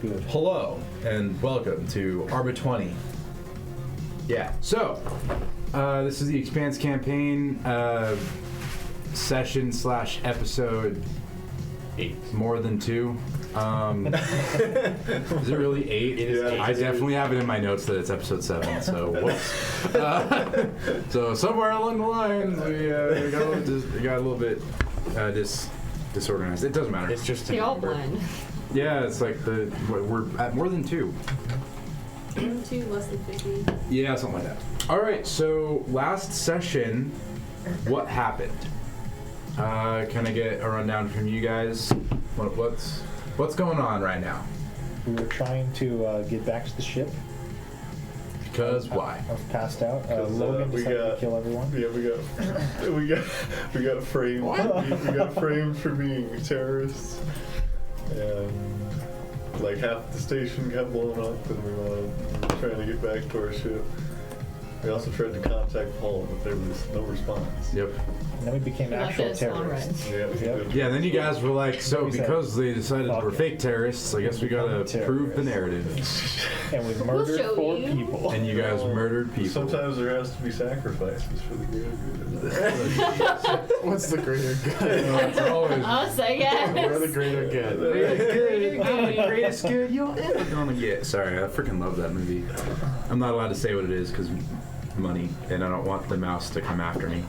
good? Hello, and welcome to Arbor 20. Yeah, so, this is the Expanse campaign, session / episode 8. More than 2. Is it really 8? It is 8. I definitely have it in my notes that it's episode 7, so whoops. So somewhere along the lines, we got a little bit disorganized. It doesn't matter. It's just a They all number. blend. Yeah, it's like we're at more than 2. 2, less than 50. Yeah, something like that. All right, so last session, what happened? Can I get a rundown from you guys? What's going on right now? We were trying to get back to the ship. Because why? I was passed out. Logan decided to kill everyone. Yeah, we got framed. We got framed for being terrorists, and like half the station got blown up, and we were trying to get back to our ship. We also tried to contact Paul, but there was no response. Yep. And then we became actual terrorists. Yeah, we did. Yeah, then you guys were like, so because they decided we're fake terrorists, I guess we gotta prove the narrative. And we murdered 4 people. And you guys murdered people. Sometimes there has to be sacrifices for the greater good. What's the greater good? It's always Us, I guess. We're the greater good. the greatest good you'll ever gonna get. Sorry, I freaking love that movie. I'm not allowed to say what it is because money, and I don't want the mouse to come after me.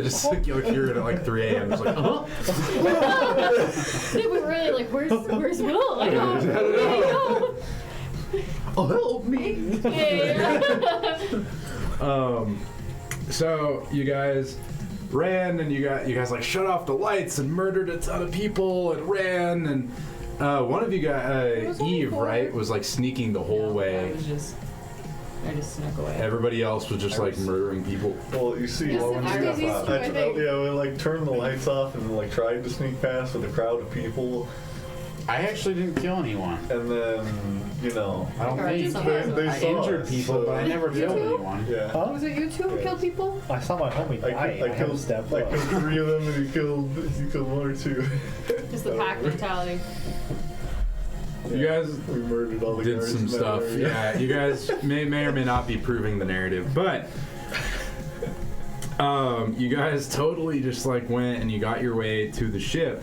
Just like you'll hear it at like 3 a.m. It's like, They were really like, where's Will? I don't know. oh, help me. Yeah. So you guys ran, and you guys like shut off the lights and murdered a ton of people and ran, and one of you guys, Eve, right, was like sneaking the whole way. I just snuck away. Everybody else was just like murdering people. Well, you see, Yes, when Iris we used to, I think. we like turned the lights off and like tried to sneak past with a crowd of people, I actually didn't kill anyone. and then I don't Alright, think they I saw injured us, people, so- but I never killed anyone. Yeah. Huh? Was it you two who killed people? I saw my homie die. I killed stepped like up. 3 of them, and he killed 1 or 2. Just the pack mentality. You guys We murdered all the did guards some in that stuff. area. Yeah, you guys may or may not be proving the narrative, but you guys totally just like went and you got your way to the ship.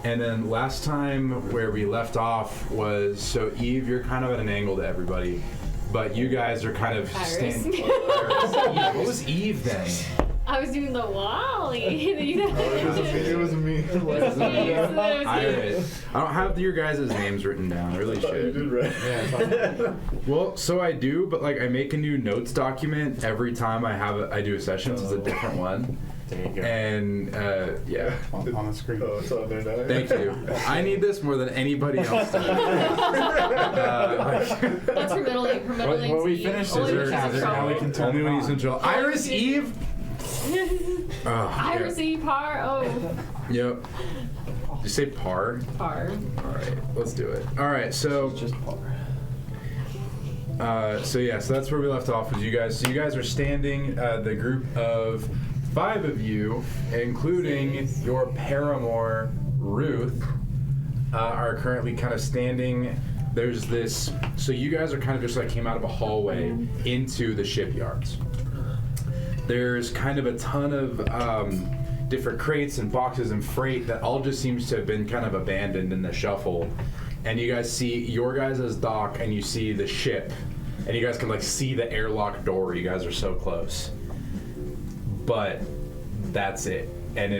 And then last time where we left off was, so Eve, you're kind of at an angle to everybody, but you guys are kind of Iris. standing. What was Eve then? I was doing the Wally. It was me. Iris. I don't have your guys' names written down. I really You should. did right. Yeah, Well, so I do, but like I make a new notes document every time I do a session. It's a different one, there you go. and yeah. On the screen. Oh, it's on there now. Thank you. I need this more than anybody else does. That's her middle name. Her middle name's When we Eve. finish Only this, when she's in now we trouble. can turn Only it when on. he's in trouble. Iris Eve. Iris Eve Par. Oh. Yep. Did you say par? Par. All right, let's do it. All right, so Just so that's where we left off with you guys. So you guys are standing, the group of 5 of you, including your paramour, Ruth, are currently kind of standing. There's this, so you guys are kind of just like came out of a hallway into the shipyards. There's kind of a ton of different crates and boxes and freight that all just seems to have been kind of abandoned in the shuffle. And you guys see your guys' dock, and you see the ship, and you guys can like see the airlock door. You guys are so close, but that's it. And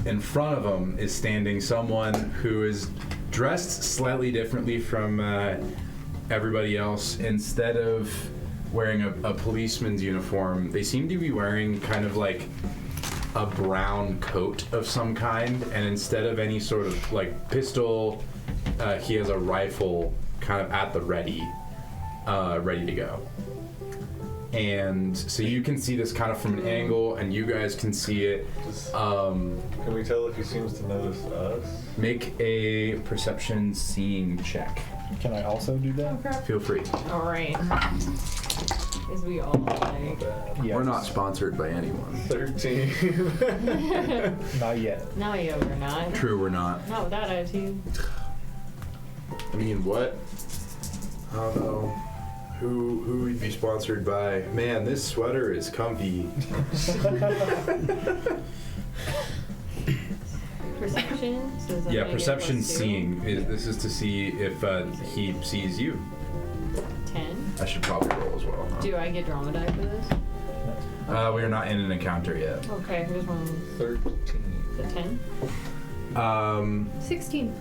in front of them is standing someone who is dressed slightly differently from everybody else. Instead of wearing a policeman's uniform, they seem to be wearing kind of like a brown coat of some kind, and instead of any sort of like pistol, he has a rifle kind of at the ready to go. And so you can see this kind of from an angle, and you guys can see it. Can we tell if he seems to notice us? Make a perception seeing check. Can I also do that? Feel free. All right. As we all like. Yeah, We're not sponsored by anyone. 13. Not yet. No, yeah, we're not. True, we're not. Not with that attitude. I mean, what? I don't know. Who would be sponsored by? Man, this sweater is comfy. Perception? So is that Yeah, gonna get perception +2? seeing. This is to see if he sees you. 10. I should probably roll as well. Huh? Do I get dromedary for this? We are not in an encounter yet. Okay, here's one. 13. The 10? 16.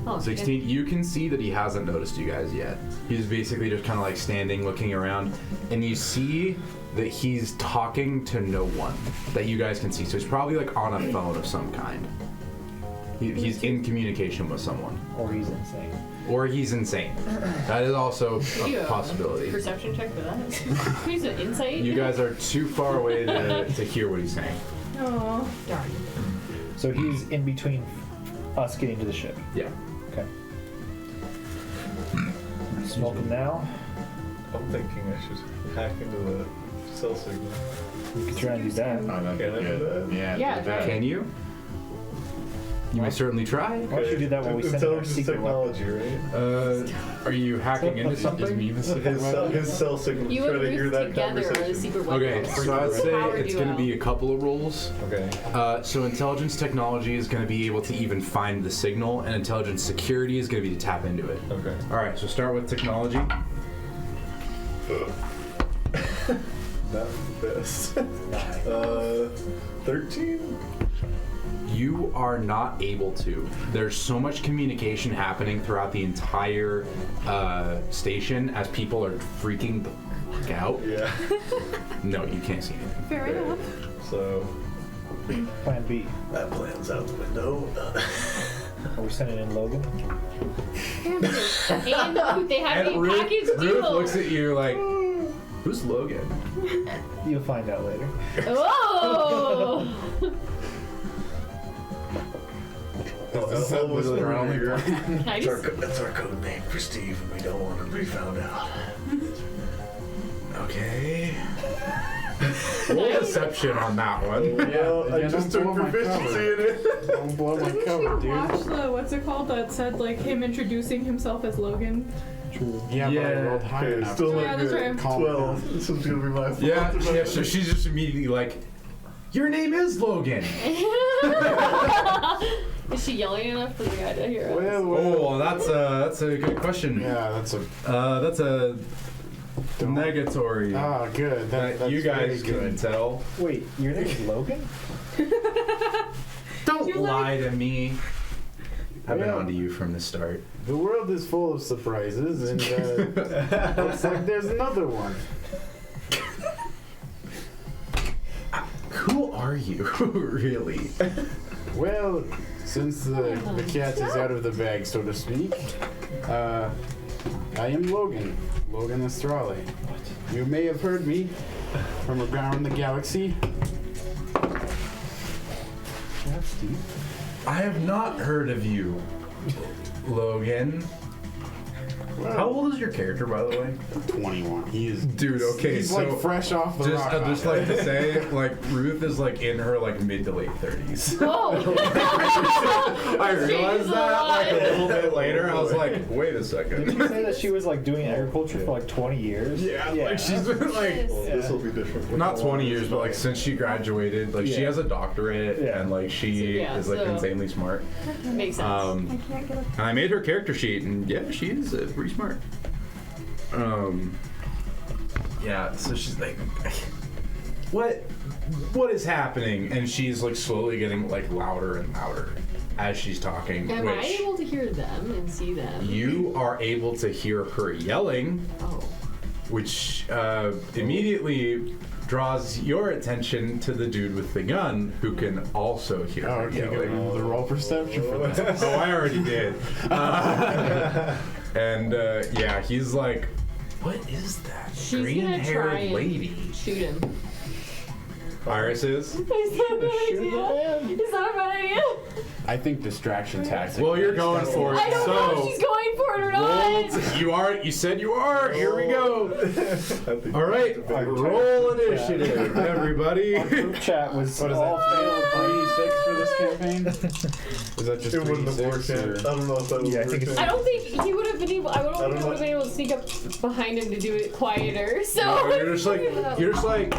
Oh, 16. You can see that he hasn't noticed you guys yet. He's basically just kind of like standing, looking around, and you see that he's talking to no one that you guys can see. So he's probably like on a phone of some kind. He's in communication with someone. Or he's insane. Or he's insane. That is also You, a possibility. Perception check for that. He's an insight. You guys are too far away to hear what he's saying. Oh. Darn. So he's in between us getting to the ship. Yeah. Okay. Smoke him now. I'm thinking I should hack into the cell signal. You can try and do that. Oh, that'd be Can I do good. that? Yeah, Yeah, do that. right. Can you? You may certainly try. Why don't you do that while we send in our Intelligence secret weapon? technology, right? Are you hacking into something? His cell signal. You Try and to hear Ruth that together are the conversation. secret Okay, weapons. so I'd say Power it's going to duo. be a couple of rolls. Okay. So intelligence technology is going to be able to even find the signal, and intelligence security is going to be to tap into it. Okay. All right, so start with technology. Not the best. 13? You are not able to. There's so much communication happening throughout the entire station as people are freaking the fuck out. Yeah. No, you can't see anything. Fair enough. So, Plan B. that plan's out the window. Are we sending in Logan? And they have a package Ruth deal. looks at you like, who's Logan? You'll find out later. Oh! I'll whisper in only your ear. Can I just... That's our code name for Steve, and we don't want him to be found out. Okay. Roll deception on that one. Well, I yeah, just don't took blow my proficiency cover. in it. Don't blow my Didn't cover, you dude. watch the, what's it called, that said, like, him introducing himself as Logan? True. Yeah, but I Yeah. rolled high Okay, enough. still to- not Yeah, that's good. right. Calm 12. down. This is gonna be my fault. Yeah, so she's just immediately like, your name is Logan. Is she yelling enough for the guy to hear us? Well, Oh, that's a good question. yeah, that's a. That's a negatory Ah, good. that That's you guys very can good. tell. Wait, your name is Logan? Don't You're lie to me. I've been Yeah. on to you from the start. The world is full of surprises, and looks like there's another one. Who are you, really? Well, since the cat is out of the bag, so to speak, I am Logan. Logan Astrale. You may have heard me from around the galaxy. That's Steve. I have not heard of you, Logan. Well, How old is your character, by the way? 21. He is. Dude, okay, he's so like fresh off the Just, rock. I'd just like to say, like, Ruth is like in her like mid to late 30s. Whoa! I realized that like a little bit later. I was like, wait a Did second. you say that she was like doing agriculture for like 20 years? Yeah, like she's been like Well, this will be different. for not the 20 one. years, but like since she graduated, like she Yeah. has a doctorate Yeah. and like she Yeah, is like so- insanely smart. Makes sense. And I made her character sheet, and yeah, she is pretty smart. Yeah, so she's like, what is happening? And she's like slowly getting like louder and louder as she's talking. Am I which able to hear them and see them? you are able to hear her yelling, Oh. which immediately draws your attention to the dude with the gun, who can also hear Oh, her okay, yelling. good. The roll perception for that. Oh, I already did. And yeah, he's like, what is that? She's gonna try Green-haired and lady. shoot him. Iris is? Is that a bad idea? Shoot the man. Is that a bad idea? I think distraction tactic. Well, you're going for it. I don't know if she's going for it or not. You are. You said you are. Here we go. All right. Big Roll initiative, everybody. Group chat was What is all that? failed. 3d6 for this campaign? Is that just It wouldn't have worked. 3d6? I don't know if that would Yeah, I work. think it's- I don't think he would have been able. I don't think I know. would have been able to sneak up behind him to do it quieter. So No, you're just like,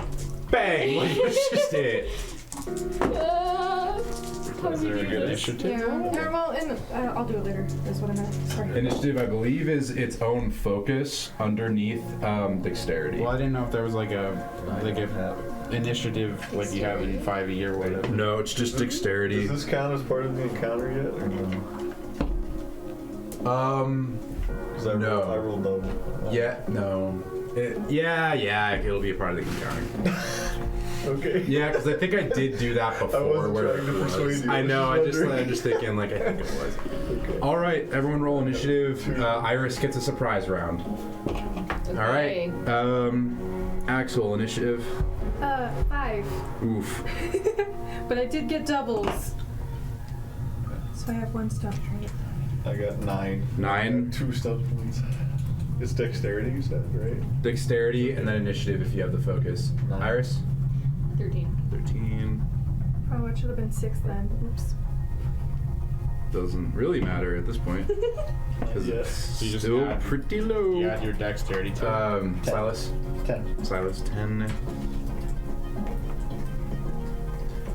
bang. Like it's just it. How Is do there we a do good this? initiative? Yeah, well, I'll do it later. That's what I meant. Sorry. Initiative, I believe, is its own focus underneath dexterity. Well, I didn't know if there was like a initiative like you have in 5e or whatever. No, it's just dexterity. Does this count as part of the encounter yet, or no? 'Cause No. I rolled double. Yeah, no. Yeah, it'll be a part of the encounter. Okay. Yeah, because I think I did do that before. wasn't where trying to it was. persuade you. I know. I was just I'm just thinking like I think it was. Okay. All right, everyone, roll initiative. Iris gets a surprise round. All right. Axel, initiative. 5. Oof. But I did get doubles. So I have 1 stuff, right? I got 9. 9. 2 stuff points. It's dexterity, you said, right? Dexterity, and then initiative if you have the focus. 9. Iris. 13. 13. Oh, it should have been 6 then. Oops. Doesn't really matter at this point. Because Yes. it's So you just still add- pretty low. You add your dexterity to it. Silas. 10. Silas 10.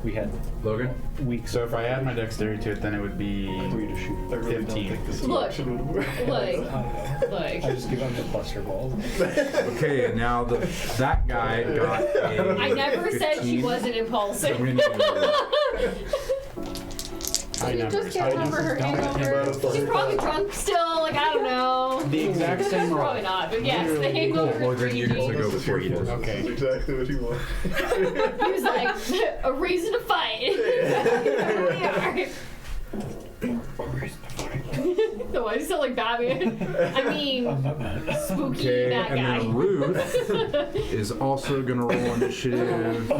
We had Logan. weeks. So if I add my dexterity to it, then it would be 3 to shoot. I really 15. don't think this Look. selection would work. Like, I just give them the buster balls. Okay, and now that guy got a. I never said she 15. wasn't impulsive. I'm gonna need to- I You never. just can't remember her hangover. She's probably drunk still. Like, I don't know. The exact same roll. Probably not, but yes, the Literally. hangover. Well, then you get to drinking. go before he does. Okay. That's exactly what he wanted. He was like, a reason to fight. Here we are. No, I sound like Batman. I mean, spooky Okay, that and guy. then Ruth is also gonna roll initiative,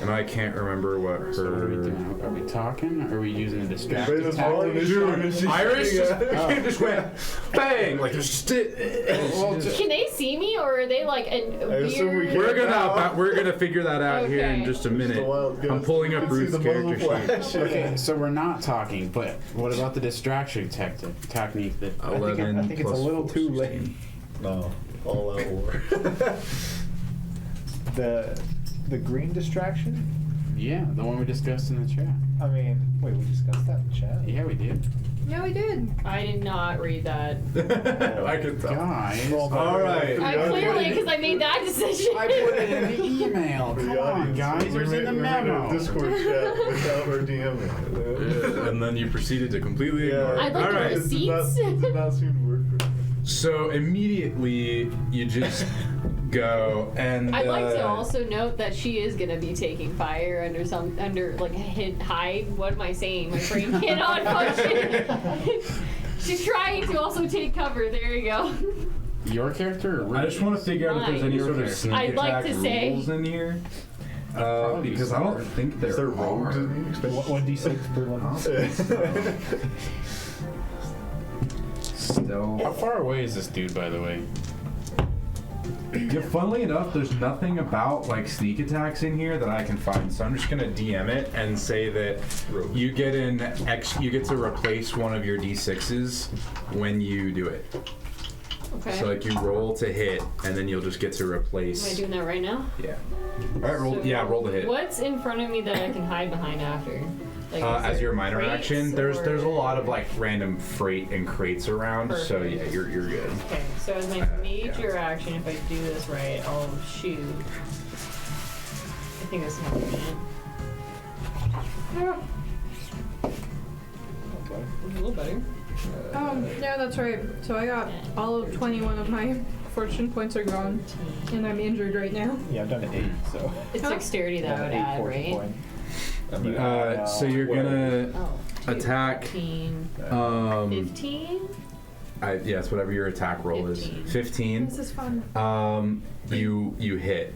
and I can't remember what So what are we her. doing? Are we talking? Or are we using a Made distraction us roll tactic? initiative and she's Iris shooting at it. just went bang like there's just Well, Can they see me, or are they like a I assume we weird? can. we're gonna figure that out here in Okay. just a Just minute. a wild guess. I'm pulling You up can see Ruth's the muzzle character sheet. flash. Okay, so we're not talking, but what about the distraction technique that 11 I think it's a plus little 4, too 16. late. No, all out war. The green distraction? Yeah, the one we discussed in the chat. I mean, wait, we discussed that in chat. Yeah, we did. Yeah, we did. I did not read that. I can tell. Guys, Roll my- All right. I clearly, because I made that decision. I put it in the email. For Come the on, audience, guys, we it was made- in the we made memo. a Discord chat without her DMing. And then you proceeded to completely ignore it. I'd like All to right. It did not seem to work for me. So immediately you just go and. I'd like to also note that she is gonna be taking fire under like hide. What am I saying? My brain cannot function. She's trying to also take cover. There you go. Your character? Or I just want to figure out if there's any Mine. sort of sneak I'd like attack to say- rules in here. Probably Because I don't smart. think there Is there rogues are. in the expansion? 1d6 per one. Stealth. How far away is this dude, by the way? Yeah, funnily enough, there's nothing about like sneak attacks in here that I can find, so I'm just gonna DM it and say that you get you get to replace one of your d6s when you do it. Okay. So like you roll to hit, and then you'll just get to Am I replace. doing that right now? Yeah. All right, roll. So Yeah, roll to hit. What's in front of me that I can hide behind after? Like, is As there your minor crates action, there's a or- lot of like random freight and crates around, so Perfect. yeah, you're good. Okay, so as my major action, if I do this right, I'll shoot. I think that's not a little better. Yeah, that's right. So I got all of 21 of my fortune points are gone, and I'm injured right now. Yeah, I've done an 8, so. It's dexterity that I would add, right? Point. So you're gonna Oh, attack. 15. 15? Yes, whatever your attack roll 15. is. 15. This is fun. You hit.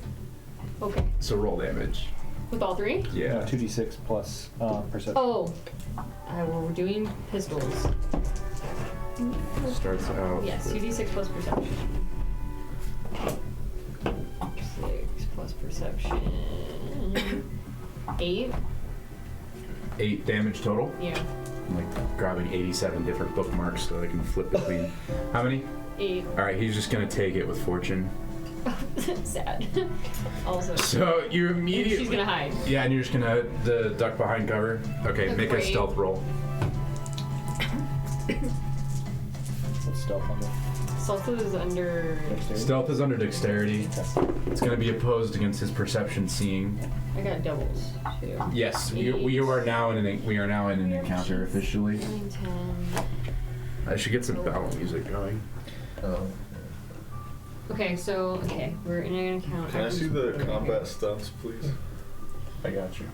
Okay. So roll damage. With all three? Yeah. 2d6 plus perception. Oh. We're doing pistols. Starts out. Yes, 2d6 plus perception. 6 plus perception. 8? 8 damage total. Yeah. I'm like grabbing 87 different bookmarks so I can flip between. How many? 8. Alright, he's just gonna take it with fortune. Sad. Also. So you immediately. She's gonna hide. Yeah, and you're just gonna duck behind cover. Okay, make a Great. stealth roll. What's stealth on the Stealth is under. dexterity? Stealth is under dexterity. Okay. It's gonna be opposed against his perception seeing. I got doubles too. Yes, we are now in an encounter officially. 9, 10. I should get some battle music going. Okay, so we're in an encounter. Can I see the combat stunts, please? I got you.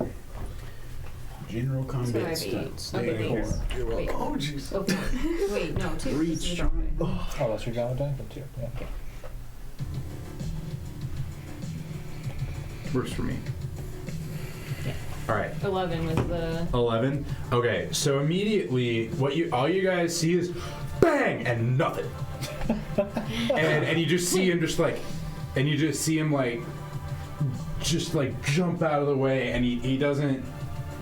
General So I combat have 8. stunts. Okay, There you thanks. go. Wait. Oh, jeez. Oh, 4. Wait, no, 2. Reach, This is Sean. okay. Oh, that's your Valentine? Then 2. Yeah. Okay. Works for me. Yeah. All right. 11 was the. 11. Okay, so immediately, all you guys see is bang and nothing, and you just see him just like jump out of the way, and he doesn't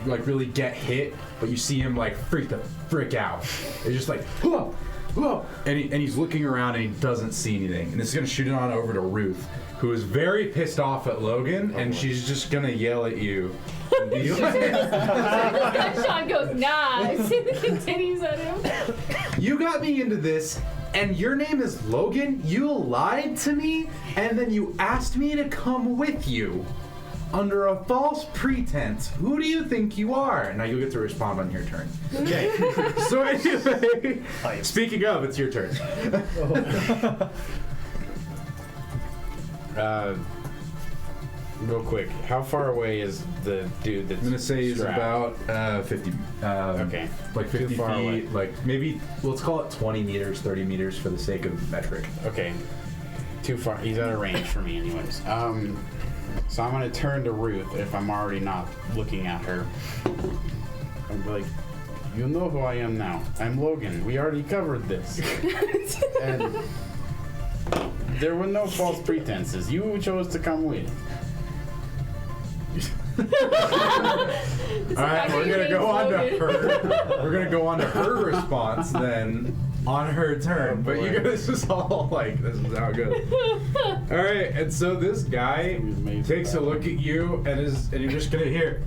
like really get hit, but you see him like freak out. It's just like whoa, whoa, and he's looking around and he doesn't see anything, and it's gonna shoot it on over to Ruth, who is very pissed off at Logan, and she's just gonna yell at you. And be like, Sean goes, nah. Continues at him. you got me into this, and your name is Logan? You lied to me, and then you asked me to come with you under a false pretense. Who do you think you are? Now you'll get to respond on your turn. Okay. So anyway, speaking of, it's your turn. Real quick, how far away is the dude that's I'm gonna say he's strapped? about 50. Okay. Like 50 Too far feet. away. Like maybe let's call it 20 meters, 30 meters for the sake of metric. Okay. Too far. He's out of range for me, anyways. So I'm gonna turn to Ruth if I'm already not looking at her. I'm like, you know who I am now. I'm Logan. We already covered this. And there were no false pretenses. You chose to come with. All right, we're gonna go on to her. We're gonna go on to her response then on her turn. But you guys just all like, this is how it goes. All right, and so this guy takes a look at you and you're just gonna hear,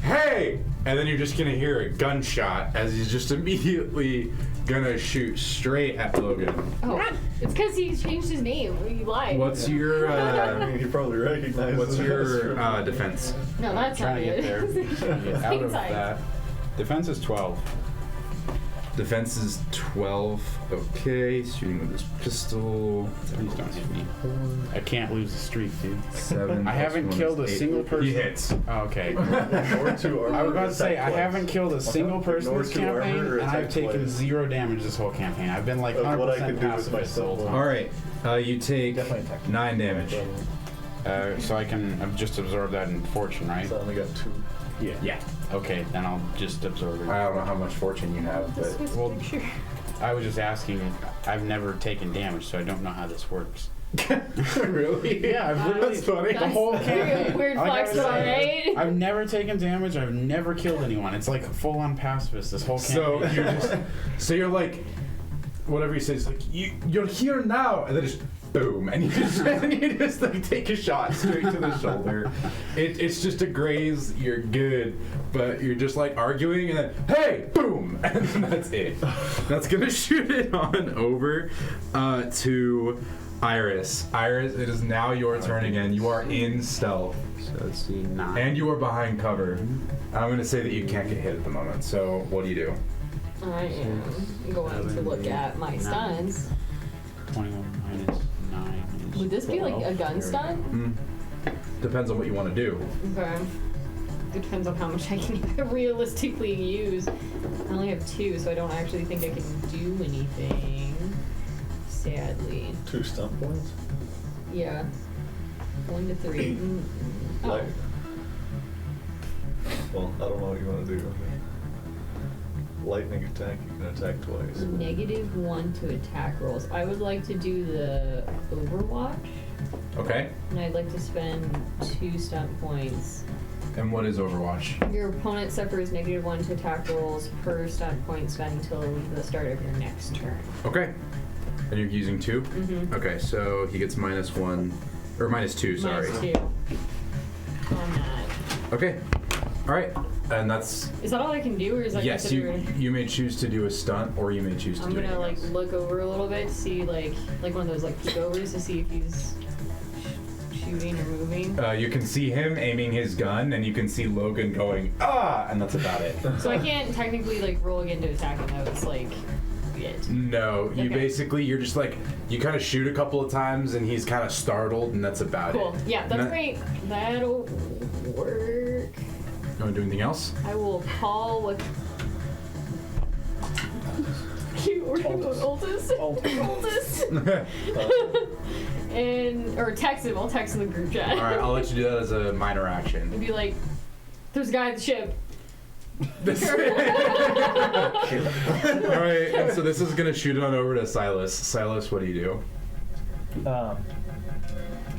"Hey!" And then you're just gonna hear a gunshot as he's just immediately gonna shoot straight at Logan. Oh, it's because he changed his name. He lied. What's your I mean, he probably recognizes what's us your from- defense? No, that's Trying not to get there. it. Get out of Inside. that. Defense is 12. Defense is 12. Okay, shooting with this pistol. Please don't hit me. I can't lose the streak, dude. 7. I haven't plus 1 killed a is 8. single person. He hits. Oh, okay. Or 2 armor. I was about to say, I attack haven't twice. killed a single person Ignore this 2 armor campaign, or and I've attack taken twice. 0 damage this whole campaign. I've been like Of what I 100% could do with pacifist the whole myself. time. All right, you take Definitely attack. 9 damage. So I can just absorb that in fortune, right? So I only got 2. Yeah. Okay, then I'll just absorb it. I don't know how much fortune you have, This but was Well, picture. I was just asking. I've never taken damage, so I don't know how this works. really? Yeah, I've literally That's funny. the whole campaign. Weird Like I flex, was all saying, right? I've never taken damage. I've never killed anyone. It's like full-on pacifist this whole So campaign. you're like, whatever he says, like you're here now, and then just boom, and you just like take a shot straight to the shoulder. It's just a graze. You're good, but you're just like arguing, and then hey, boom, and then that's it. That's gonna shoot it on over to Iris. Iris, it is now your turn again. You are in stealth, So let's see, 9. and you are behind cover. I'm gonna say that you can't get hit at the moment. So what do you do? I am going to look at my stuns. 21 minus 9 is Would this be like a gun stun? Depends on what you want to do. Okay. It depends on how much I can realistically use. I only have 2, so I don't actually think I can do anything. Sadly. 2 stun points. Yeah. 1 to 3. Oh. Like, Well, I don't know what you want to do. Lightning attack, you can attack twice. -1 to attack rolls. I would like to do the Overwatch, Okay. and I'd like to spend 2 stunt points. And what is Overwatch? Your opponent suffers -1 to attack rolls per stunt point spent until the start of your next turn. Okay. And you're using 2? Mm-hmm. Okay, so he gets -1, or -2, sorry. -2 on that. Okay. All right. And that's... Is that all I can do, or is that Yes, considered... you may choose to do a stunt, or you may choose to I'm do gonna anything like else. look over a little bit to see like one of those like peek overs to see if he's shooting or moving. You can see him aiming his gun, and you can see Logan going, ah! And that's about it. So I can't technically like roll again to attack him. That was like it. No, you Okay. basically, you're just like, you kind of shoot a couple of times, and he's kind of startled, and that's about Cool. it. Yeah, And that's that- great. That'll work. You want to do anything else? I will call with. You were Altus. Altus. Or text him. I'll text him the group chat. All right, I'll let you do that as a minor action. And be like, "There's a guy at the ship." All right, and so this is gonna shoot it on over to Silas. Silas, what do you do?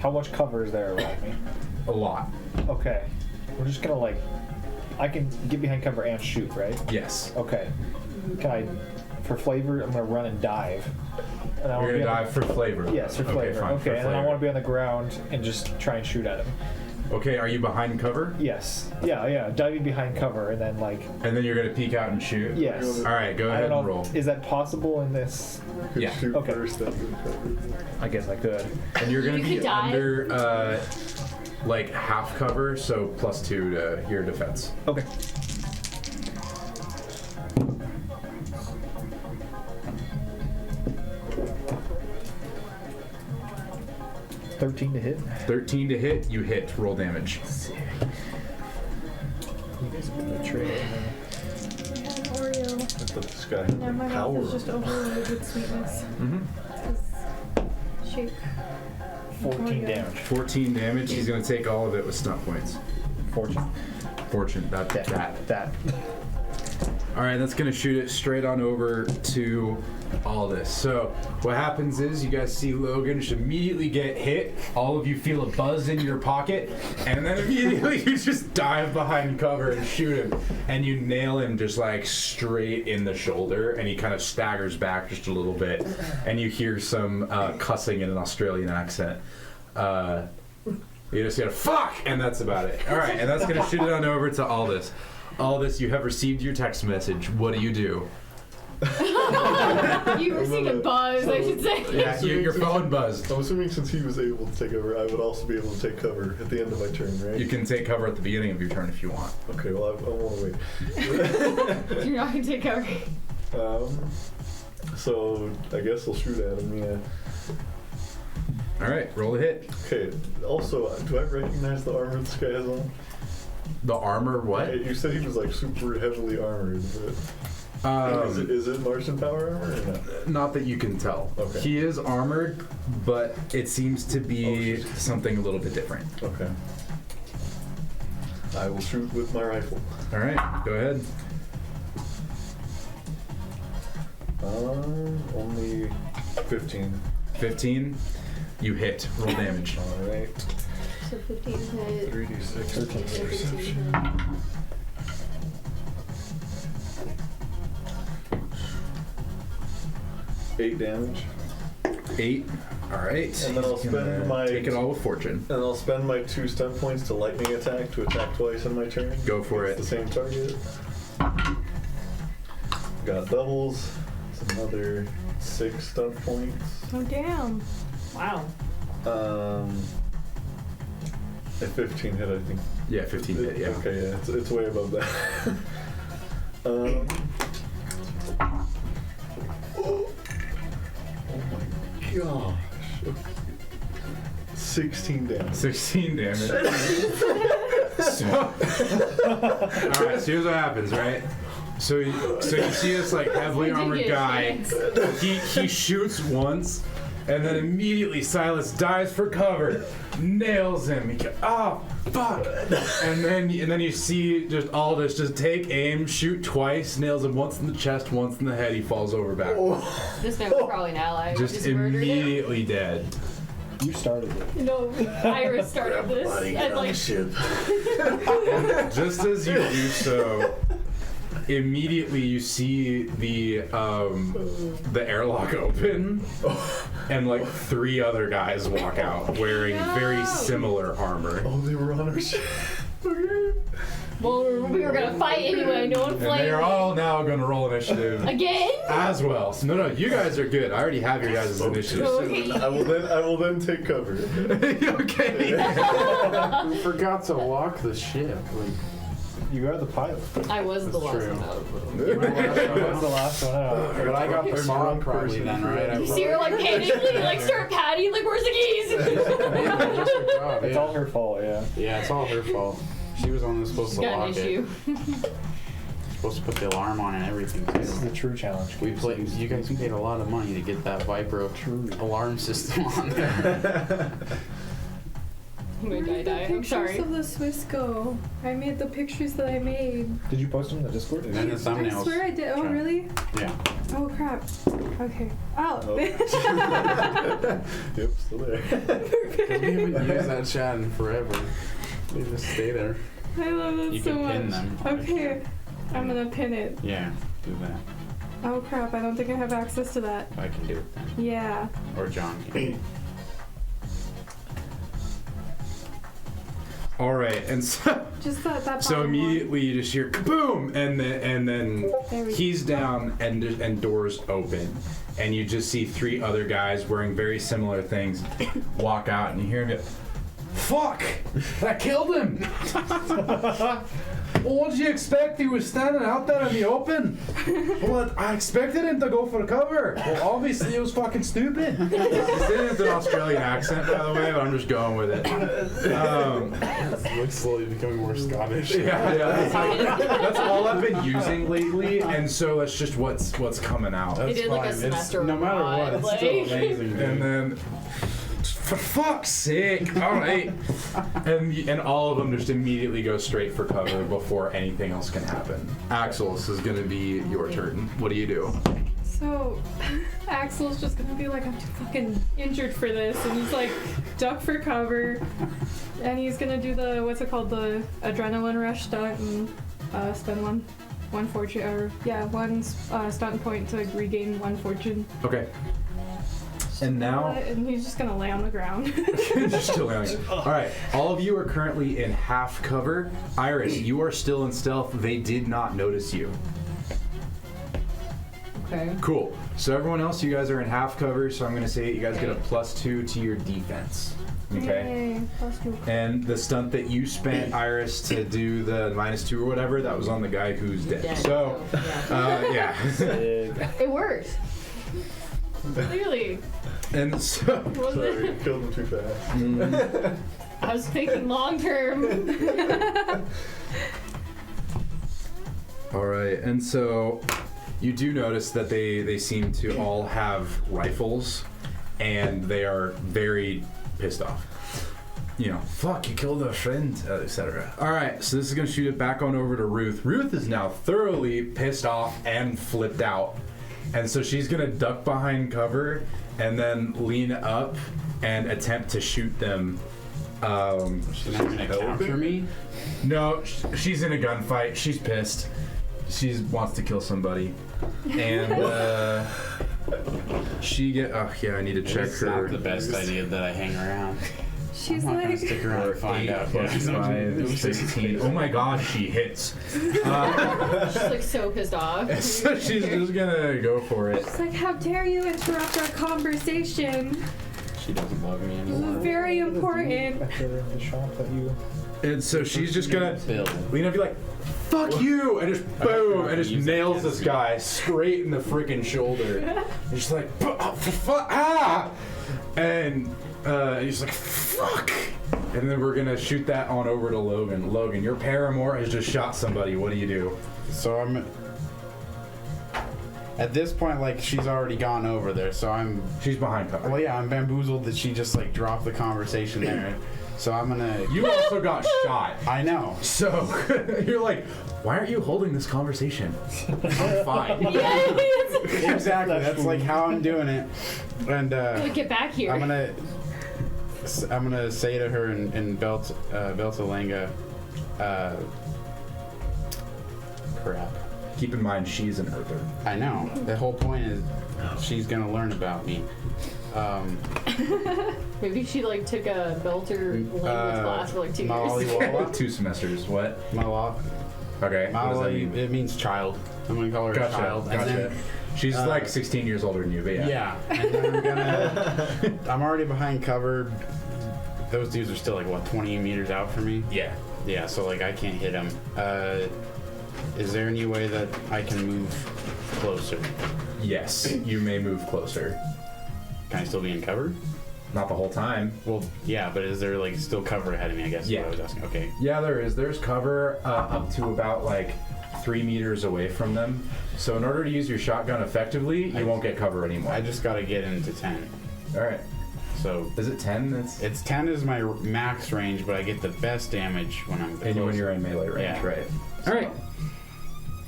How much cover is there around me? A lot. Okay. We're just gonna like... I can get behind cover and shoot, right? Yes. Okay. Can I... For flavor, I'm gonna run and dive. And I You're wanna gonna be on dive for flavor. Yes, for flavor. Fine, for Okay, and then I flavor. want to be on the ground and just try and shoot at him. Okay, are you behind cover? Yes. Yeah. Diving behind cover and then like... And then you're gonna peek out and shoot? Yes. All right, go I ahead don't and know. roll. Is that possible in this? Could Yeah. shoot Okay. first, then do cover. I guess I could. And you're gonna You be could dive. under like half cover, so +2 to your defense. Okay. $13 to hit. 13 to hit, you hit. Roll damage. You guys have been betrayed. Oreo. I thought this guy Yeah, had my power. mouth is just overloaded with sweetness. Mm-hmm. Shake. 14 Oreo. damage. 14 damage. He's gonna take all of it with stunt points. Fortune. Fortune. That. That. All right, that's gonna shoot it straight on over to Aldous. So what happens is you guys see Logan just immediately get hit. All of you feel a buzz in your pocket, and then immediately you just dive behind cover and shoot him, and you nail him just like straight in the shoulder, and he kind of staggers back just a little bit, and you hear some cussing in an Australian accent. You just hear "fuck," and that's about it. All right, and that's gonna shoot it on over to Aldous. Aldous, you have received your text message. What do you do? You received a buzz, I should say. Yeah, your phone buzzed. I'm assuming since he was able to take over, I would also be able to take cover at the end of my turn, right? You can take cover at the beginning of your turn if you want. Okay, well, I want to wait. You're not gonna take cover. So I guess I'll shoot at him, yeah. All right, roll a hit. Okay, also, do I recognize the armor this guy has on? The armor, what? You said he was like super heavily armored, but is it Martian power armor or not? Not that you can tell. Okay. He is armored, but it seems to be something a little bit different. Okay. I will shoot with my rifle. All right, go ahead. Only 15. 15. You hit. Roll damage. All right. So 15 hit. 3d6 13. plus perception. Eight damage. 8. All right. And then I'll He's gonna spend my- take it all with fortune. And I'll spend my 2 stun points to lightning attack to attack twice on my turn. Go for Against it. the same target. Got doubles. It's another 6 stun points. Oh, damn. Wow. A 15 hit, I think. Yeah, 15 hit. Yeah. Okay, yeah, it's way above that. Oh my gosh. 16 damage. 16 damage. So, all right. So here's what happens, right? So you see this like heavily armored guy. He shoots once, And then immediately Silas dives for cover, nails him. He goes, oh, fuck. And then you see just Aldous just take aim, shoot twice, nails him once in the chest, once in the head. He falls over back. This man was probably an ally. We Just murdered him. immediately dead. You started it. No, Iris started this. And like, ship. Just as you do so, immediately you see the airlock open, and like 3 other guys walk out wearing very similar armor. Oh, they were on our ship. well, we were gonna fight anyway. No one And flamed they are me. all now going to roll initiative Again? as well. So, no, you guys are good. I already have your guys' initiative. Okay. I will then take cover. Okay. We forgot to lock the ship. Like, You are the pilot. I was the last true. one out. you were the last That was one the last one out. But I got the They're song drunk probably person. then, right? You see her like panically, like start patting, like where's the keys? It's all her fault, yeah. Yeah, it's all her fault. She was the one that's supposed to Got an lock issue. it. Supposed to put the alarm on and everything. This is Too. the true challenge. We played. You guys paid a lot of money to get that Vibro alarm system on there. I'm gonna die. I'm sorry. Of the Swiss go. I made the pictures that I made. Did you post them in the Discord? And then the I thumbnails. swear I did. Oh, Sure. really? Yeah. Oh, crap. Okay. Oh. Yep, still there. Because we haven't used that chat in forever. They just stay there. I love that You so can much. pin them. Okay. I'm gonna pin it. Yeah, do that. Oh, crap. I don't think I have access to that. I can do it then. Yeah. Or John can. All right, and so, Just that so bottom immediately you just hear kaboom, and then There we he's down and doors open, and you just see 3 other guys wearing very similar things walk out, and you hear him go, "Fuck! I killed him." Well, what did you expect? He was standing out there in the open. Well, I expected him to go for cover. Well, obviously it was fucking stupid. He's in an Australian accent, by the way, but I'm just going with it. Looks slowly becoming more Scottish. Yeah, that's all I've been using lately, and so that's just what's coming out. They did like a It's- semester no matter what, it's still like- amazing. Dude. And then, for fuck's sake, all right. And all of them just immediately go straight for cover before anything else can happen. Axel, this is gonna be your turn. What do you do? So, Axel's just gonna be like, I'm too fucking injured for this, and he's like, duck for cover, and he's gonna do the, what's it called, the adrenaline rush stunt, and spend one fortune, or yeah, one stunt point to regain 1 fortune. Okay. And now, And he's just gonna lay on the ground. just still landing. All right, all of you are currently in half cover. Iris, you are still in stealth. They did not notice you. Okay. Cool. So everyone else, you guys are in half cover. So I'm gonna say you guys get a +2 to your defense. Okay. Yay, +2. And the stunt that you spent, Iris, to do the -2 or whatever, that was on the guy who's dead. Dead, So, yeah. It worked. Clearly. And so, Was Sorry, it? killed him too fast. I was thinking long term. all right. And so, you do notice that they seem to all have rifles, and they are very pissed off. You know, fuck, you killed a friend, etc. All right, so this is gonna shoot it back on over to Ruth. Ruth is now thoroughly pissed off and flipped out, and so she's gonna duck behind cover and then lean up and attempt to shoot them. She's not gonna counter me. No, she's in a gunfight. She's pissed. She wants to kill somebody, and she get. Oh yeah, I need to check It's her. not the best idea that I hang around. She's I'm not gonna like, stick around and find out. +5 is 16. Oh my god, she hits. She's like so pissed off. So she's just gonna go for it. she's like, how dare you interrupt our conversation? She doesn't love me This is anymore. very important. After the shot that you... And so she's just gonna Bill. lean up and be like, fuck you! And just boom! And just nails this guy straight in the freaking shoulder. And she's like, fuck! Ah! And he's like, fuck! And then we're gonna shoot that on over to Logan. Logan, your paramour has just shot somebody. What do you do? So At this point, like, she's already gone over there, so I'm... She's behind cover. Well, yeah, I'm bamboozled that she just, like, dropped the conversation there. So I'm gonna... You also got shot. I know. So you're like, why aren't you holding this conversation? I'm fine. Exactly. That's like how I'm doing it. And Get back here. I'm gonna say to her in Beltalanga, crap. Keep in mind, she's an earther. I know. The whole point is she's gonna learn about me. Maybe she like took a belter language class for like 2 years. Maliwala? 2 semesters. What? Mala. Okay. What does that mean? It means child. I'm gonna call her a child. Gotcha. And then, She's like 16 years older than you, but yeah. yeah. And then I'm already behind cover. Those dudes are still like, what, 20 meters out from me? Yeah. Yeah, so like I can't hit them. Is there any way that I can move closer? Yes, you may move closer. Can I still be in cover? Not the whole time. Well, yeah, but is there like still cover ahead of me? I guess. Yeah. Is what I was asking. Okay. Yeah, there is. There's cover up to about like 3 meters away from them. So in order to use your shotgun effectively, you won't get cover anymore. I just gotta get into 10. All right. So Is it 10? it's 10 is my max range, but I get the best damage when I'm And when closer. you're in melee range, Yeah. right? So All right.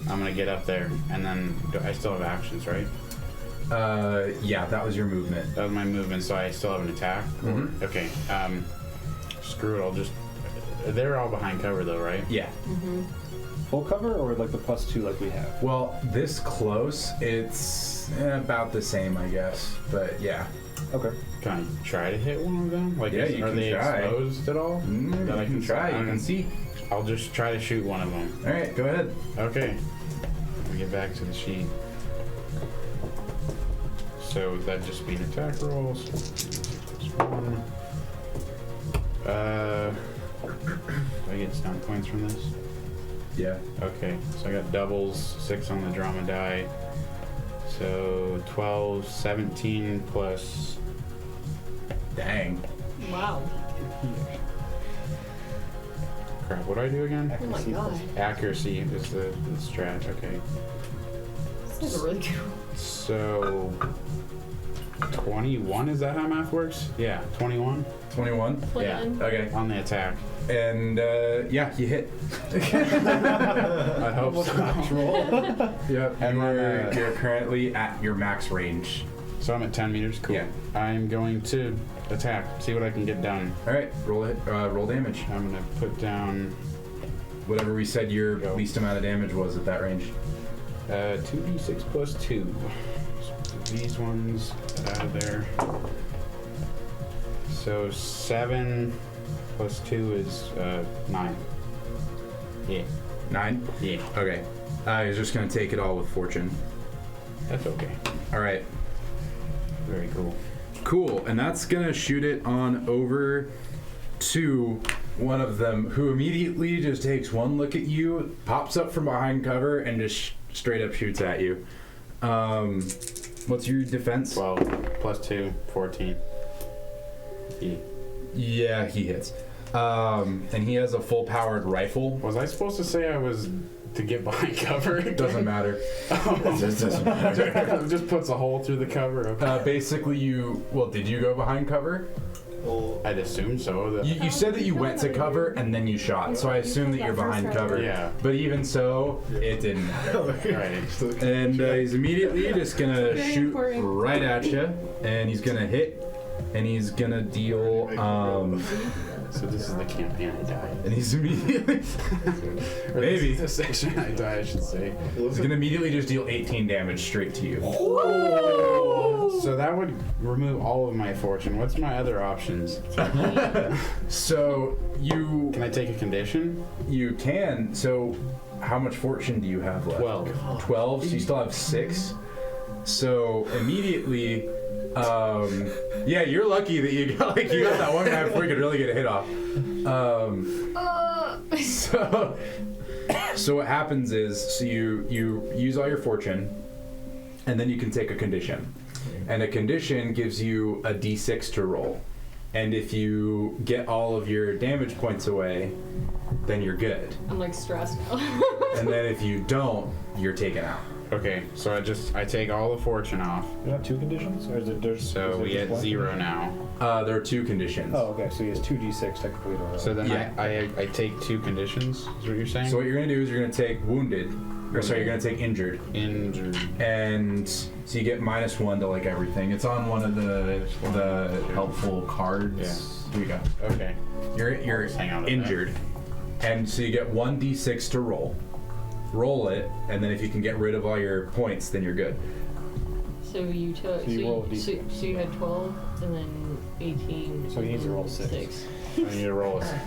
I'm gonna get up there, and then I still have actions, right? Yeah, that was your movement. That was my movement, so I still have an attack. Mhm. Okay. Screw it. I'll just. They're all behind cover, though, right? Yeah. Full cover or like the +2 like we have? Well, this close, it's about the same, I guess. But yeah. Okay. Can I try to hit one of them? Like, Yeah, you are can they try. exposed at all? That I You can try. You okay. can see. I'll just try to shoot one of them. All right, go ahead. Okay. Let me get back to the sheet. So that'd just be an attack roll. So +1. I get stun points from this. Yeah. Okay, so I got doubles, 6 on the drama die. So 12, 17 plus. Dang. Wow. Crap, what do I do again? Oh my god. Accuracy is the strat. Okay. This is a really good roll. So 21, is that how math works? Yeah, 21 21. Plan. Okay. on the attack. And yeah, you hit. I hope so. Yep. And then, You're currently at your max range. So I'm at 10 meters. Cool. Yeah. I'm going to attack. See what I can get done. All right. Roll it. Roll damage. I'm gonna put down Whatever we said your Go. least amount of damage was at that range. 2d6 plus 2. So these ones out of there. So 7 plus 2 is 9. Yeah. 9. Yeah. Okay. He's just gonna take it all with fortune. That's okay. All right. Very cool. Cool. And that's gonna shoot it on over to one of them, who immediately just takes one look at you, pops up from behind cover, and just straight up shoots at you. What's your defense? 12 plus 2, 14. Yeah. Yeah, he hits. And he has a full-powered rifle. Was I supposed to say I was to get behind cover? Doesn't matter. Oh. Doesn't matter. It just puts a hole through the cover. Okay. Basically, did you go behind cover? Well, I'd assume so. You said that you went to cover and then you shot, so I assume that you're behind cover. Yeah. But even so, it didn't matter. Right. And he's immediately just gonna Very shoot important. right at you, and he's gonna hit, and he's gonna deal, So this is the campaign I die. and he's immediately, Or Maybe. This is the section I die, I should say. he's gonna immediately just deal 18 damage straight to you. So that would remove all of my fortune. What's my other options? So Can I take a condition? you can, so how much fortune do you have left? 12. 12, so you still have 6. So immediately, yeah, you're lucky that you got that one guy before you could really get a hit off. So what happens is, so you use all your fortune, and then you can take a condition, and a condition gives you a d6 to roll, and if you get all of your damage points away, then you're good. I'm like stressed now. and then if you don't, you're taken out. Okay, so I take all the fortune off. You have 2 conditions, or is it there's? So we just get one? 0 now. There are 2 conditions. Oh, okay. So he has 2d6 technically to roll. So then Yeah. I take 2 conditions. Is what you're saying? So what you're gonna do is you're gonna take wounded, or sorry, you're gonna take injured, Injured. and so you get -1 to like everything. It's on one of the helpful cards. Yeah. Here you go. Okay. You're Just hang on to injured, and so you get 1d6 to roll. Roll it, and then if you can get rid of all your points, then you're good. So you took. So you roll a so D6. you had 12 and then 18. So he needs to roll 6. I need to roll a.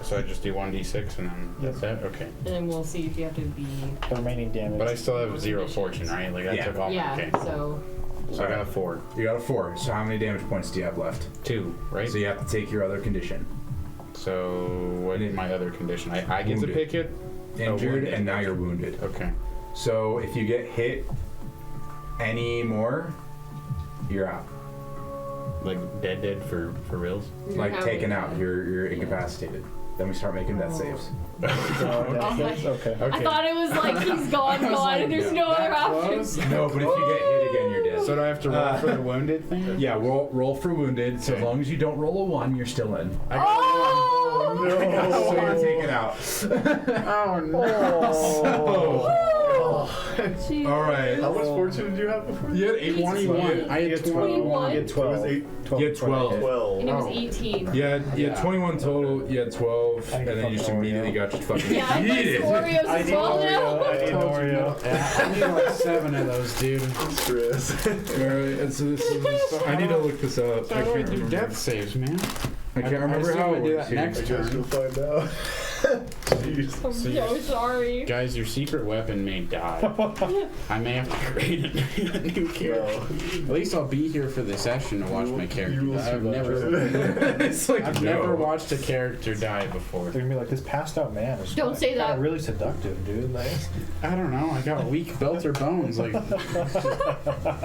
So I just do 1d6 and then that's it? Okay. And then we'll see if you have to be. The remaining damage. But I still have 0 fortune, right? Like I Yeah. took all Yeah. okay. So. So I got a 4. You got a 4. So how many damage points do you have left? 2, right? So you have to take your other condition. So what is my other condition? I get to Wounded. pick it? Injured, wounded. and now you're wounded. Okay. So if you get hit any more, you're out. Like dead for reals? You're Like having- taken out. You're incapacitated. Then we start making death saves. Okay. I thought it was like he's gone, and there's no other option. No, but if you get hit again, you're dead. So do I have to roll for the wounded thing? Yeah, roll for wounded. So as Okay. long as you don't roll a 1, you're still in. Oh! So you're taken out. Oh no. Jeez. All right. How much fortune did you have before? You had 8. 21. I had 21. You had 12. It was 8. You had 12. 12. And it was Oh. 18. Yeah, you Yeah. had 21 total. You had 12, I and need then you just fucking immediately Oreo. got your fucking Yeah, I like yeeted. Oreos I as need well now. Oreo. I need Oreo. I need like 7 of those, dude. Stress. Alright, and so this is. I need to look this up. So I I don't can't do remember. death saves, man. I can't remember assume how I it do works that here. next I guess you'll find out. Jeez. I'm so sorry. Guys, your secret weapon may die. I may have to create a new character. At least I'll be here for the session to watch You my will character. I've survive. It's like I've never watched a character die before. They're gonna be like, this passed out man is Don't say kinda that. really seductive, dude. Like, I don't know. I got weak belter bones. Like,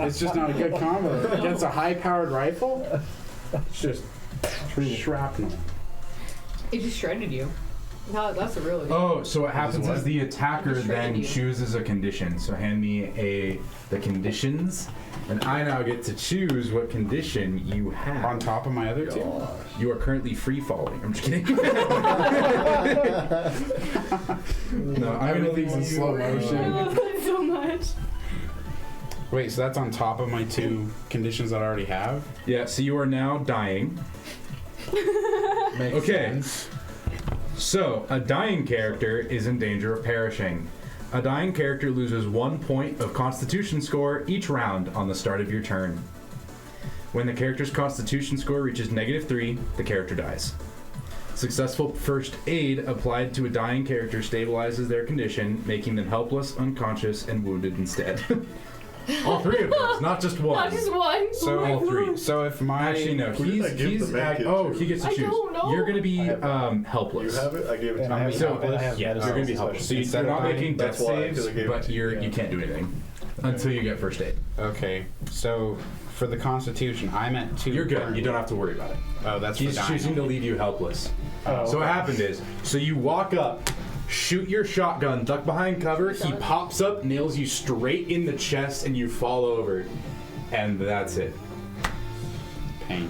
it's just not a good combo. Against a high-powered rifle, it's just shrapnel. It just shredded you. No, that's a real. Oh, so what happens what? is the attacker Just shredded then you. chooses a condition. So hand me the conditions, and I now get to choose what condition you have. On top of my other 2. You are currently free falling. I'm just kidding. No, I'm gonna Everything's in leave slow I motion. love that so much. Wait, so that's on top of my 2 conditions that I already have? Yeah, so you are now dying. Makes Okay. sense. So, a dying character is in danger of perishing. A dying character loses 1 point of Constitution score each round on the start of your turn. When the character's Constitution score reaches -3, the character dies. Successful first aid applied to a dying character stabilizes their condition, making them helpless, unconscious, and wounded instead. All 3 of those, not just one. Not just one. So all 3. So if my Actually, no. Who did I give the med kit to? He gets to I choose. don't know. You're gonna be You helpless. have it? I gave it to And I have, you. So- and I have yeah, medicine You're gonna be special. helpless. So Instead you're of not dying, making death that's why, 'cause saves, I gave it but to you, you can't do anything until you get first aid. Okay, so for the Constitution, I'm at 2. You're good. currently. You don't have to worry about it. Oh, that's He's for dying. choosing to leave you helpless. Oh, So what okay. happened is, so you walk up, shoot your shotgun, duck behind cover. He pops up, nails you straight in the chest, and you fall over, and that's it. Pain.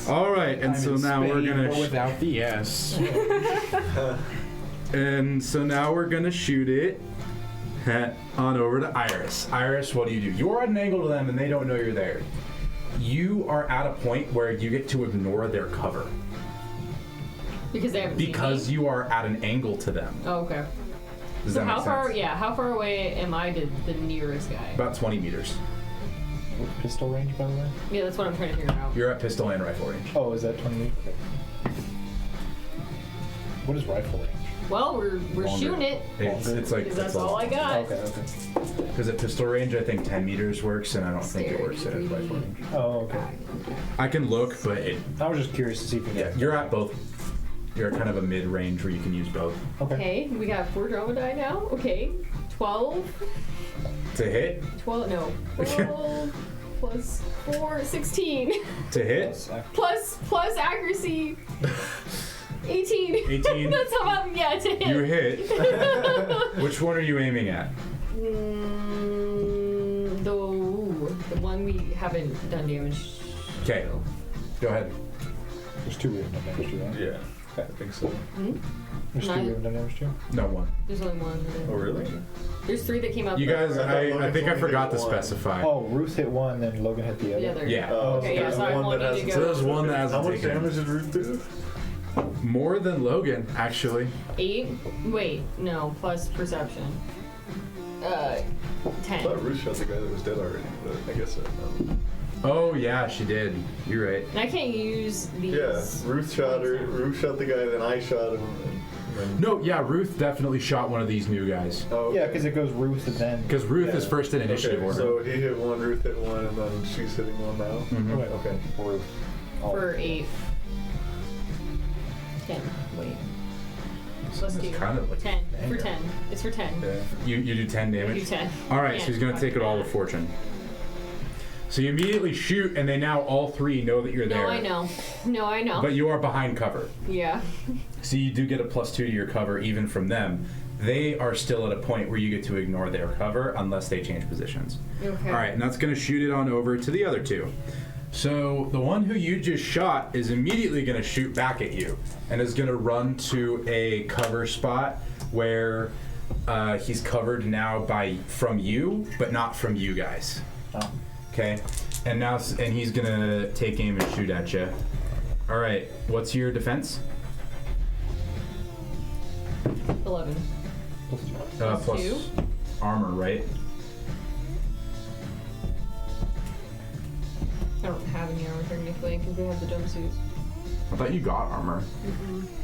All right, and I'm so in now we're Spain, gonna. but without the S. And so now we're gonna shoot it on over to Iris. Iris, what do? You're at an angle to them and they don't know you're there. You are at a point where you get to ignore their cover Because they haven't because seen me. you are at an angle to them. Oh, okay. Does So that how make far? sense? Yeah, how far away am I to the nearest guy? About 20 meters. Pistol range, by the way? Yeah, that's what I'm trying to figure out. You're at pistol and rifle range. Oh, is that 20? Okay. What is rifle range? Well, we're Longer. shooting it. It's like Because that's all I got. Okay, okay. Because at pistol range, I think 10 meters works, and I don't think it works at rifle range. Oh, okay. I can look, but I was just curious to see if you yeah, get. you're at both. You're at kind of a mid range where you can use both. Okay. Okay, we got 4 drama die now. Okay, 12. To hit, 12. No, 12 plus 4, 16. to hit. plus accuracy. 18. 18. That's about, yeah, to hit. You hit. Which one are you aiming at? The one we haven't done damage. Okay. Go ahead. There's 2 we haven't done damage to, right? Yeah, I think so. There's 2 we Nine. haven't done damage to. No one. There's only one. Oh, really? There's 3 that came out. You guys, I thought I Logan's think I only forgot to hit one. specify. Oh, Ruth hit 1, then Logan hit the other. The other. Yeah. Oh, Okay, yeah, so I the won't that need to hasn't- So there's one that How hasn't much taken. damage did Ruth do? More than Logan, actually. 8? Wait, no, plus perception. 10. I thought Ruth shot the guy that was dead already, but I guess I don't know. Oh yeah, she did. You're right. And I can't use these. Yeah, Ruth shot her. Ruth shot the guy, then I shot him. And then... No, yeah, Ruth definitely shot one of these new guys. Oh, Yeah, okay. because it goes Ruth and then. Because Ruth Yeah. is first in initiative Okay, order. so he hit 1, Ruth hit 1, and then she's hitting 1 now. Mhm. Wait, Okay. Ruth. Oh. For 8. 10. Wait. Plus 2. It's kind of like 10. For anger. 10. It's for 10. Yeah. you do 10 I do damage. 10. All right, so Yeah, he's gonna take it all with fortune. So you immediately shoot, and they now all 3 know that you're there. No, I know. No, I know. But you are behind cover, Yeah. so you do get a +2 to your cover even from them. They are still at a point where you get to ignore their cover unless they change positions. Okay. All right, and that's going to shoot it on over to the other 2. So the one who you just shot is immediately going to shoot back at you and is going to run to a cover spot where he's covered now from you, but not from you guys. Oh. Okay, and he's going to take aim and shoot at you. All right, what's your defense? 11. Plus Plus 2? armor, right? I don't have any armor technically because they have the jumpsuits. I thought you got armor.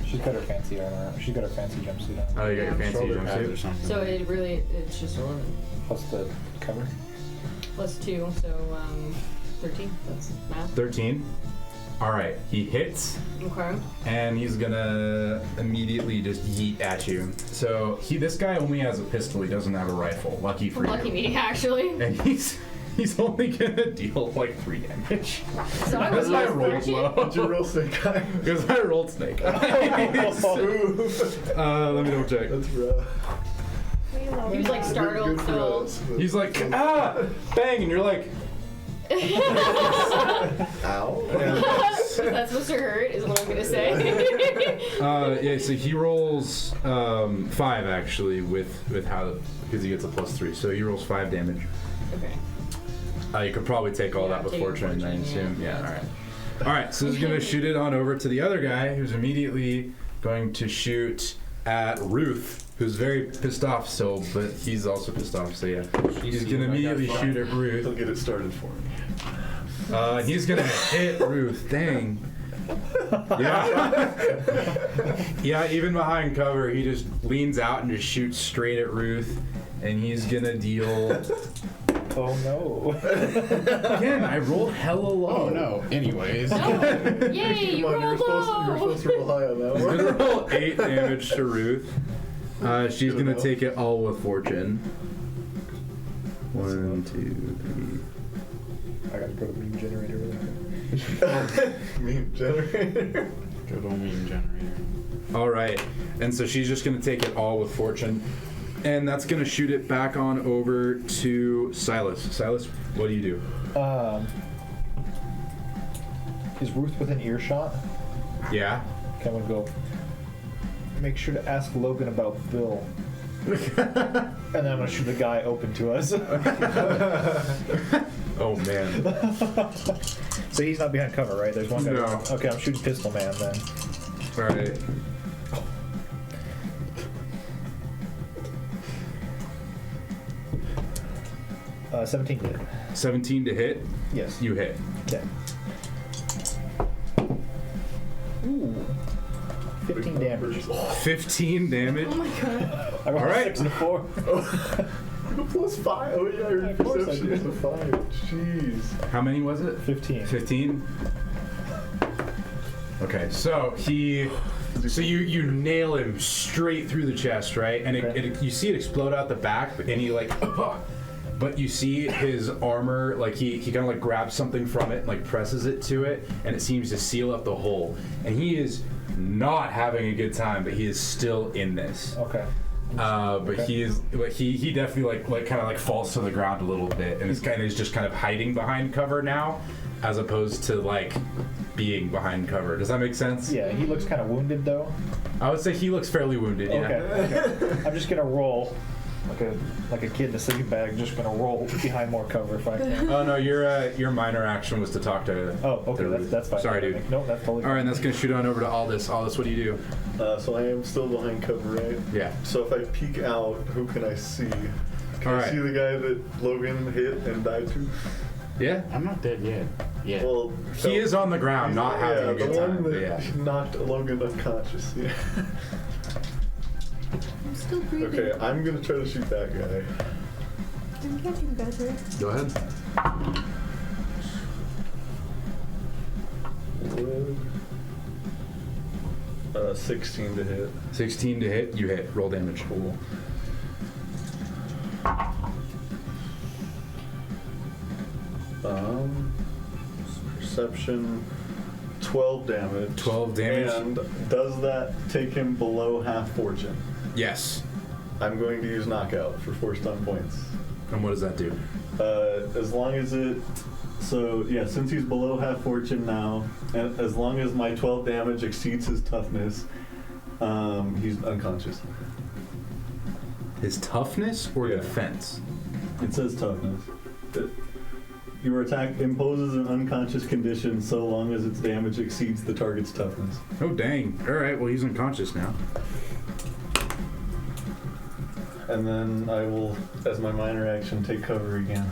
She's got her fancy armor. She's got her fancy jumpsuit on. Oh, you got your fancy Shoulder pads or jumpsuit. something. So it's just 11. Plus the cover. Plus 2, so 13. That's math. 13. All right, he hits, Okay. and he's gonna immediately just yeet at you. So this guy only has a pistol. He doesn't have a rifle. Lucky for Lucky you. me, actually. And he's only gonna deal like 3 damage. So I Because was I rolled Did you low. roll snake eyes? Because I rolled snake. Let me double check. That's rough. He was like startled, Good for so. us, but- He's like, ah, bang, and you're like, Ow. That's supposed to hurt, is what I'm gonna say. yeah. So he rolls 5 actually with how because he gets a +3. So he rolls 5 damage. Okay. You could probably take all Yeah, that with take fortune, I fortune, assume. yeah. Yeah. All right. All right. So he's gonna shoot it on over to the other guy, who's immediately going to shoot at Ruth, who's very pissed off. So, but he's also pissed off. So yeah, he's gonna immediately shoot at He'll Ruth. get it started for me. He's gonna hit Ruth. Dang. Yeah. Yeah. Even behind cover, he just leans out and just shoots straight at Ruth, and he's gonna deal. Oh no. Again, I rolled hella low. Oh no. Anyways. No! Yay, you Come on, rolled you were low! supposed to roll high on that He's one. gonna roll 8 damage to Ruth. She's Good gonna enough. take it all with fortune. 1, 2, I gotta go to meme generator really quick. Meme generator. Good old meme generator. 3. All right, and so she's just gonna take it all with fortune, and that's gonna shoot it back on over to Silas. Silas, what do you do? Is Ruth within earshot? Yeah. Okay, I'm gonna go. Make sure to ask Logan about Bill. And then I'm gonna shoot the guy open to us. Oh man. So he's not behind cover, right? There's one guy. No. Okay, I'm shooting Pistol Man then. All right. Uh, 17 to hit. 17 to hit. Yes. You hit. Okay. Ooh. 15 damage. 15 damage. Oh my god. I rolled All right. 6 and a 4. +5. Oh yeah, your Of course I perception did. is a 5. Jeez. How many was it? 15. 15. Okay, so you nail him straight through the chest, right? And Okay. you see it explode out the back, and he like but you see his armor, like he kind of like grabs something from it and like presses it to it, and it seems to seal up the hole. And he is not having a good time, but he is still in this. Okay. But Okay. he is like he definitely like kind of like falls to the ground a little bit, and is just kind of hiding behind cover now, as opposed to like being behind cover. Does that make sense? Yeah, he looks kind of wounded though. I would say he looks fairly wounded. Yeah. Okay. I'm just gonna roll like a kid in a sleeping bag. Just gonna roll behind more cover if I can. Oh no, your minor action was to talk to. Oh, okay, to Ruth. that's fine. Sorry, dude. No, that's totally All right, fine. and that's gonna shoot on over to Aldous. Aldous, what do you do? So I am still behind cover, right? Yeah. So if I peek out, who can I see? Can All I right. see the guy that Logan hit and died to? Yeah. I'm not dead yet. Yeah. Well, He is on the ground, not having a good the time. one but that yeah. knocked Logan unconscious. Yeah. I'm still breathing. Okay, I'm gonna try to shoot that guy. I'm getting better. Go ahead. 16 to hit. 16 to hit. You hit. Roll damage. Cool. Perception, 12 damage. 12 damage. And does that take him below half fortune? Yes. I'm going to use knockout for 4 stun points. And what does that do? As long as it... So, yeah, since he's below half fortune now, and as long as my 12 damage exceeds his toughness, he's unconscious. His toughness or Yeah. defense? It says toughness. Your attack imposes an unconscious condition so long as its damage exceeds the target's toughness. Oh dang! All right. Well, he's unconscious now. And then I will, as my minor action, take cover again.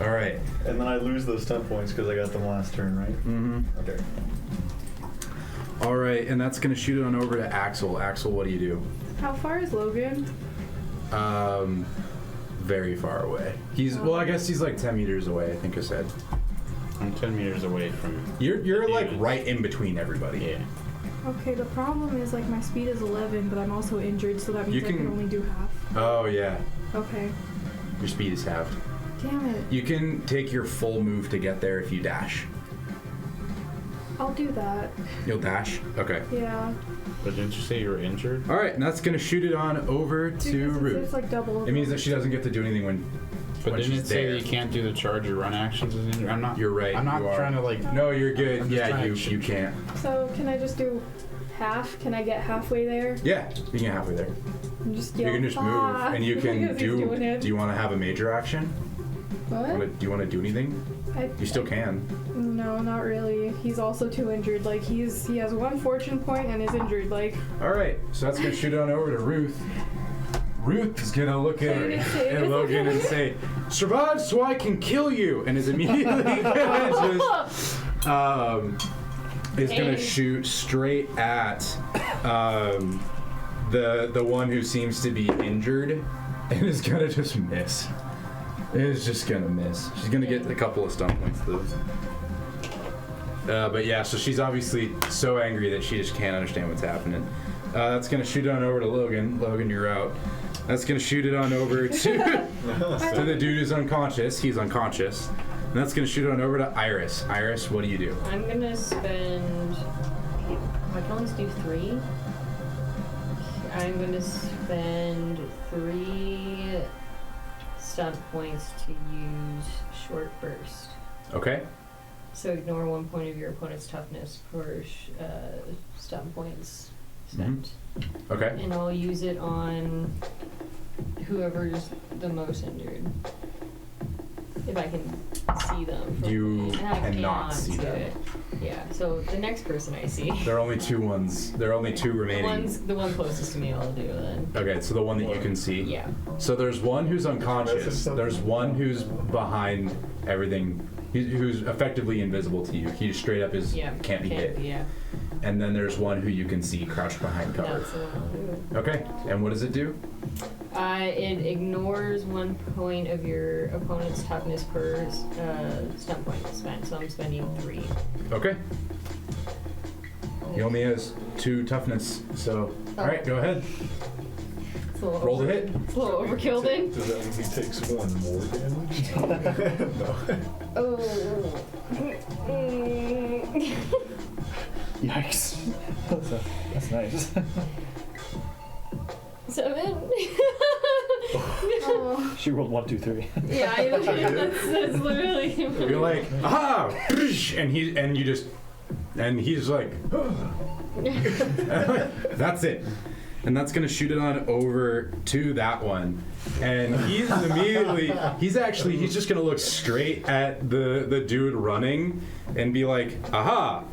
All right. And then I lose those 10 points because I got them last turn, right? Mm-hmm. Okay. All right, and that's gonna shoot it on over to Axel. Axel, what do you do? How far is Logan? Very far away. He's well, I guess he's like 10 meters away. I think I said. I'm 10 meters away from. You're like Yeah. right in between everybody. Yeah. Okay, the problem is like my speed is 11, but I'm also injured, so that means You I can can- only do half. Oh yeah. Okay. Your speed is halved. Damn it. You can take your full move to get there if you dash. I'll do that. You'll dash? Okay. Yeah. But didn't you say you were injured? All right, and that's gonna shoot it on over to Because Ruth. it's like double. It means that she doesn't get to do anything when But didn't she's it say there. that you can't do the charge or run actions as injured? I'm not. You're right, I'm not you are. trying to like. No, you're good. I'm just Yeah, trying you to you can't. So can I just do half? Can I get halfway there? Yeah, you can get halfway there. And just You yell, can just move, "Ah," and you can because he's do. doing it. Do you want to have a major action? What? Do you want to do anything? You still can. No, not really. He's also too injured. Like he has 1 fortune point and is injured. Like All right, so that's gonna shoot it on over to Ruth. Ruth is gonna look at Logan and say, "Survive so I can kill you," and is immediately gonna just is gonna shoot straight at the one who seems to be injured, and is gonna just miss. Is just gonna miss. She's gonna get a couple of stun points though. But yeah, so she's obviously so angry that she just can't understand what's happening. That's gonna shoot it on over to Logan. Logan, you're out. That's gonna shoot it on over to the dude who's unconscious. He's unconscious. And that's gonna shoot it on over to Iris. Iris, what do you do? I'm gonna spend. I can only do 3. I'm gonna spend 3 stunt points to use short burst. Okay. So ignore 1 point of your opponent's toughness for stun points spent. Okay. And I'll use it on whoever's the most injured. If I can see them. From You and I cannot see them. it. Yeah, so the next person I see. There are only 2 ones. There are only 2 remaining. The one closest to me I'll do then. Okay, so the one that you can see. Yeah. So there's one who's unconscious. There's one who's behind everything. Who's effectively invisible to you. He just straight up can't be hit. Yeah. And then there's one who you can see crouched behind cover. That's the one I'll do. Okay. And what does it do? It ignores 1 point of your opponent's toughness per stun point spent, so I'm spending 3. Okay. He only has 2 toughness, so all right, go ahead. It's a little Roll to hit. It's a little overkill then. Does that mean he takes 1 more damage? No. Oh. Yikes. That's nice. 7. Oh. She rolled 1, 2, 3. Yeah, that's literally. You're like, aha! And he's like, that's it. And that's gonna shoot it on over to that one. And he's just gonna look straight at the dude running and be like, aha!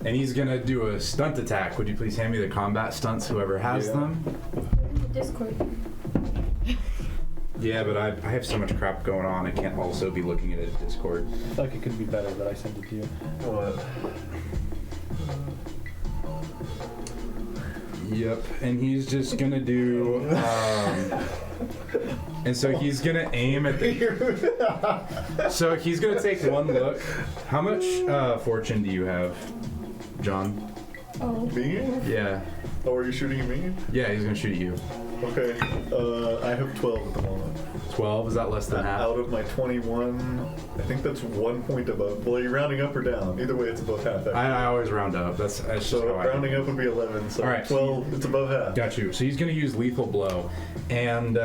And he's gonna do a stunt attack. Would you please hand me the combat stunts, whoever has them? Discord. Yeah, but I have so much crap going on, I can't also be looking at it at Discord. I feel like it could be better that I sent it to you. What? Yep, and he's just gonna do, and so he's gonna aim at the, so he's gonna take one look. How much fortune do you have, John? Oh. Me? Yeah. Oh, are you shooting at me? Yeah, he's gonna shoot at you. Okay. I have 12 at the moment. 12, is that less than half? Out of my 21, I think that's 1 point above. Well, are you rounding up or down? Either way, it's above half. Actually. I always round up, that's just So how I rounding up would be 11, so All right, 12, it's above half. Got you. So he's gonna use lethal blow and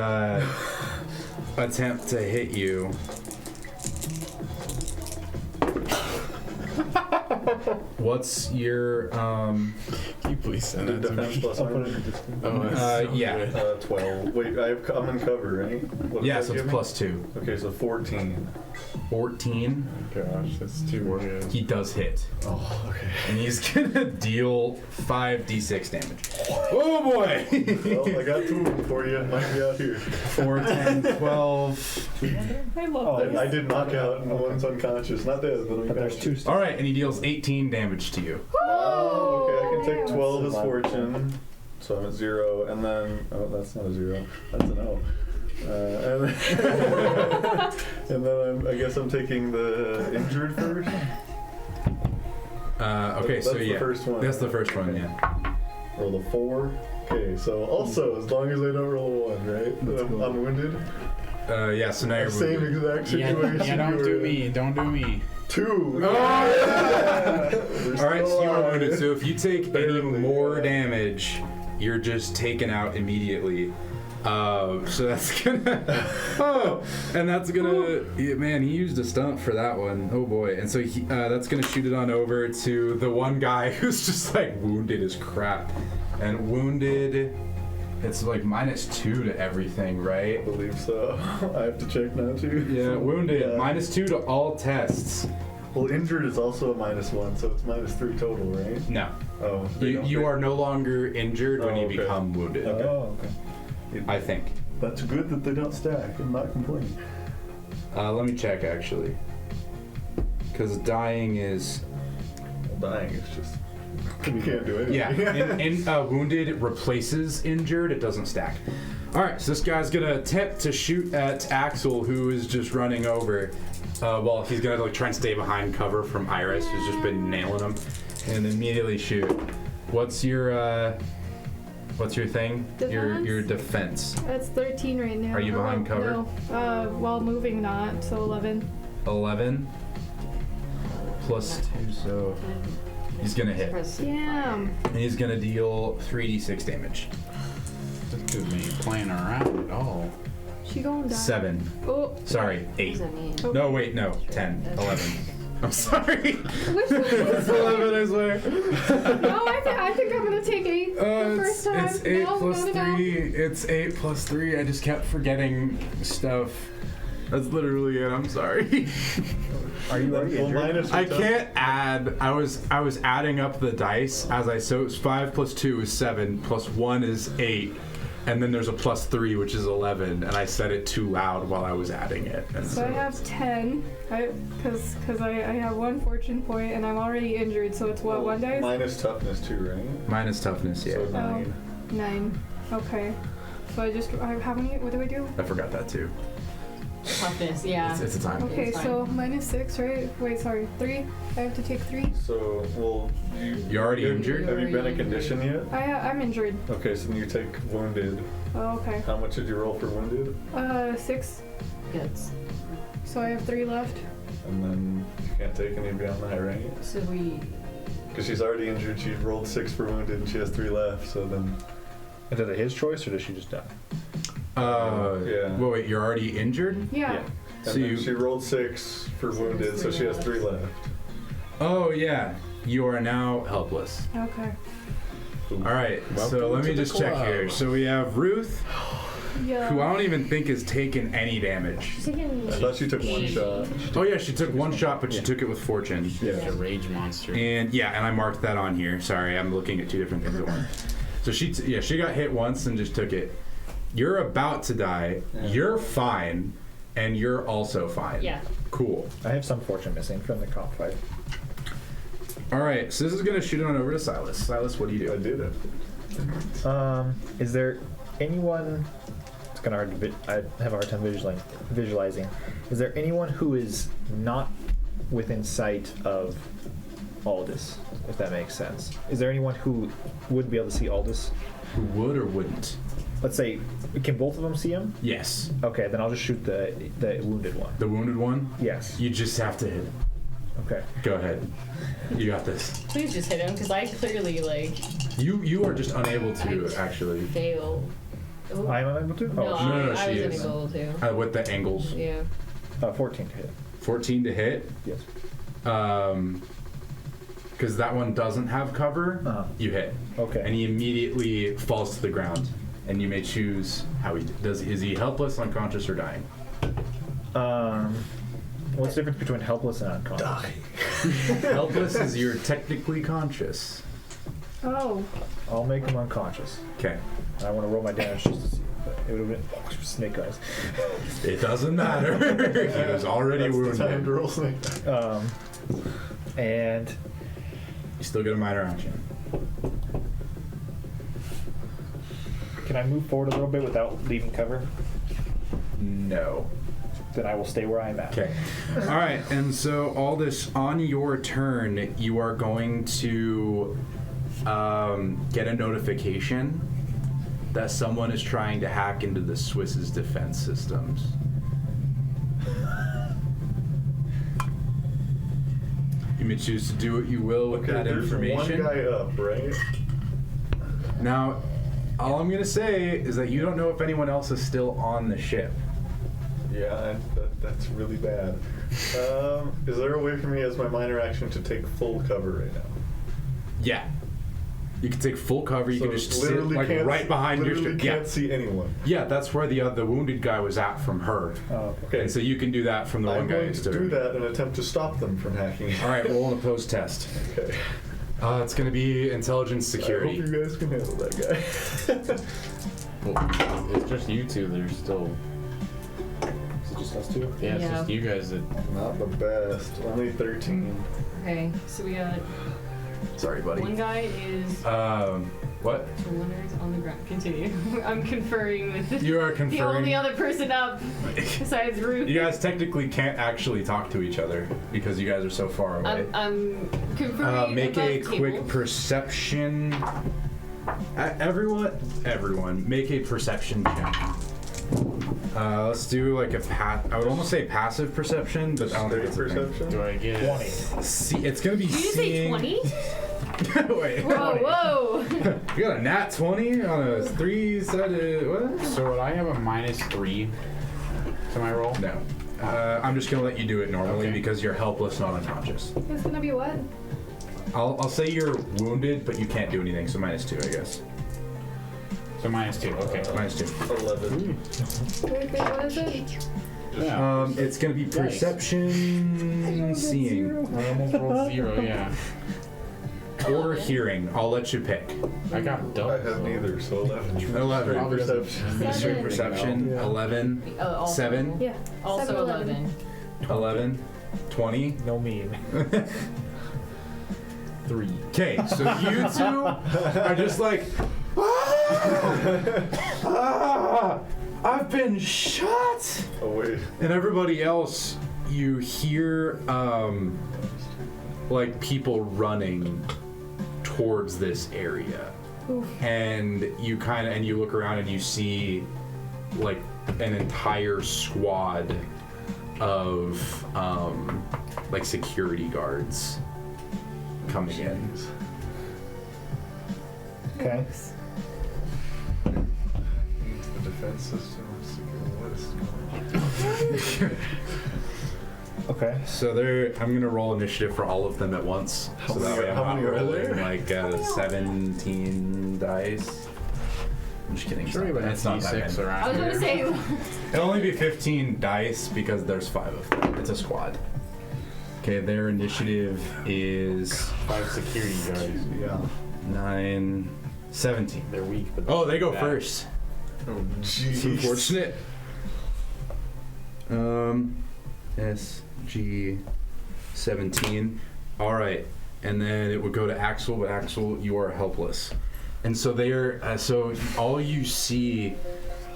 attempt to hit you. What's your Can you please send that to Defense me? plus I'll put it armor. in Discord. Oh, that's so yeah. good. 12. Wait, I'm in cover, right? What does Yeah, that so it's give me? +2. Okay, so 14. 14. Gosh, that's too good. He does hit. Oh, okay. And he's gonna deal 5d6 damage. Oh boy! Well, I got 2 of them for you. Might be out here. 4, 10, 12. I love Oh, this. I did knock out and one's unconscious. Not dead, but But there's unconscious. 2 Alright, and he deals 18 damage to you. Oh, okay. I can take 12 as That's a lot. fortune. So I'm at 0, and then that's not a 0. That's an O. And then I guess I'm taking the injured first. Okay, That's so the yeah. first one. That's the first one, yeah. Roll a 4. Okay, so also as long as I don't roll a 1, right? That's cool. I'm wounded. Yeah, so now you're Same moving. exact situation. Yeah, don't you do were in. me. Don't do me. 2. Oh, yeah! Alright, so you are wounded. So if you take any Barely, more yeah. damage, you're just taken out immediately. So that's gonna. Oh, and that's gonna. Yeah, man, he used a stunt for that one. Oh boy. And so that's gonna shoot it on over to the one guy who's just like wounded as crap. And wounded, it's like -2 to everything, I right? believe so. I have to check now too. Yeah, wounded. Yeah. -2 to all tests. Well, injured is also a -1, so it's -3 total, right? No. Oh. they don't You take- are no longer injured when Oh, you okay. become wounded. Okay. Oh, okay. I think. That's good that they don't stack and not complain. Let me check actually. Because dying is. Well, dying is just. You can't do anything. Yeah, and wounded replaces injured, it doesn't stack. Alright, so this guy's gonna attempt to shoot at Axel, who is just running over. Well, he's gonna like try and stay behind cover from Iris, who's just been nailing him, and immediately shoot. What's your thing? Your defense. That's 13 right now. Are you behind cover? No. While moving, not. So 11. 11 plus 2, so he's gonna hit. Damn. And he's gonna deal 3d6 damage. This dude ain't playing around at all. She gonna die. 7. Oh. Sorry, 8. Oh. No, wait, no. 10. 11. I'm sorry. Which one is It's 11, I swear. No, I think I'm gonna take 8 the first time. It's 8 No, plus no. 3. It's 8 plus 3. I just kept forgetting stuff. That's literally it. I'm sorry. Are you already Well, injured? minus I your tough- can't add. I was adding up the dice as I so it's 5 plus 2 is 7 plus 1 is 8. And then there's a plus 3, which is 11, and I said it too loud while I was adding it. And So I have 10, because I have 1 fortune point and I'm already injured. So it's what, 1 dice? Minus toughness too, right? minus toughness, yeah. So 9. 9. Okay. So how many? What do we do? I forgot that too. Toughness, yeah. It's a time. Okay, It's fine. so -6, right? Wait, sorry, 3. I have to take 3. So, well, You're already injured? Have you been a condition yet? I'm injured. Okay, so then you take wounded. Oh, okay. How much did you roll for wounded? 6. Guts. So I have 3 left. And then you can't take any beyond that, right? So we. Because she's already injured. She rolled 6 for wounded, and she has 3 left. So then, Is it his choice or does she just die? Yeah. Well, wait, you're already injured? Yeah. and So then you- she rolled 6 for So wounded, there's so 3 she has left. 3 left. Oh, yeah. You are now helpless. Okay. All right, so Welcome let me to the just check club. here. So we have Ruth, Yeah. who I don't even think has taken any damage. Taking. I thought she took 1 shot. Oh, yeah, she took 1 shot, but she Yeah. took it with fortune. She's a rage monster. And yeah, and I marked that on here. Sorry, I'm looking at 2 different things at once. So she got hit once and just took it. You're about to die. Yeah. You're fine, and you're also fine. Yeah. Cool. I have some fortune missing from the comp fight. All right, so this is gonna shoot on over to Silas. Silas, what do you I do? did it. Is there anyone? It's kind of hard to. I have a hard time visualizing. Is there anyone who is not within sight of Aldous? If that makes sense. Is there anyone who would be able to see Aldous? Who would or wouldn't? Let's say, can both of them see him? Yes. Okay, then I'll just shoot the wounded one. The wounded one? Yes. You just have to hit. Okay. Go ahead. You got this. Please just hit him, because I clearly, like, You are just unable to actually. fail. Ooh. I am unable to. No, Oh, no, I she was is. unable to. With the angles. Yeah. 14 to hit. 14 to hit. Yes. Because that one doesn't have cover, Uh-huh. you hit. Okay. And he immediately falls to the ground. And you may choose how he does. Is he helpless, unconscious, or dying? What's the difference between helpless and unconscious? Helpless is you're technically conscious. Oh. I'll make him unconscious. Okay. I want to roll my damage just to see. But it would have been snake eyes. It doesn't matter. He was already That's the time to wounded. roll snake. And You still get a minor action. can I move forward a little bit without leaving cover? No. Then I will stay where I'm at. Okay. All right. And so, Aldous, on your turn, you are going to get a notification that someone is trying to hack into the Swiss's defense systems. You may choose to do what you will with Okay, that there's information. one guy up, right? Now, all I'm going to say is that you don't know if anyone else is still on the ship. Yeah, that's really bad. Is there a way for me as my minor action to take full cover right now? Yeah. You can take full cover. You So can just sit literally like can't- right behind your literally ship. Yeah. can't see anyone. Yeah, that's where the wounded guy was at from her. Oh, Okay, And so you can do that from the I'm one guy going next to to do her. that and attempt to stop them from hacking. All right, roll an opposed test. Okay. It's going to be intelligence I hope security. you guys can handle that guy. Well, it's just you two that are still. Is it just us two? Yeah, it's Yeah. just you guys that. Not the best. Only 13. Okay, so we got Sorry, buddy. one guy is What? surrenders on the ground. Continue. I'm conferring with You are the conferring. only other person up besides Ruth. You guys technically can't actually talk to each other because you guys are so far away. I'm conferring Make above a quick table. perception. Everyone, make a perception check. Let's do like I would almost say passive perception, but I don't think Straight it's a thing. perception? Do I get 20. See, it's gonna be Did you say seeing. 20? Wait. Whoa, whoa! You got a nat 20 on a 3-sided. What? So would I have a -3 to my roll? No. I'm just gonna let you do it normally Okay. because you're helpless, not unconscious. It's gonna be what? I'll say you're wounded, but you can't do anything, so -2, I guess. So -2. Okay. -2. 11. Wait, what is it? Yeah. It's gonna be perception, seeing, I almost rolled 0. Yeah. or hearing. I'll let you pick. I got I double. have neither, so 11. 11. Probably doesn't- Perception. Straight perception. Yeah. 11. Also, 7. Yeah. Also 7, 11. 11. 20. No meme. 3. Okay, so you two are just like, "Ah! Ah!" I've been shot. Oh wait. And everybody else, you hear like people running towards this area. Oof. And you you look around and you see like an entire squad of like security guards coming in. Okay. The defense system is secure. Okay. So I'm gonna roll initiative for all of them at once. How So that many- way I'm how not many are rolling there? like 17 dice. I'm just kidding. Sure, but It's not that D6 many. I was around gonna here. say. It'll only be 15 dice because there's 5 of them. It's a squad. Okay, their initiative is 5 security guards. Yeah. 9, 17. They're weak, but Oh, they go bad. first. Oh It's jeez. unfortunate. SG 17. All right, and then it would go to Axel, but Axel, you are helpless. And so so all you see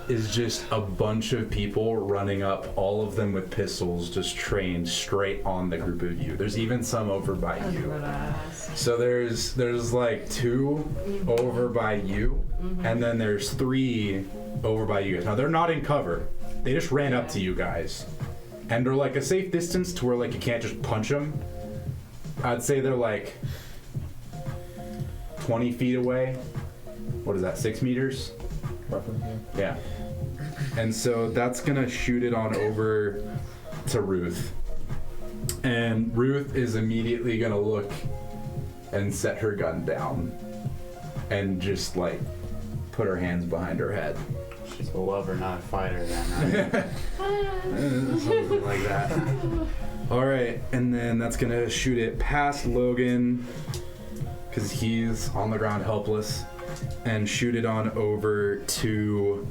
is just a bunch of people running up, all of them with pistols, just trained straight on the group of you. There's even some over by you. So there's like 2 over by you, and then there's 3 over by you guys. Now they're not in cover. They just ran up to you guys, and they're like a safe distance to where like you can't just punch them. I'd say they're like 20 feet away. What is that? 6 meters? Roughly. Yeah. And so that's gonna shoot it on over to Ruth. And Ruth is immediately gonna look and set her gun down and just like put her hands behind her head. She's a lover, not a fighter, then, right? Something like that. All right, and then that's gonna shoot it past Logan because he's on the ground helpless, and shoot it on over to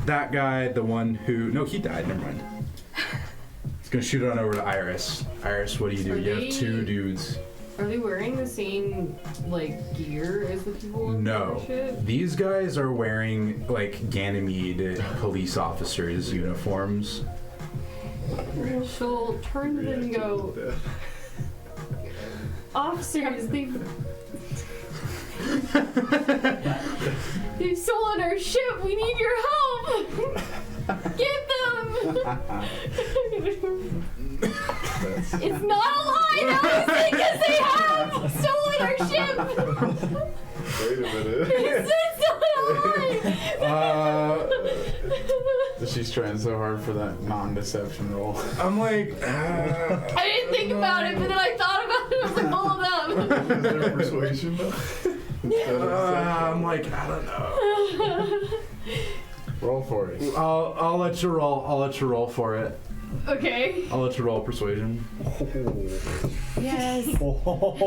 that guy, the one who he died. Never mind. It's gonna shoot it on over to Iris. Iris, what do you do? Are You have they- 2 dudes. Are they wearing the same like gear as the people? in No, the ship? these guys are wearing like Ganymede police officers' uniforms. She'll turn to them and go, officers, they've stolen our ship. We need your help. Get them. It's not a lie, obviously, because they have stolen our ship. Wait a minute. It's not a lie. She's trying so hard for that non-deception roll. I'm like, I didn't think about it, but then I thought about it. I was like, hold up. Is there persuasion though? Instead of I'm like, I don't know. Roll for it. I'll let you roll. I'll let you roll for it. Okay. I'll let you roll persuasion. Yes. What?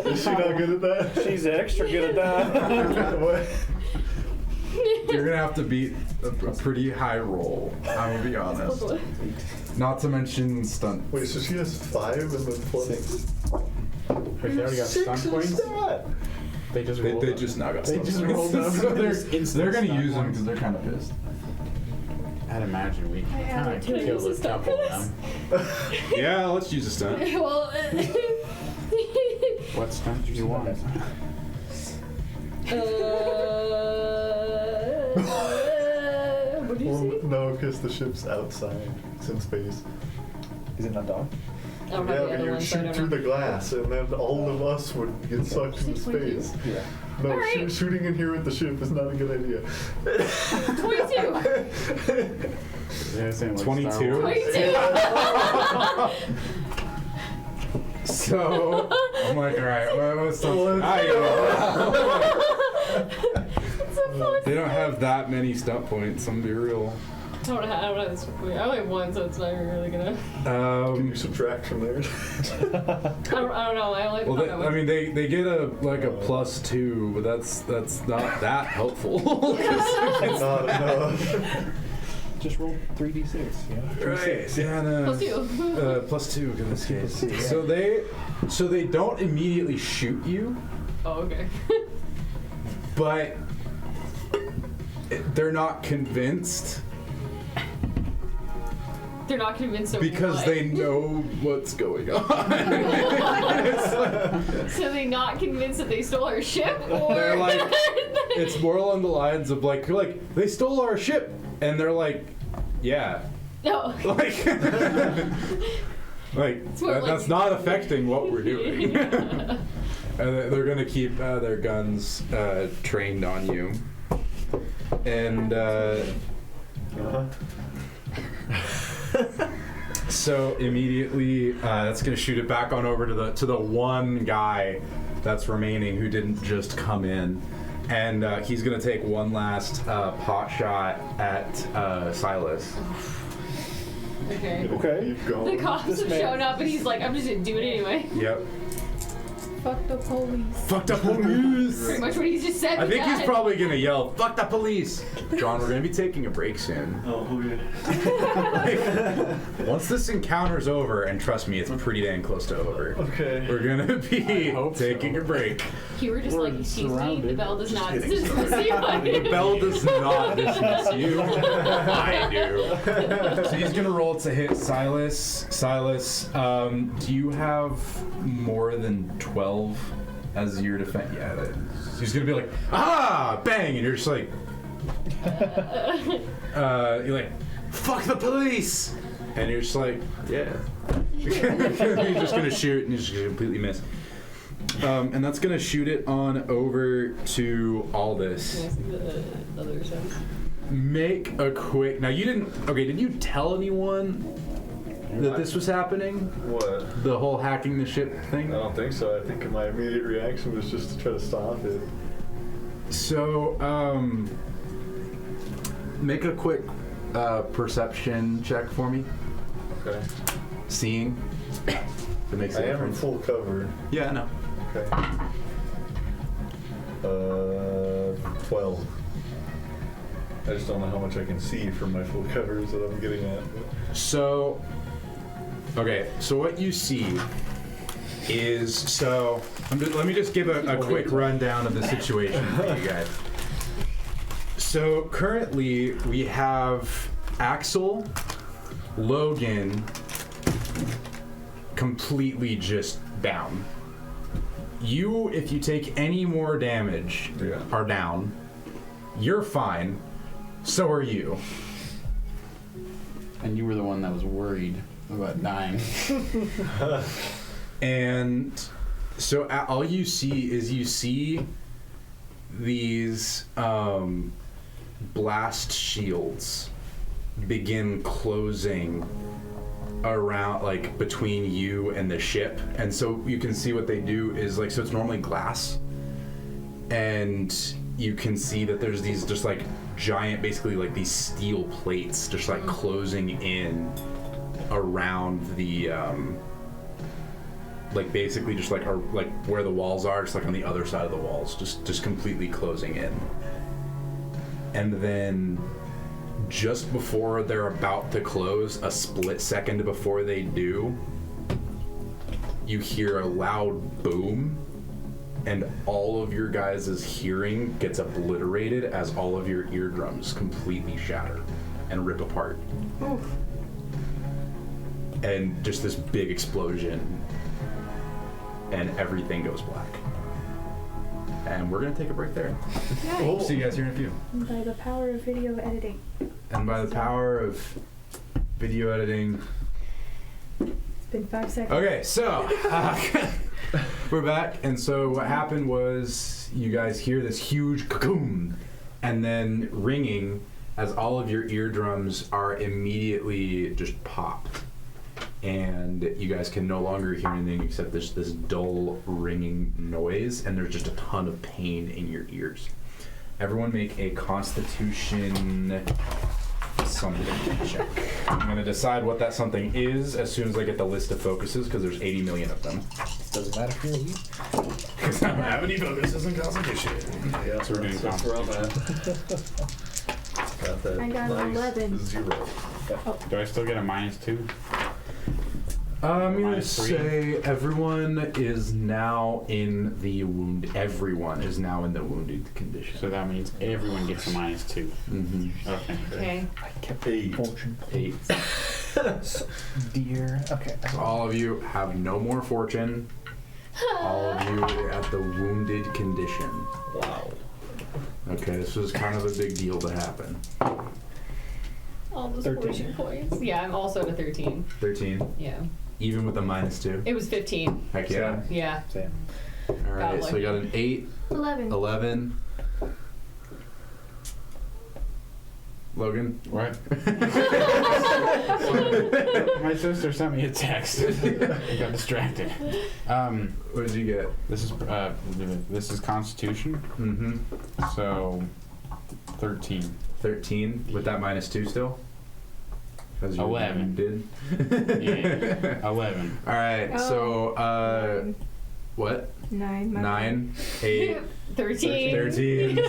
Is she not good at that? She's extra good at that. What? You're gonna have to beat a pretty high roll. I'm gonna be honest. Not to mention stunt. Wait, so she has 5 and then plus 6. Wait, they already got stunt points? They just rolled They up. just now got They stunt just points. rolled up. So they're Instant gonna stunt use them points. because they're kind of pissed. I'd imagine we kind added of two killed a uses stunt couple of them. Yeah, let's use a stunt. Well, What stunt do you want? what do you Well, say? no, because the ship's outside. It's in space. Is it not dog? I don't Yeah, have the but other you one, would so I shoot don't through know. the glass, and then all of us would get sucked into 6.2. space. Yeah. No, Alright. shooting in here with the ship is not a good idea. 22. They're saying like 22? Star Wars. 22. So I'm like, all right, what's the? It's so fun. They don't have that many stunt points. I'm gonna be real. I don't have this. I only have one, so it's not even really gonna. Can you subtract from there? I don't know. I only. Well, they get a +2, but that's not that helpful. Not enough. Just roll 3d6. Yeah. Right. Yeah, no. +2. +2 in this case. Yeah. So they don't immediately shoot you, Oh, okay. but they're not convinced They're not convinced of because what? they know what's going on. It's like- So they're not convinced that they stole our ship, or They're like, it's more along the lines of like they stole our ship, and they're like, yeah, no. like, like more like- that's not affecting what we're doing. Yeah. And they're gonna keep their guns trained on you, and so immediately that's gonna shoot it back on over to the one guy that's remaining who didn't just come in, and he's gonna take one last pot shot at Silas. Okay. Okay. Keep going. The cops have shown up, and he's like, "I'm just gonna do it anyway." Yep. Fuck the police. Fuck the police. Pretty much what he just said. I think he's because- probably gonna yell, "Fuck the police!" John, we're gonna be taking a break soon. Oh, okay. Once this encounter's over, and trust me, it's pretty dang close to over. Okay. We're gonna be hope taking so. a break. You were just We're like, "Excuse me, the surrounded. bell does not kidding. dismiss you." The bell does not dismiss you. I do. So he's gonna roll to hit Silas. Silas, do you have more than 12 as your defense? Yeah. He's gonna be like, ah, bang, and you're just like, you're like, fuck the police, and you're just like, yeah. You're just gonna shoot, and you're just gonna completely miss. And that's gonna shoot it on over to Aldous. Can I see the other sense? Make a quick. Now you didn't. Okay, did you tell anyone that this was happening? What? The whole hacking the ship I thing? don't think so. I think my immediate reaction was just to try to stop it. So, make a quick perception check for me. Okay. Seeing. If it makes a I am in difference. full cover. Yeah, I know. Okay. 12. I just don't know how much I can see from my full covers that I'm getting at. So, okay, so what you see is, let me just give a quick rundown of the situation for you guys. So currently we have Axel, Logan, completely just down. You, if you take any more damage, Yeah. are down. You're fine. So are you. And you were the one that was worried about dying. And so all you see is these blast shields begin closing around, like between you and the ship. And so you can see what they do is like, so it's normally glass, and you can see that there's these just like giant, basically like these steel plates just like closing in around the like basically just like where the walls are, just like on the other side of the walls, just completely closing in. And then just before they're about to close, a split second before they do, you hear a loud boom, and all of your guys' hearing gets obliterated as all of your eardrums completely shatter and rip apart. Oof. And just this big explosion, and everything goes black. And we're gonna take a break there. Nice. See you guys here in a few. By the power of video editing. And by the power of video editing. It's been 5 seconds. Okay, so we're back, and so what happened was you guys hear this huge cocoon, and then ringing as all of your eardrums are immediately just popped, and you guys can no longer hear anything except this dull ringing noise, and there's just a ton of pain in your ears. Everyone make a Constitution something check. I'm gonna decide what that something is as soon as I get the list of focuses, because there's 80 million of them. Doesn't matter if you're elite. Because I don't have any focuses in Constitution. Yeah, So we're doing that's where I'm at. Got that I got an nice 11. 0. Do I still get a -2? I'm gonna -3. say everyone is now in the wound. Everyone is now in the wounded condition. So that means everyone gets a -2. Mm-hmm. Okay. Okay. I kept 8. fortune 8. points. Dear. Okay. So all of you have no more fortune. All of you are at the wounded condition. Wow. Okay, this was kind of a big deal to happen. All those 13. fortune points. Yeah, I'm also at a 13. 13, Yeah. even with a -2. It was 15. Heck yeah. Yeah. Same. All right, so we got an 8, 11. 11. Logan? What? My sister sent me a text. I got distracted. What did you get? This is Constitution, Mm-hmm. so 13. 13 with that -2 still? 'Cause you 11. Did? Yeah. 11. All right, so Nine. what? 9. 9, 8, 13. 13,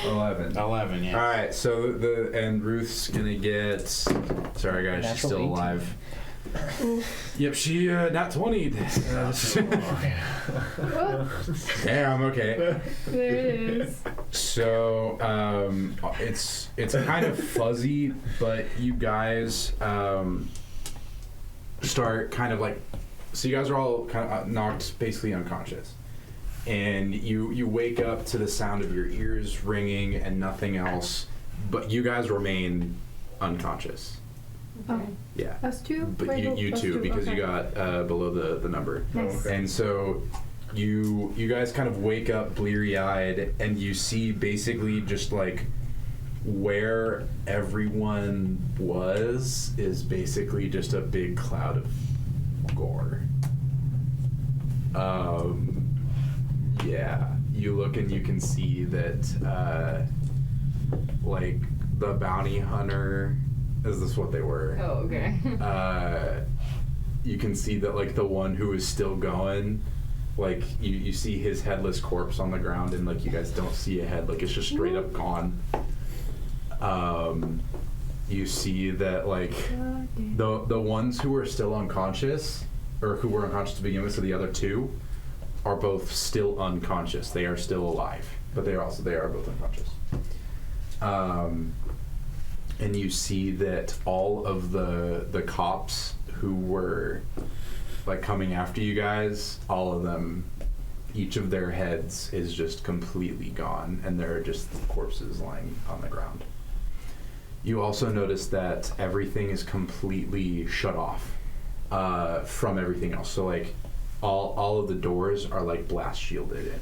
11. 11, yeah. All right, so and Ruth's gonna get. Sorry guys, she's Natural still 18. alive. Yep, she not 20. Damn. Okay. There it is. So it's kind of fuzzy, but you guys start kind of like. So you guys are all kind of knocked basically unconscious, and you wake up to the sound of your ears ringing and nothing else, but you guys remain unconscious. Oh, Yeah. us two? But Wait, you us too, two, because okay. you got below the number. Nice. Okay. And so you guys kind of wake up bleary-eyed, and you see basically just like where everyone was is basically just a big cloud of gore. Yeah, you look and you can see that like the bounty hunter. Is this what they were? Oh, okay. You can see that like the one who is still going, like you see his headless corpse on the ground, and like you guys don't see a head, like it's just straight up gone. You see that like the ones who are still unconscious, or who were unconscious to begin with, so the other two are both still unconscious. They are still alive, but they are both unconscious. And you see that all of the cops who were like coming after you guys, all of them, each of their heads is just completely gone, and there are just corpses lying on the ground. You also notice that everything is completely shut off from everything else. So like all of the doors are like blast shielded in.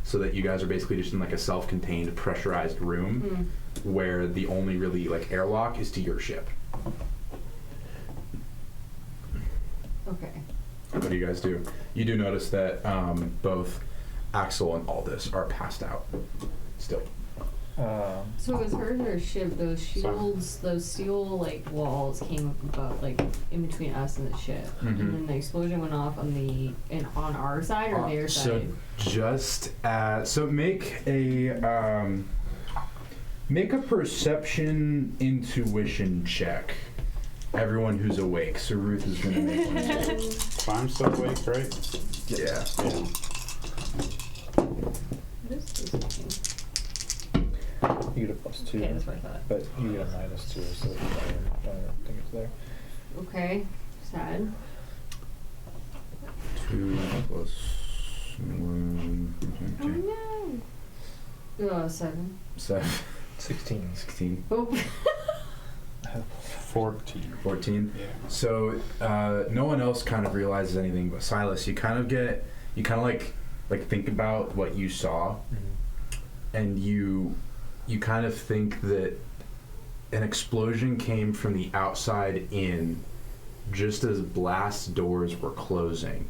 So that you guys are basically just in like a self-contained pressurized room where the only really like airlock is to your ship. Okay. What do you guys do? You do notice that both Axel and Aldous are passed out still. So it was her and her ship, those shields, those steel like walls came up above, like in between us and the ship. And then the explosion went off on on our side or their So side? just so make a perception intuition check. Everyone who's awake. So Ruth is gonna make one. So I'm still awake, right? Yeah. Yeah. This is looking- You get a +2. Okay, that's what I thought. But you get a -2, so I don't think it's there. Okay. Sad. 2 plus 1. Oh no. 7. 7. 16. 16. Oh. 14. 14. Yeah. So no one else kind of realizes anything but Silas. You kind of like think about what you saw, and you kind of think that an explosion came from the outside in just as blast doors were closing.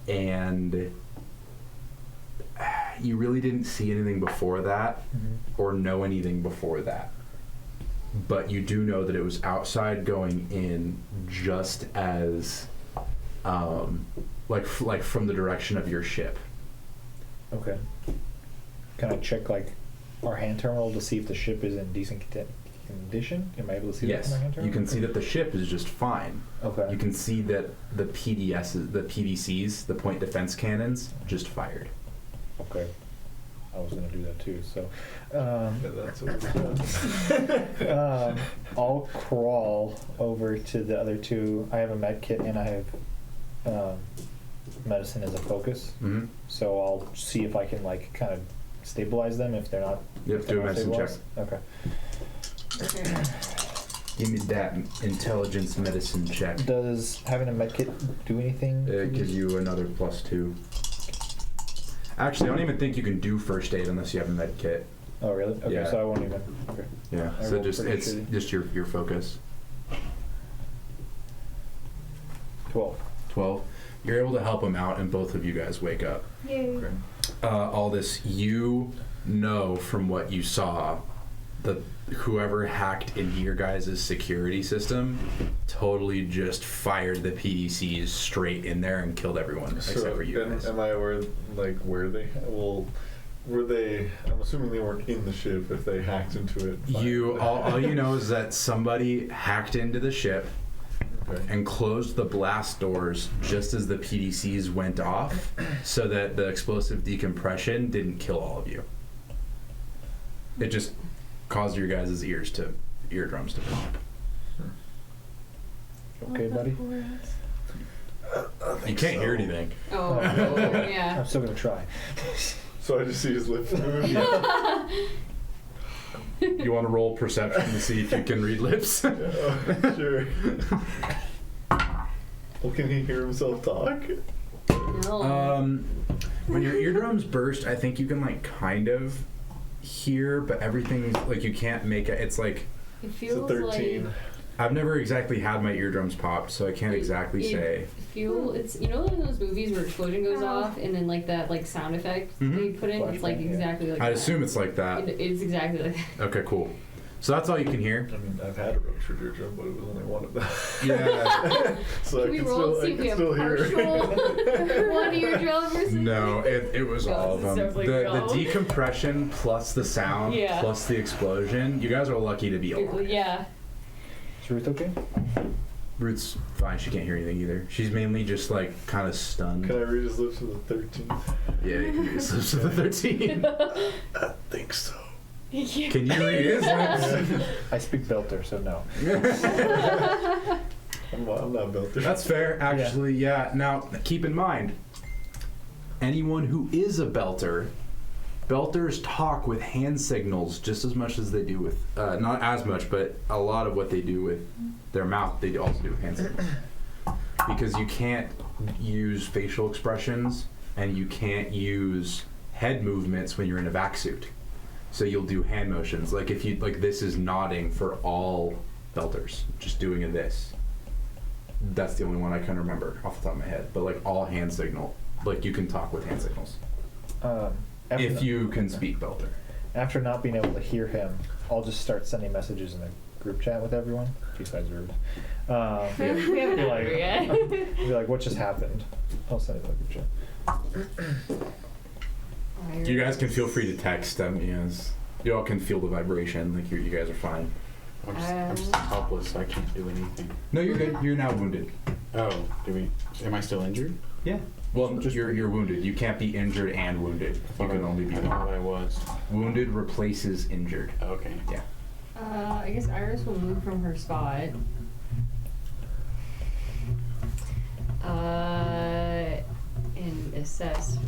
And you really didn't see anything before that or know anything before that. But you do know that it was outside going in just as like from the direction of your ship. Okay. Can I check like our hand terminal to see if the ship is in decent condition? Am I able to see Yes, that from my hand? you can see that the ship is just fine. Okay. You can see that the PDCs, the point defense cannons, just fired. Okay. I was gonna do that too. So, Yeah, that's what it's I'll crawl over to the other two. I have a med kit and I have medicine as a focus. Mm-hmm. So I'll see if I can like kind of stabilize them if they're not. You have if to do they're a not medicine check. stabilized. Okay. Give me that intelligence medicine check. Does having a med kit do anything? It gives you another +2. Actually, I don't even think you can do first aid unless you have a med kit. Oh really? Okay, Yeah. so I won't even. Okay. Yeah. I So rolled just pretty it's shitty. just your focus. 12. 12. You're able to help them out, and both of you guys wake up. Yay. Okay. All this, you know from what you saw, that whoever hacked into your guys' security system totally just fired the PDCs straight in there and killed everyone except for you and guys. am I aware, like, where they? Well, were they? I'm assuming they weren't in the ship if they hacked into it. You all you know is that somebody hacked into the ship Okay. and closed the blast doors just as the PDCs went off, so that the explosive decompression didn't kill all of you. It just caused your guys' eardrums to pop. Okay, buddy. You can't hear anything. Oh, yeah. I'm still gonna try. So I just see his lips move. You want to roll perception to see if you can read lips? Yeah, sure. Well, can he hear himself talk? No. When your eardrums burst, I think you can like kind of hear, but everything like you can't make it. It's like It It's a feels 13. like I've never exactly had my eardrums popped, so I can't exactly say. it's you know in those movies where explosion goes off and then like that like sound effect Mhm. they put in, it's like Flashbang, yeah. exactly like I'd that. assume it's like that. It's exactly like that. Okay, cool. So that's all you can hear. I mean, I've had a ruptured eardrum, but it was only one of them. Yeah. So Can I we can roll still, and see I if can we have still hear. partial one eardrum versus No, it was No, all of this is them. definitely The real. decompression plus the sound Yeah. plus the explosion. You guys are lucky to be alive. Yeah. Is Ruth okay? Ruth's fine. She can't hear anything either. She's mainly just like kind of stunned. Can I read his lips for the 13th? Yeah, you can read his lips to the 13. I think so. Can you read his lips? I speak Belter, so no. I'm not built there. That's fair, actually. Yeah. Now, keep in mind, anyone who is a belters talk with hand signals just as much as they do with, not as much, but a lot of what they do with their mouth, they also do with hand signals. Because you can't use facial expressions and you can't use head movements when you're in a vac suit. So you'll do hand motions. Like if you, like this is nodding for all belters, just doing a this. That's the only one I can remember off the top of my head. But like all hand signal, like you can talk with hand signals. If you can speak belter. After not being able to hear him, I'll just start sending messages in the group chat with everyone, besides Ruth. We haven't Be had like, her yet. be like, what just happened? I'll send it in the group chat. You guys can feel free to text them. Yes, you all can feel the vibration. Like you guys are fine. I'm just helpless, so I can't do anything. No, you're good. You're now wounded. Oh, am I still injured? Yeah. Well, you're wounded. You can't be injured and wounded. You can only be I thought wounded. I was. Wounded replaces injured. Okay. Yeah. I guess Iris will move from her spot. And assess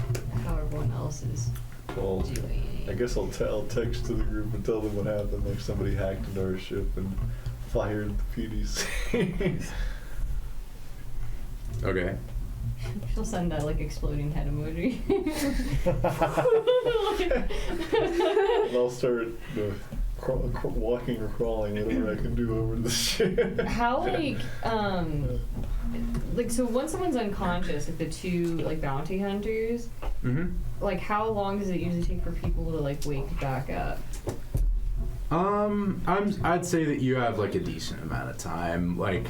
how everyone else is Well, doing. I guess I'll text to the group and tell them what happened. Like somebody hacked into our ship and fired the PDC. Okay. She'll send that like exploding head emoji. And I'll start walking or crawling, whatever I can do over the ship. How like so once someone's unconscious, like the two like bounty hunters, Mm-hmm. like how long does it usually take for people to like wake back up? I'd say that you have like a decent amount of time. Like,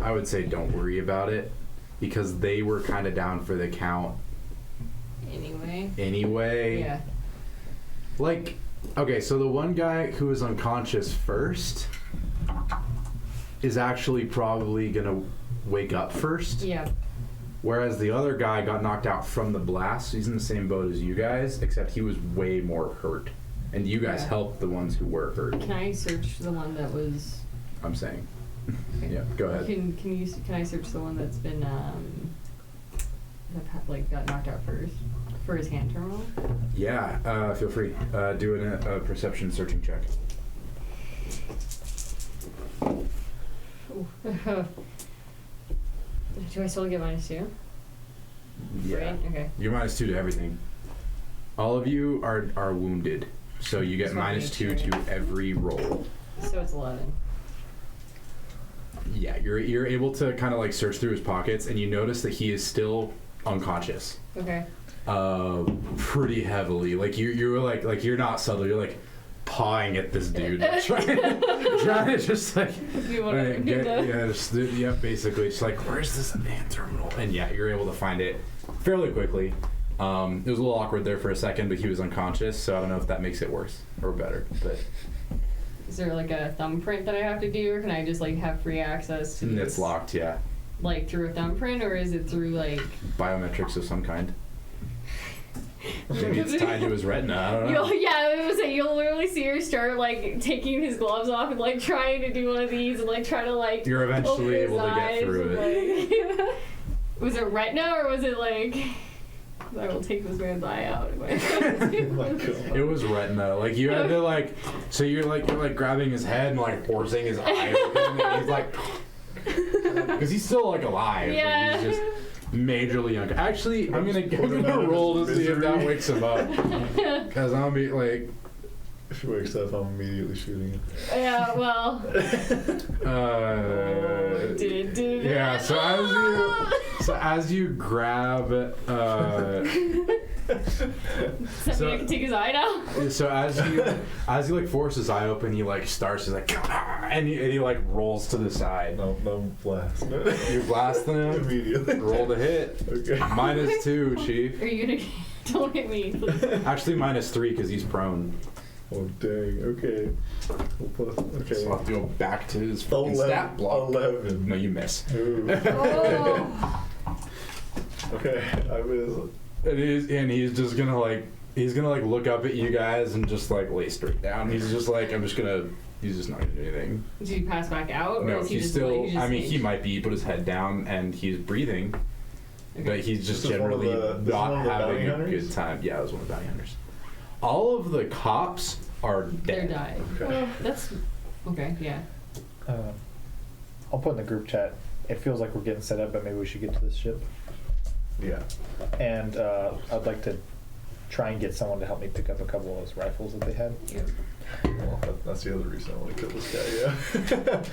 I would say don't worry about it because they were kind of down for the count Anyway. anyway. Yeah. Like, Okay, so the one guy who was unconscious first is actually probably gonna wake up first. Yeah. Whereas the other guy got knocked out from the blast. So he's in the same boat as you guys, except he was way more hurt. And you guys Yeah. helped the ones who were hurt. Can I search the one that was? I'm saying. Okay. Yeah, go ahead. Can I search the one that's been like got knocked out first for his hand terminal? Yeah, feel free. Do a perception searching check. Ooh. Do I still get -2? Yeah. Right? Okay. You're -2 to everything. All of you are wounded, so you get Just wanna make -2 sure. to every roll. So it's 11. Yeah, you're able to kind of like search through his pockets, and you notice that he is still unconscious. Okay. Pretty heavily. Like you're like you're not subtle. You're like pawing at this dude, trying to just like You want to get, basically just like, where's this man terminal? And yeah, you're able to find it fairly quickly. It was a little awkward there for a second, but he was unconscious, so I don't know if that makes it worse or better. But Is there like a thumbprint that I have to do, or can I just like have free access to this? it's locked, yeah. Like through a thumbprint, or is it through like? Biometrics of some kind. Maybe it's tied to his retina. I don't know. You'll literally see her start like taking his gloves off and like trying to do one of these and like try to like. You're open eventually his able to get eyes through and, it. like- was it retina or was it like? I will take this man's eye out. Oh my God. It was retina. Like you had to like, so you're like grabbing his head and like forcing his eye open, and he's like, because he's still like alive. Yeah. Like, he's just majorly young. Actually, I'm gonna roll to see if that wakes him up, because I'm gonna be like, If she wakes up, I'm immediately shooting it. Yeah, well. Yeah. So as you grab, So I can take his eye now. so as you like force his eye open, he like starts, he's like, and he like rolls to the side. No blast. You blast him. Immediately. Roll to hit. Okay. -2, Chief. Are you gonna? Don't hit me. Please. Actually, -3 because he's prone. Oh dang. Okay. Okay. So I'll have to go back to his fucking stat block. 11. No, you miss. Ooh. Oh. Okay. I was. And he's just gonna like look up at you guys and just like lay straight down. He's just like, he's just not gonna do anything. Did he pass back out? Or No, is he he's just, still. like, he's just I mean, he like- might be. He put his head down and he's breathing, but he's just This is one of generally the- this is not one of the having bounty a hunters? good time. Yeah, it was one of the bounty hunters. All of the cops are They're dead. dying. Okay. Well, that's okay. Yeah. I'll put in the group chat. It feels like we're getting set up, but maybe we should get to this ship. Yeah. And I'd like to try and get someone to help me pick up a couple of those rifles that they had. Yep. Well, that's the other reason I want to kill this guy. Yeah.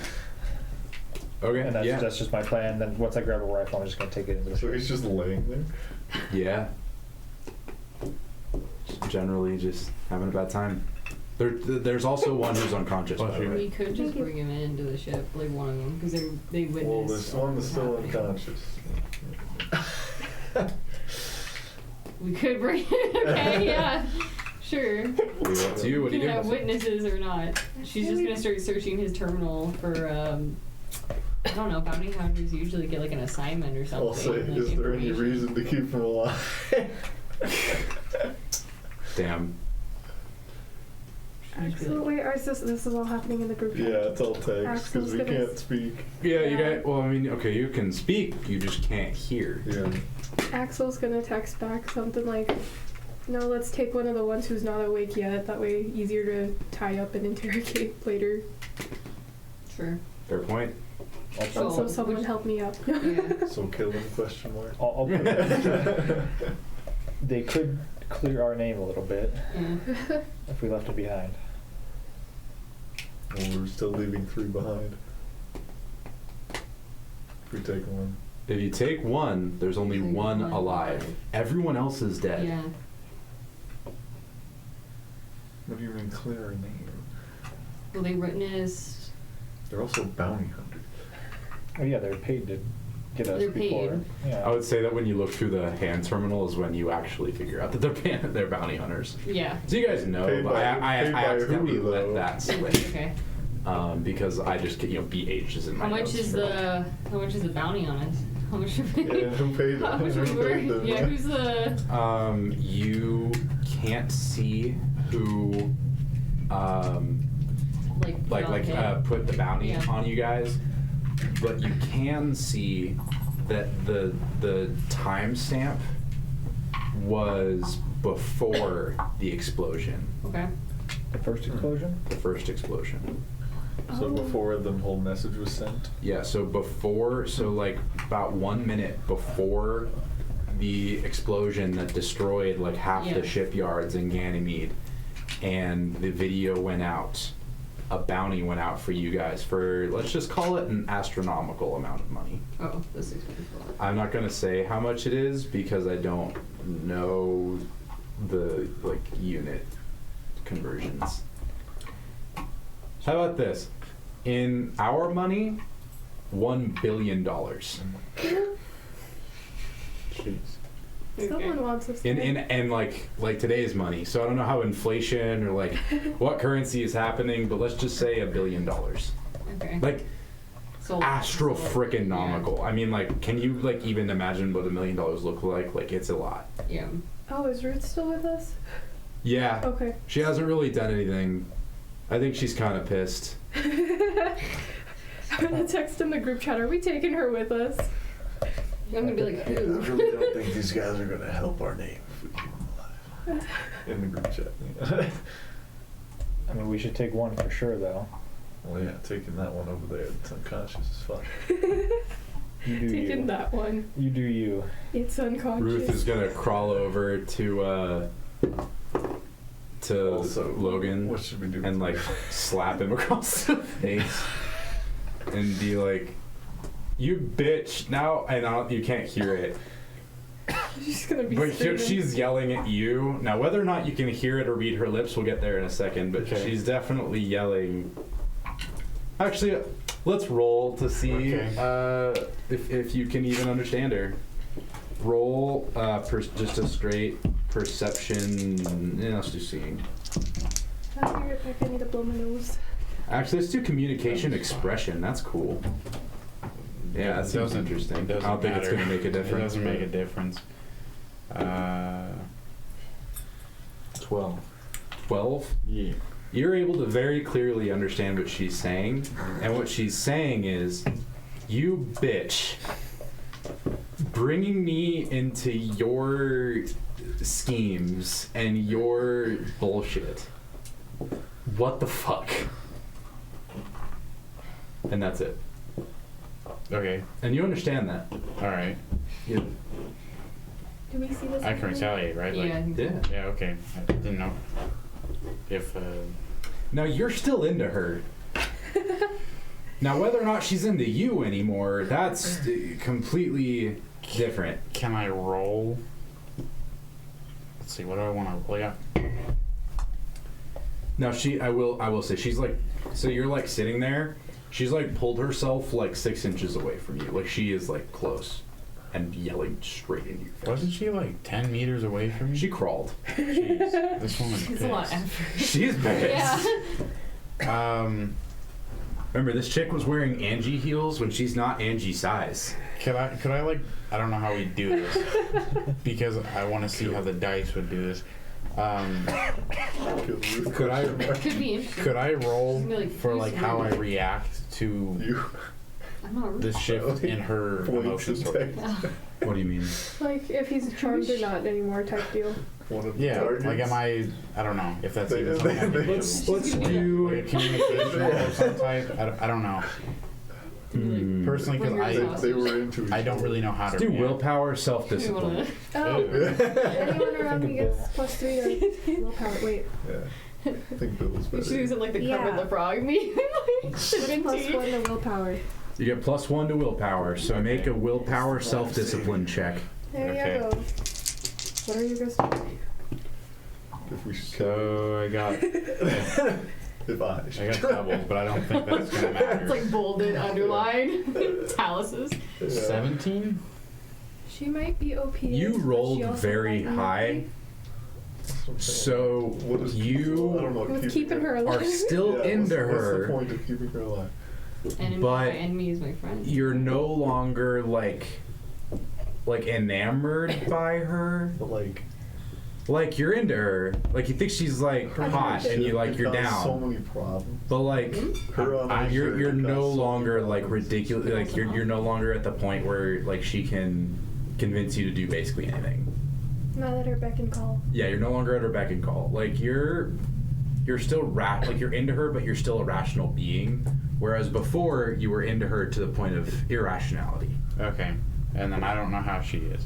Okay. And that's, yeah. that's just my plan. Then once I grab a rifle, I'm just going to take it into the So ship. he's just laying there. Yeah. Generally, just having a bad time. There's also one who's unconscious. By the way. We could just bring him into the ship, like one of them, because they witnessed. Well, there's one that's still what happened. unconscious. We could bring. Okay, yeah, sure. Leave it to you. What do We you can have do? witnesses or not. She's just gonna start searching his terminal for. I don't know. Bounty hunters usually get like an assignment or something. I'll say, like, is there any information. reason to keep him alive? Damn. So wait, this is all happening in the group chat? Yeah, it's all text because Axel's we gonna can't speak. Yeah, you Yeah. guys. Well, I mean, okay, you can speak, you just can't hear. Yeah. Axel's gonna text back something like, "No, let's take one of the ones who's not awake yet. That way, easier to tie up and interrogate later." Sure. Fair point. So- Also, someone which- help me up. Yeah. So killing question mark. I'll put it. They could clear our name a little bit Yeah. if we left it behind. Well, we're still leaving 3 behind. If we take one. If you take one, there's only Only one one alive. alive. Everyone else is dead. Yeah. What do you mean clear a name? Well, they witnessed. They're also bounty hunters. Oh yeah, they're paid to get us They're before. paid. Yeah. I would say that when you look through the hand terminal is when you actually figure out that they're bounty hunters. Yeah. So you guys know, Paid but by- I paid by accidentally who, let though? that slip Okay. because I just get BH is in my How much notes is for, like, how much is the bounty on it? How much? Yeah, who paid How them? much Who paid them? yeah, who's the? You can't see who put the bounty Yeah. on you guys, but you can see that the timestamp was before the explosion, Okay. The first explosion? the first explosion. So before the whole message was sent. Yeah, so like about 1 minute before the explosion that destroyed like half Yeah. the shipyards in Ganymede, and the video went out, a bounty went out for you guys for, let's just call it an astronomical amount of money. Oh, the 6.4. I'm not gonna say how much it is because I don't know the unit conversions. How about this? In our money, $1 billion. Jeez. Someone wants us. In like today's money. So I don't know how inflation or like what currency is happening, but let's just say $1 billion. Okay. Like So astro frickin' yeah. nomical. I mean, like, can you like even imagine what $1 million look like? Like, it's a lot. Yeah. Oh, is Ruth still with us? Yeah. Okay. She hasn't really done anything. I think she's kind of pissed. I'm gonna text in the group chat. Are we taking her with us? I'm gonna be like, I who? really don't think these guys are gonna help our name if we keep them alive. In the group chat. I mean, we should take one for sure, though. Well, yeah, taking that one over there, it's unconscious as fuck. You do Taking you. that one. You do you. It's unconscious. Ruth is gonna crawl over to Also, Logan what should we do? and like slap him across the face and be like, "You bitch!" Now, and you can't hear it, She's gonna be. but screaming. she's yelling at you. Now, whether or not you can hear it or read her lips, we'll get there in a second. But Okay. she's definitely yelling. Actually, let's roll to see Okay. if you can even understand her. Roll just a straight perception. Yeah, let's do seeing. I'll be right back. I need to blow my nose. Actually, let's do communication expression. That's cool. Yeah, that seems interesting. I don't think it's going to make a difference. It doesn't make a difference. 12. 12? Yeah. You're able to very clearly understand what she's saying. And what she's saying is, you bitch. Bringing me into your schemes and your bullshit. What the fuck? And that's it. Okay. And you understand that. All right. You, Do we see this? I can retaliate, right? Yeah. I think so. yeah. Yeah. Okay. I didn't know if. Now you're still into her. Now whether or not she's into you anymore, that's completely different. Can I roll? Let's see. What do I want to roll? Yeah. Now I will say she's like, so you're like sitting there. She's like pulled herself like 6 inches away from you. Like she is like close and yelling straight into your face. Wasn't she like 10 meters away from me? She crawled. Jeez. This woman's It's a lot of pissed. effort. She's pissed. Yeah. Remember, this chick was wearing Angie heels when she's not Angie size. Could I like, I don't know how we do this because I want to see how the dice would do this. Could I Could be interesting. could I roll She's gonna be like, for like "Who's how I rude?" react to You I'm not rude. the shift in her points emotions? and What do you mean? Like if he's charmed or not anymore type deal. one of the Yeah, targets. like am I don't know if that's They- even something I they- can Let's do. let's Like do. a communication roll of some type. I don't know. Hmm. Personally, because Bring your I They were into each I don't other. really know how to Let's do react. willpower, You wanna- self-discipline. Oh, anyone around me gets +3 to willpower. Wait, Yeah. I think Bill was You better. should use it like the Yeah. Kermit the Frog meme. +1 to willpower. You get +1 to willpower, so make a willpower self-discipline check. There Okay. you go. What are you guys doing? If we should So I got if I I got doubles, but I don't think that's gonna matter. It's like bolded, underlined, italics. 17? She might be OP. You rolled very high, so What is you I don't know what With keeping her alive. are still Yeah, into what's her. the point of keeping her alive? Enemy, But my enemy is my friend. You're no longer like enamored by her. But Like you're into her. Like you think she's like hot, and you like it you're caused so down. many problems. But like Her on her shirt you're caused no so many longer like problems. ridiculous. Like you're no longer at the point where like she can convince you to do basically anything. Not at her beck and call. Yeah, you're no longer at her beck and call. Like you're still like you're into her, but you're still a rational being. Whereas before you were into her to the point of irrationality. Okay. And then I don't know how she is.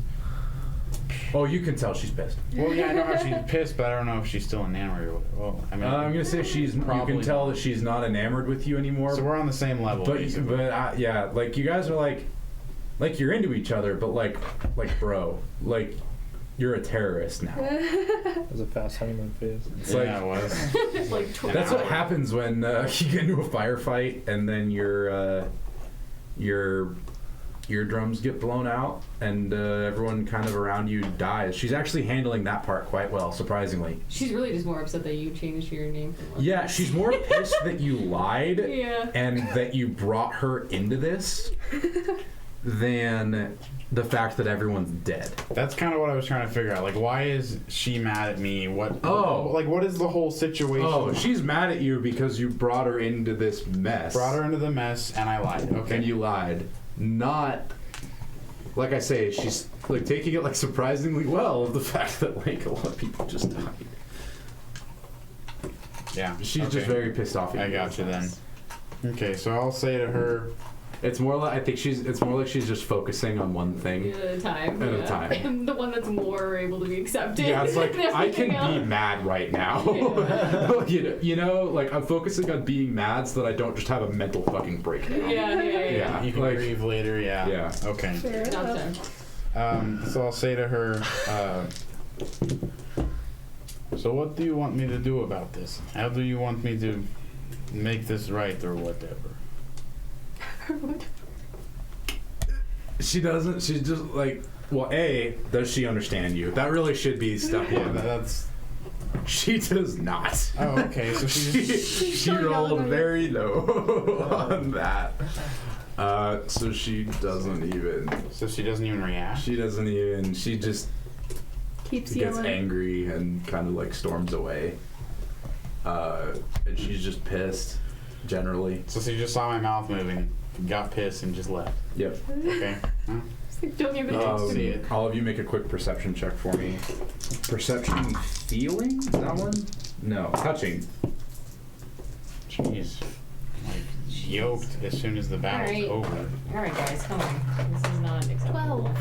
Oh, you can tell she's pissed. Well, yeah, I know how she's pissed, but I don't know if she's still enamored. Well, I mean, I'm gonna say you Probably can tell not. that she's not enamored with you anymore. so we're on the same level. But basically. yeah, like you guys are like you're into each other, but like bro, like you're a terrorist now. It was a fast honeymoon phase. It's yeah, it was. Like that's what happens when you get into a firefight and then your eardrums get blown out and everyone kind of around you dies. She's actually handling that part quite well, surprisingly. She's really just more upset that you changed your name. From Yeah, she's more pissed that you lied Yeah. and that you brought her into this than the fact that everyone's dead. That's kind of what I was trying to figure out. Like, why is she mad at me? What? Oh. Like, what is the whole situation? Oh, she's mad at you because you brought her into this mess. Brought her into the mess, and I lied. Okay. And you lied. Not, like I say, she's like taking it like surprisingly well of the fact that like a lot of people just died. Yeah. She's okay. just very pissed off at you. I got you then. Okay, so I'll say to her, It's more like it's more like she's just focusing on one thing. At a time. At a yeah. time. I'm the one that's more able to be accepted. Yeah, it's like than I can everything be else. mad right now. you know, like I'm focusing on being mad so that I don't just have a mental fucking breakdown. Yeah. Yeah. you can like, grieve later. Yeah. Yeah. Okay. Fair enough. Gotcha. So I'll say to her, so what do you want me to do about this? How do you want me to make this right or whatever? She doesn't. She's just like, well, does she understand you? That really should be step Yeah, one. that's. She does not. Oh, okay. So she still rolled yelling at you. very low on that. So she doesn't even. So she doesn't even react. She doesn't even. She just Keeps gets yelling. angry and kind of like storms away. And she's just pissed, generally. So she just saw my mouth moving, got pissed, and just left. Yep. Okay. Huh? It's like, don't even see it. All of you make a quick perception check for me. Perception feeling? Is that one? No. Touching. Jeez. Like, yoked as soon as the battle's Alright. over. Alright, guys, come on. This is not acceptable.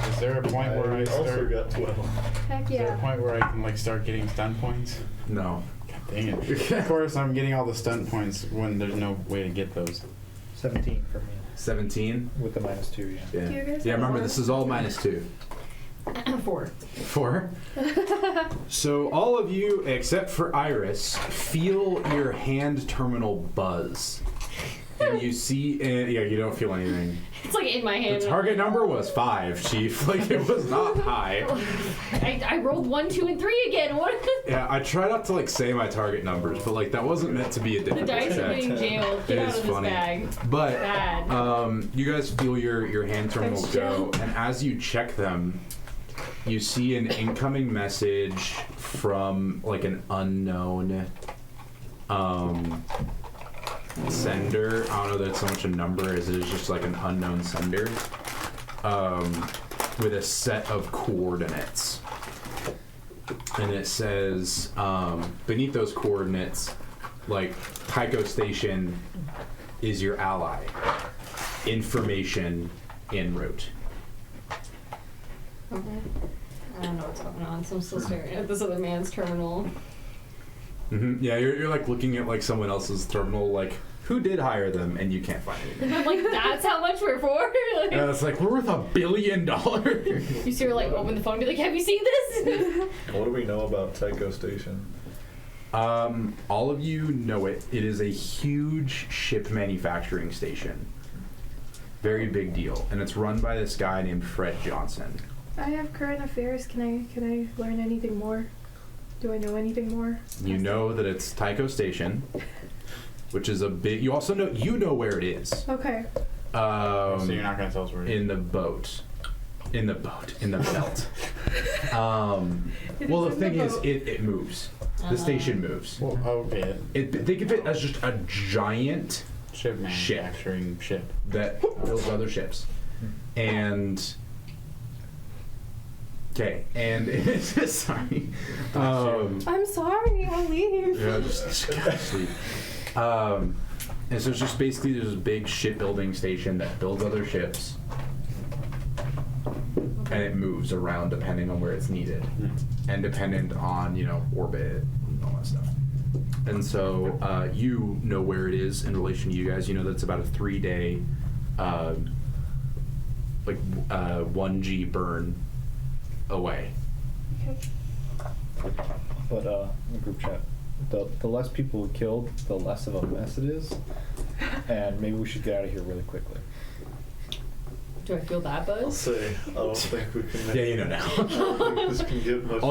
Is there a point where I also start? got 12. Heck Is there a yeah. point where I can like start getting stunt points? No. God dang it! Of course, I'm getting all the stunt points when there's no way to get those. 17 for me 17? with the -2. Yeah. Yeah. Do you guys Yeah, have remember, more? this is all -2. 4. 4? So all of you, except for Iris, feel your hand terminal buzz. And you see, yeah, you don't feel anything. It's like in my hand. The target number was 5, Chief. Like, it was not high. I rolled 1, 2, and 3 again. What? Yeah, I try not to, like, say my target numbers, but, like, that wasn't meant to be a The difficult dice are check. getting jailed. Get It out is of this funny. bag. But, Bad. you guys feel your hand terminals Thanks, go, Jen. and as you check them, you see an incoming message from, like, an unknown, sender. I don't know that it's so much a number as it is just like an unknown sender, with a set of coordinates. And it says, beneath those coordinates, like, Tycho Station is your ally. Information en route. Okay. I don't know what's going on, so I'm still staring at this other man's terminal. Yeah, you're like looking at like someone else's terminal, like, who did hire them, and you can't find anything. I'm like, that's how much we're for? Like, And it's like, we're worth $1 billion. you see her like open the phone and be like, have you seen this? What do we know about Tycho Station? All of you know it. It is a huge ship manufacturing station. Very big deal. And it's run by this guy named Fred Johnson. I have current affairs. Can I learn anything more? Do I know anything more? You know that it's Tycho Station, which is a big... You also know where it is. Okay. So you're not going to tell us where it is? In the belt. It Well, is the in thing the is, boat. it moves. The station moves. Well, okay. Think of it as just a giant Ship manufacturing ship. that builds other ships. And... Okay, and it's... Sorry. I'm sorry. I'll leave. Yeah, just sleep. And so it's just basically there's a big shipbuilding station that builds other ships, and it moves around depending on where it's needed, and dependent on orbit and all that stuff. And so you know where it is in relation to you guys. You know that's about a 3-day, 1G burn away. Okay. But in the group chat, the less people we killed, the less of a mess it is, and maybe we should get out of here really quickly. Do I feel that I'll buzz? say, I don't think we can Yeah, you know now. I don't think this can get much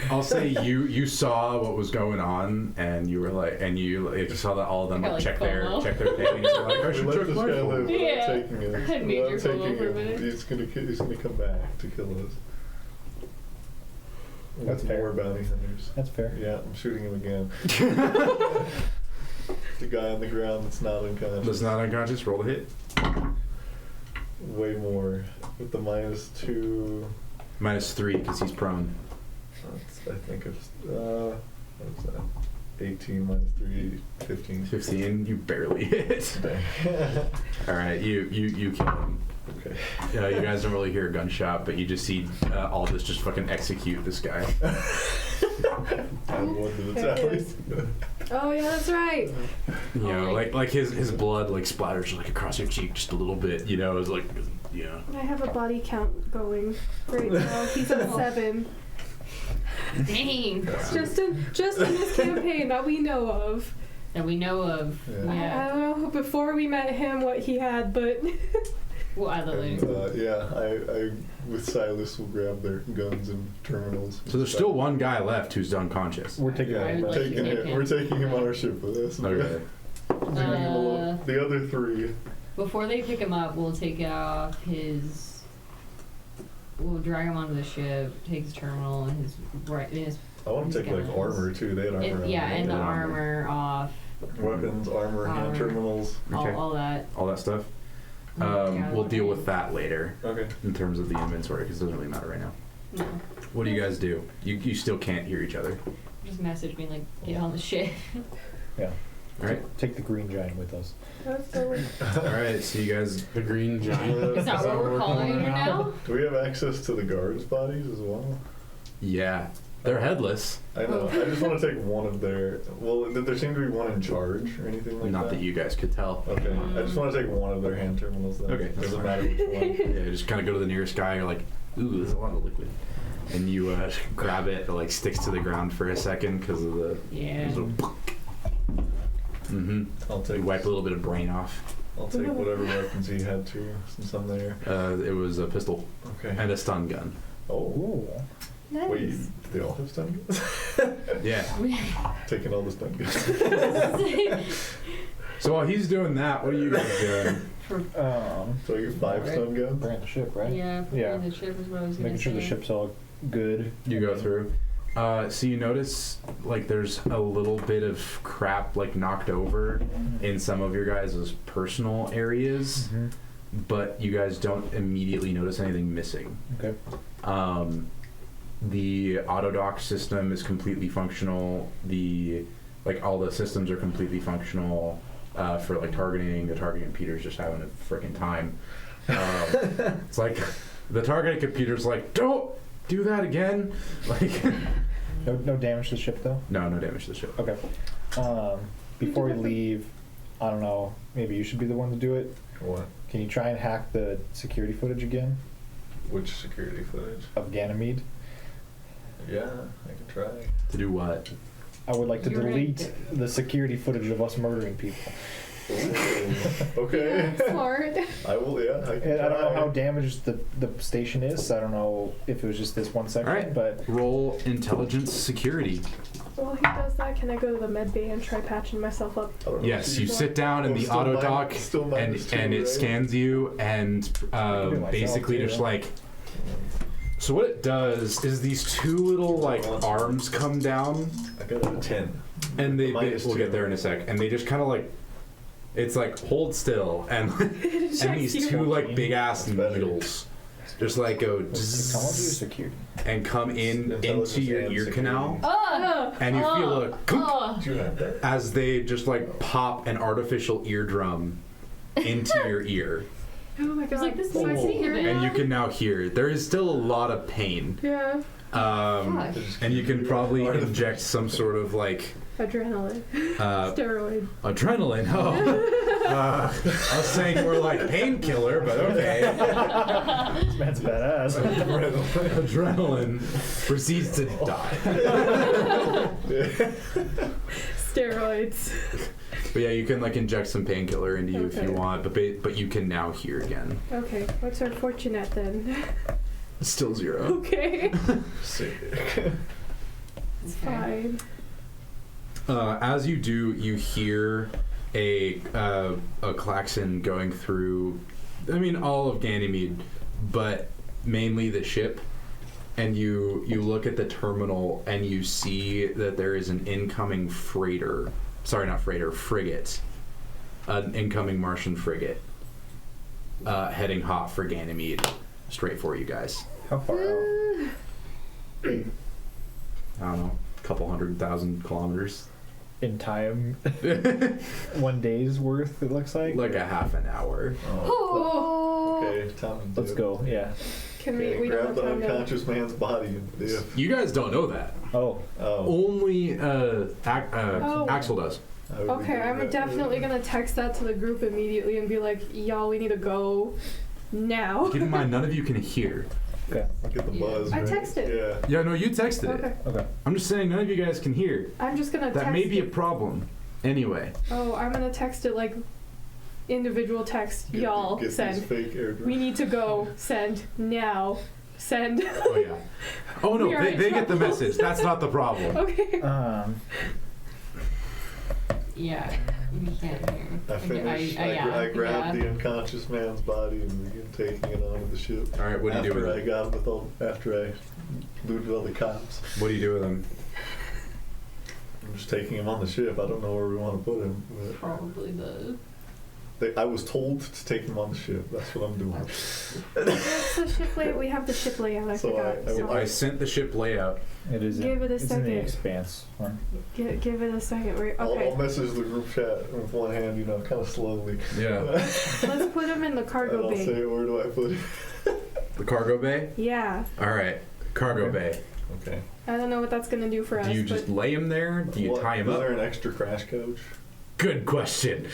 I'll say you saw what was going on, and you were like, and you saw that all of them Kinda like check their FOMO. things. You're like, I We should let check this my guy phone. live Yeah. without taking it. I had major Without taking FOMO for a him, minute. he's gonna come back to kill us. That's With fair. more bounty hunters. That's fair. Yeah, I'm shooting him again. The guy on the ground that's not unconscious. That's not unconscious. Roll the hit. Way more with the -2. -3 because he's prone. That's, I think it's what's that? 18 -3, 15. 15. You barely hit. All right, you kill him. Okay. You guys don't really hear a gunshot, but you just see Aldous just fucking execute this guy. Add one to the There it tallies. Oh yeah, that's right. You know, Oh, like his blood like splatters like across your cheek just a little bit. You know, it's like I have a body count going right now. He's at 7. Dang. Just in this campaign that we know of. That we know of. Yeah. I Yeah. don't know before we met him what he had, but Well, I love And, it. yeah, I with Silas will grab their guns and terminals. So there's still one guy left who's unconscious. We're taking Yeah, I would we're like to taking take him. him. We're taking him on our ship with us. Okay. Bringing him along. The other 3. Before they pick him up, we'll take off his. We'll drag him onto the ship, take his terminal and his. I want to take like guns. armor too. They had armor. on Yeah, them. and the Yeah. armor off, Weapons, armor, hand Armor. terminals. Okay. all that. All that stuff. Yeah, We'll deal with that later Okay. in terms of the inventory because it doesn't really matter right now. No, What do you guys do? You still can't hear each other. just message me like, get on the ship. Yeah. All right. Take the green giant with us. that's the All right. So you guys. The green giant. Is that what we're calling it now? Do we have access to the guards' bodies as well? Yeah. They're headless. I know. I just want to take one of their. Well, did there seem to be one in charge or anything like Not that? that you guys could tell. Okay. I just want to take one of their hand terminals. Then. Okay, that's Doesn't fine. matter which one. Yeah. Just kind of go to the nearest guy. You're like, ooh, there's a lot of liquid. And you grab it. It like sticks to the ground for a second because of the. Yeah. Mm-hmm. I'll take. You wipe a little bit of brain off. I'll take whatever weapons he had to, since I'm there. It was a pistol Okay. and a stun gun. Oh. Ooh. nice. Wait, do they all have stun guns? Yeah. Taking all the stun guns. So while he's doing that, what are you guys doing? So I get 5 stun guns? Bring the ship, right? Yeah, Yeah. the ship is what I was gonna Making sure the say. ship's all good. You go through. So you notice like there's a little bit of crap like knocked over in some of your guys' personal areas, Mhm. but you guys don't immediately notice anything missing. Okay. The auto dock system is completely functional. All the systems are completely functional for like targeting. The targeting computer's just having a freaking time. It's like the targeting computer's like, don't do that again. Like, No damage to the ship though. no damage to the ship. Okay. Before we leave, I don't know. Maybe you should be the one to do it. What? Can you try and hack the security footage again Which security footage? of Ganymede? Yeah, I can try. To do what? I would like to You're right. delete the security footage of us murdering people. Okay. Smart. I will. Yeah. I can And I don't know try. how damaged the station is. I don't know if it was just this one section, Alright. but Roll intelligence security. While he does that, can I go to the med bay and try patching myself up? I don't know Yes, if you sit down in Oh, the still auto min- dock, still and minus two, and it right? scans you, and do it myself, basically too. just like. So what it does is these two little like arms come down, I got a 10. and Minus we'll two. get there in a sec, and they just kind of like. It's like hold still, and and these two like big ass That's better. needles just like go technology or security? and come in Intelligence into your and ear security. canal, Oh, and you feel a clunk Do you have that? as they just like pop an artificial eardrum into your ear, oh my god. like, this So I makes can me hear think of it. and now? you can now hear. There is still a lot of pain, Yeah. Gosh. and you can probably inject some sort of like Adrenaline. uh, Steroid. adrenaline. Oh. I was saying more like painkiller, but okay. This man's badass. Adrenaline proceeds to die. Steroids. But yeah, you can like inject some painkiller into you if Okay. you want, but you can now hear again. Okay, what's our fortunate then? Still 0. Okay. Sick. It's fine. As you do, you hear a klaxon going through. I mean, all of Ganymede, but mainly the ship. And you look at the terminal and you see that there is an incoming freighter. Sorry, not freighter, frigate. An incoming Martian frigate heading hot for Ganymede, straight for you guys. How far out? I don't know, a couple 100,000 kilometers. In time, 1 day's worth. It looks like. Like a half an hour. Oh. Okay, time to do Let's it. go. Yeah. Can Okay, we grab don't the have time to... unconscious man's body and if. You guys don't know that. Oh. Oh. Only Oh. Axel does. I would be Okay, doing I'm that. definitely gonna text that to the group immediately and be like, y'all, we need to go now. Keep in mind, none of you can hear. Okay. Get the Yeah. buzz. I right? texted. Yeah. Yeah, no, you texted Okay. it. Okay. I'm just saying, none of you guys can hear. I'm just gonna That text may be a it. problem. Anyway. Oh, I'm gonna text it like individual text. Get- Y'all, get these send. fake airdrops. We need to go. Send. Now. Send. Oh, yeah. Oh, no, We are in they get the trouble. message. That's not the problem. Okay. Yeah, we can't hear. I finished. I grabbed the unconscious man's body and began taking it onto the ship. All right, what do you do with After I him? got with all, after I looted all the cops, What do you do with him? I'm just taking him on the ship. I don't know where we want to put him. But Probably the. I was told to take him on the ship. That's what I'm doing. What's the ship layout? We have the ship layout. I So forgot. I would I sent the ship layout. It is. Give it a it's in second. the Expanse one. Give it a second. I'll Okay. message the group chat with one hand, kind of slowly. Yeah. Let's put him in the And cargo I'll bay. say, where do I put it? The cargo bay? Yeah. All right. Cargo Okay. bay. Okay. I don't know what that's gonna do for us. Do you but just lay him there? Do you What- tie him is up? there an extra crash coach? Good question.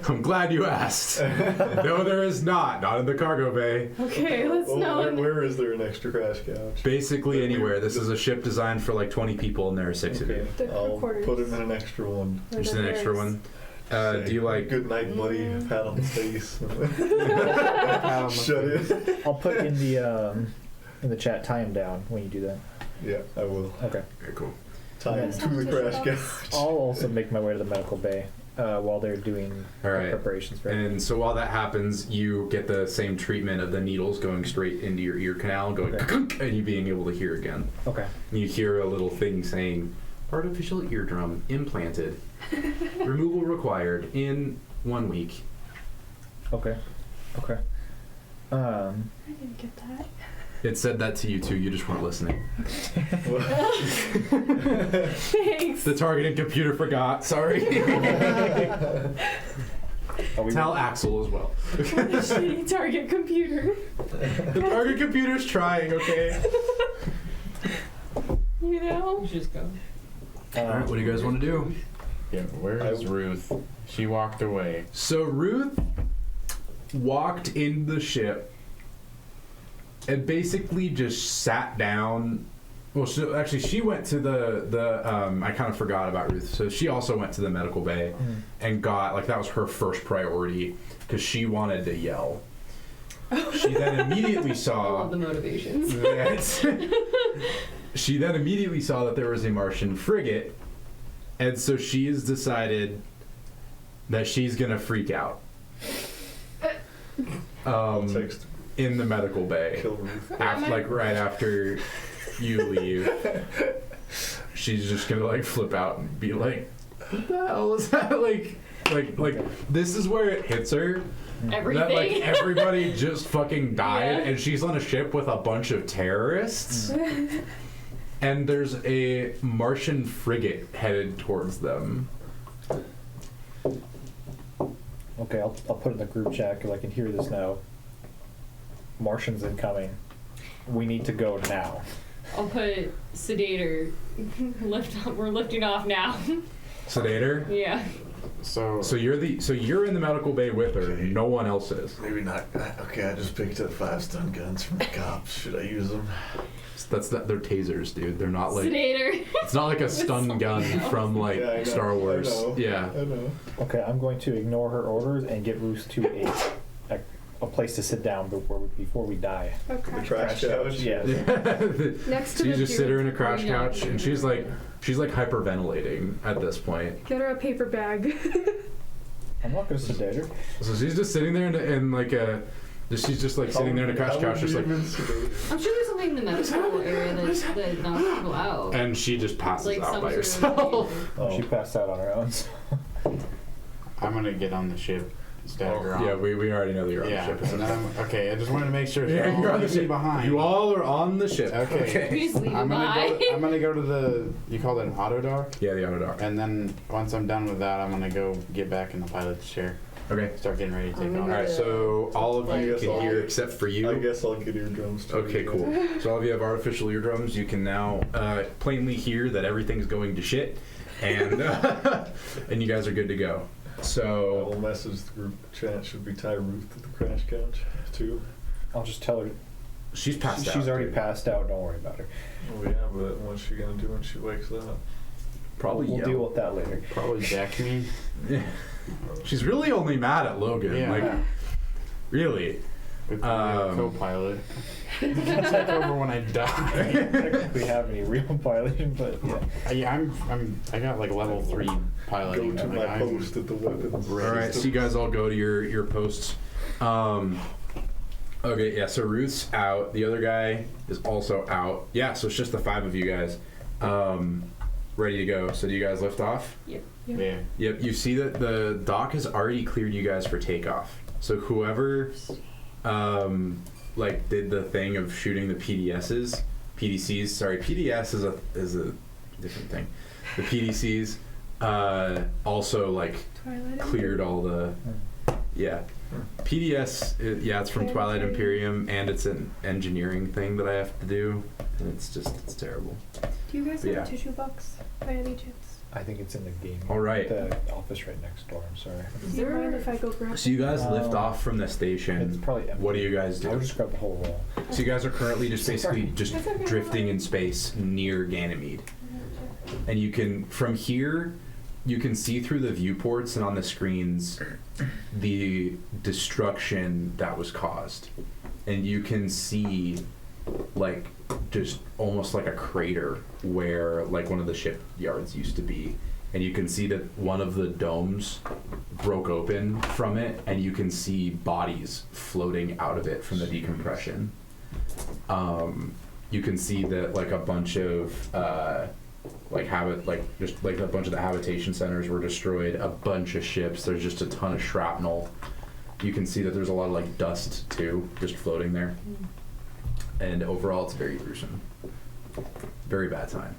I'm glad you asked. No, there is not. Not in the cargo bay. Okay, let's Oh, know. where is there an extra crash couch? Basically anywhere. This is a ship designed for like 20 people, and there are 6 of you. Okay. The I'll quarters. put him in an extra one. Or Just the an extra nurse. one. Say, Do you like? Good night, buddy. Pat on the face. Pat on the Shut it. I'll put in the chat. Tie him down when you do that. Yeah, I will. Okay. Okay, cool. Tie him Yes, to the I'll crash take couch. I'll also make my way to the medical bay while they're doing All right. preparations for it. And so while that happens, you get the same treatment of the needles going straight into your ear canal, going Okay. ka-kunk, and you being able to hear again. Okay. And you hear a little thing saying, "Artificial eardrum implanted. Removal required in 1 week." Okay. Okay. I didn't get that. It said that to you too. You just weren't listening. Thanks. The targeted computer forgot. Sorry. Are we Tell Axel as well. What a shitty target computer. The target computer's trying. Okay. You know? We should just go. All right. What do you guys want to do? Yeah, where is Ruth? She walked away. So Ruth walked in the ship and basically just sat down Well, she went to the I kind of forgot about Ruth. So she also went to the medical bay and got, like, that was her first priority because she wanted to yell. She then immediately I saw love the motivations. she then immediately saw that there was a Martian frigate, and so she has decided that she's gonna freak out. Text. In the medical bay, Kill Ruth. like right after you leave, she's just gonna like flip out and be like, "What the hell is that?" Like this is where it hits her. Everything. That like everybody just fucking died, Yeah. and she's on a ship with a bunch of terrorists, and there's a Martian frigate headed towards them. Okay, I'll put it in the group chat because I can hear this now. Martians incoming. We need to go now. I'll put sedator. We're lifting off now. Sedator. Yeah. So So you're in the medical bay with her. No one else is. Maybe not. Okay, I just picked up 5 stun guns from the cops. Should I use them? They're tasers, dude. They're not like. Sedator. It's not like a stun something gun else. from like Yeah, I know, Star Wars. I know, Yeah. I know. Okay, I'm going to ignore her orders and get Ruth to a place to sit down before we die. Okay. The trash couch. Yes. Next to So you the just sit her in a crash Oh, yeah. couch, and she's like hyperventilating at this point. Get her a paper bag. I'm not going to sedate her. So she's just sitting there in like a. She's just like sitting there in a crash couch, just like. I'm sure there's something in the medical area that knocks people out. And she just passes Like out some by sort of herself. Oh, she passed out on her own. So. I'm gonna get on the ship, stagger on. Yeah, we already know that you're on Yeah, the ship. and okay. I just wanted to make sure. Yeah, you're on the leave me ship. behind. You all are on the ship. Okay. We just leave I'm it gonna by. go. I'm gonna go to the. You call it an auto dock, Yeah, the auto dock. and then once I'm done with that, I'm gonna go get back in the pilot's chair. Okay. Start getting ready to take I'm off. All right. So all of I you guess can I'll- hear except for you. I guess I'll get eardrums too. Okay, cool. So all of you have artificial eardrums. You can now plainly hear that everything's going to shit, and and you guys are good to go. I So will message the group chat. Should we tie Ruth to the crash couch too? I'll just tell her. she's passed out. She's already dude. passed out. Don't worry about her. Oh yeah, but what's she gonna do when she wakes up? Probably We'll yell. deal with that later. Probably deck me. Yeah. She's really only mad at Logan. Yeah. Like, really. With the co-pilot. You can take over when I die. I don't technically have any real piloting, but yeah. I got like level 3 piloting. Go to Like, my I'm post at the weapons. ready. All right, so you guys all go to your posts. Okay, yeah. So Ruth's out. The other guy is also out. Yeah. So it's just the 5 of you guys, ready to go. So do you guys lift off? Yeah. Yep. You see that the dock has already cleared you guys for takeoff. So whoever, like did the thing of shooting the PDCs. Sorry, PDS is a different thing. The PDCs also like Twilight cleared all the. Yeah. PDS, it's from Okay, Twilight okay. Imperium, and it's an engineering thing that I have to do, and it's terrible. Do you guys have Yeah. a tissue box by any chance? I think it's in the game. All right. The office right next door. I'm sorry. Do you mind if I go grab So you guys lift Um, off from the It's station. probably empty. What do you guys I'll do? just grab the whole roll. So you guys are currently just basically just That's okay. drifting in space near Ganymede. And you can, from here, you can see through the viewports and on the screens the destruction that was caused. And you can see, like, just almost like a crater where, like, one of the shipyards used to be. And you can see that one of the domes broke open from it, and you can see bodies floating out of it from the decompression. You can see that, like, a bunch of just like a bunch of the habitation centers were destroyed, a bunch of ships, there's just a ton of shrapnel. You can see that there's a lot of like dust too, just floating there. And overall it's very gruesome. Very bad time.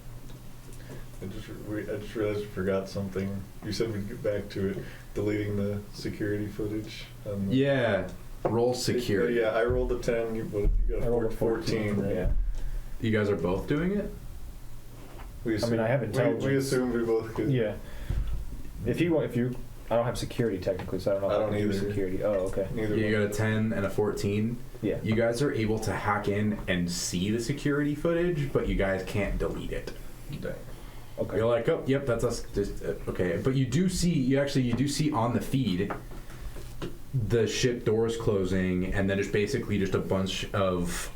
I just realized we forgot something. You said we'd get back to it. Deleting the security footage. Yeah. Roll security. Yeah, I rolled a 10. You got I rolled a 14, right? Yeah. You guys are both doing it? We I mean, I have we intelligence. assumed we both could. Yeah. If you I don't have security technically, so I don't know. I if don't can do either. security. Oh, okay. Neither You one. got a 10 and a 14. Yeah. You guys are able to hack in and see the security footage, but you guys can't delete it. Dang. Okay. You're like, oh, yep, that's us. Just okay, but you do see on the feed the ship doors closing, and then there's basically just a bunch of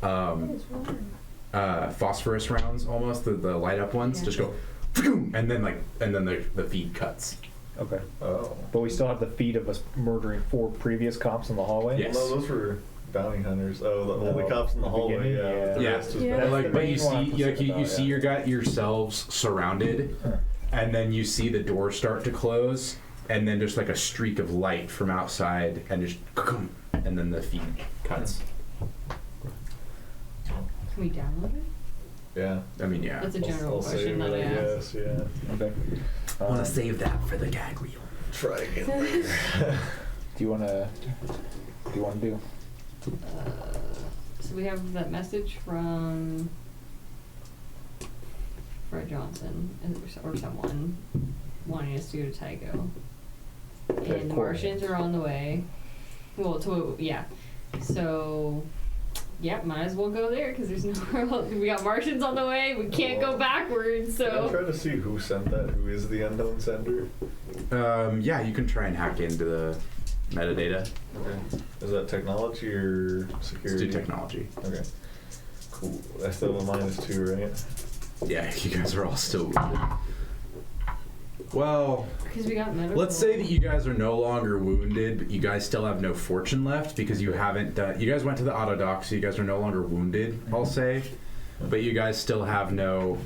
phosphorus rounds, almost the light up ones, Yeah. just go, and then the feed cuts. Okay. Oh. But we still have the feed of us murdering 4 previous cops in the hallway. Yes. Well, no, those were bounty hunters. Oh, the No, cops in the the hallway. beginning, Yeah. yeah. The Yeah. rest was Yeah. bounty Like, the but main you one I'm see, concerned you about, see yeah. yourselves surrounded, Huh. and then you see the doors start to close, and then just like a streak of light from outside, and just, and then the feed cuts. Can we download it? Yeah. I mean, yeah. That's a I'll general save question that it, I asked. guess, yeah. Okay. I want to save that for the gag reel. Try again later. Do you wanna do? So we have that message from Fred Johnson or someone wanting us to go to Tycho. Okay, And the cool. Martians are on the way. Well, yeah. So, yeah, might as well go there because there's nowhere else. We got Martians on the way. We can't go backwards. Can I So, try to see who sent that? Who is the unknown sender? Yeah, you can try and hack into the metadata. Okay. Is that technology or Let's security? do technology. Okay. Cool. I still have a -2, right? Yeah, you guys are all still wounded. Well, because we got medical. let's say that you guys are no longer wounded, but you guys still have no fortune left because you haven't done. You guys went to the auto dock, so you guys are no longer wounded. I'll say, but you guys still have no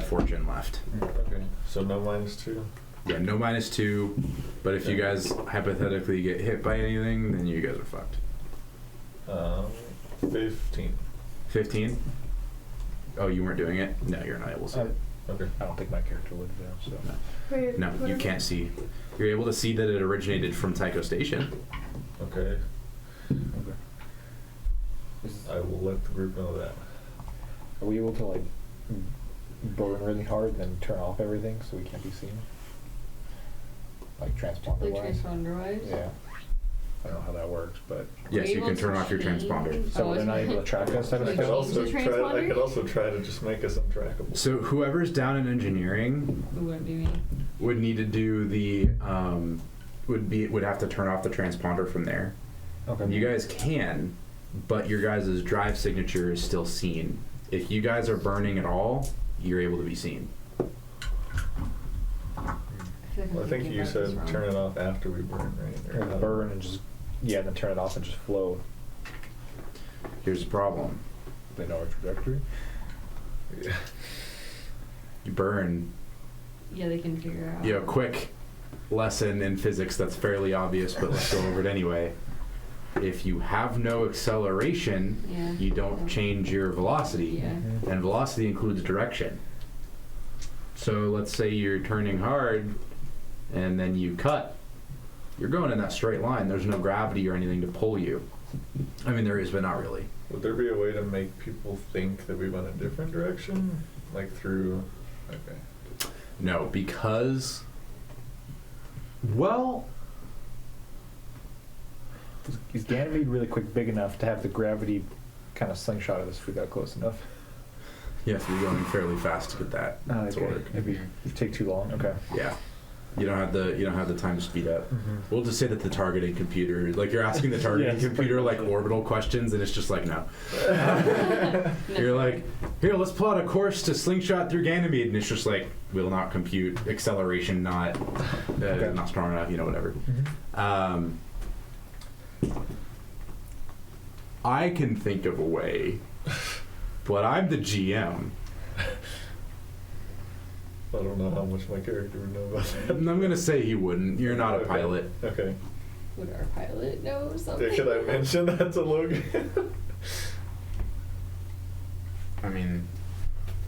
fortune left. Okay. So no -2. Yeah, no -2. But if you guys hypothetically get hit by anything, then you guys are fucked. 15. 15. Oh, you weren't doing it? No, you're not able to see it. Okay. I don't think my character would. So. Wait, No, what you is can't see. You're able to see that it originated from Tycho Station. Okay. Okay. I will let the group know that. Are we able to like burn really hard and then turn off everything so we can't be seen? Like transponder Like wise? transponder wise? Yeah. I don't know how that works, but Yes, you can turn off your transponder. so they're not able to track us type of I Like could stuff? also the try. I transponder? could also try to just make us untrackable. So whoever's down in engineering It wouldn't be me. would need to do the would have to turn off the transponder from there. Okay. You guys can, but your guys' drive signature is still seen. If you guys are burning at all, you're able to be seen. I feel like I'm Well, I think thinking you about this said wrong. turn it off after we burn, right? Or burn and just then turn it off and just float. Here's the problem. They know our trajectory. Yeah. You burn. Yeah, they can figure out. You know, quick lesson in physics that's fairly obvious, but let's go over it anyway. If you have no acceleration, Yeah. you don't change your velocity. Yeah. And velocity includes direction. So let's say you're turning hard and then you cut. You're going in that straight line. There's no gravity or anything to pull you. I mean, there is, but not really. Would there be a way to make people think that we went a different direction? Like through. Okay. No, because. Well, Is Ganymede really quick big enough to have the gravity kind of slingshot us if we got close enough? you have to be going fairly fast to get that to Okay. work. Maybe it take too long. Okay. Yeah. You don't have the time to speed up. Mm-hmm. We'll just say that the targeting computer, like you're asking the targeting Yes, computer pretty like much. orbital questions, and it's just like no. No. You're like, here, let's plot a course to slingshot through Ganymede, and it's just like, will not compute, acceleration not not strong enough, whatever. Mm-hmm. I can think of a way, but I'm the GM. I don't know how much my character would know about that. And I'm gonna say he wouldn't. You're not a Okay. pilot. Okay. Would our pilot know something? Yeah, could I mention that to Logan? I mean,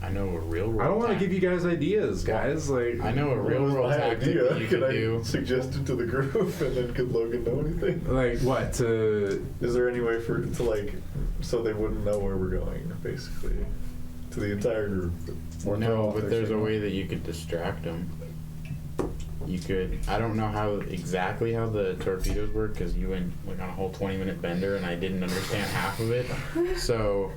I know a real world. I don't want to give you guys ideas, guys. Like, I know a real What was world my tactic idea? that you Could could I do. suggest it to the group, and then could Logan know anything? like what to? Is there any way for it to like, so they wouldn't know where we're going, basically, to the entire group? Or throw No, off but their there's a signal. way that you could distract them. you could. I don't know exactly how the torpedoes work because you went like on a whole 20-minute bender and I didn't understand half of it. So,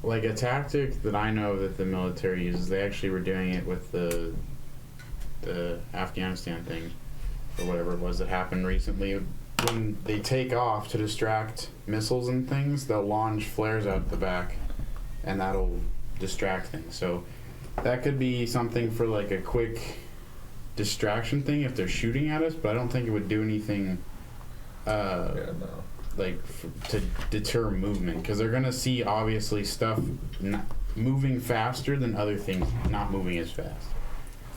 like a tactic that I know that the military uses, they actually were doing it with the Afghanistan thing or whatever it was that happened recently. When they take off to distract missiles and things, they'll launch flares out the back, and that'll distract things. So that could be something for like a quick distraction thing if they're shooting at us, but I don't think it would do anything to deter movement, because they're gonna see obviously stuff moving faster than other things not moving as fast.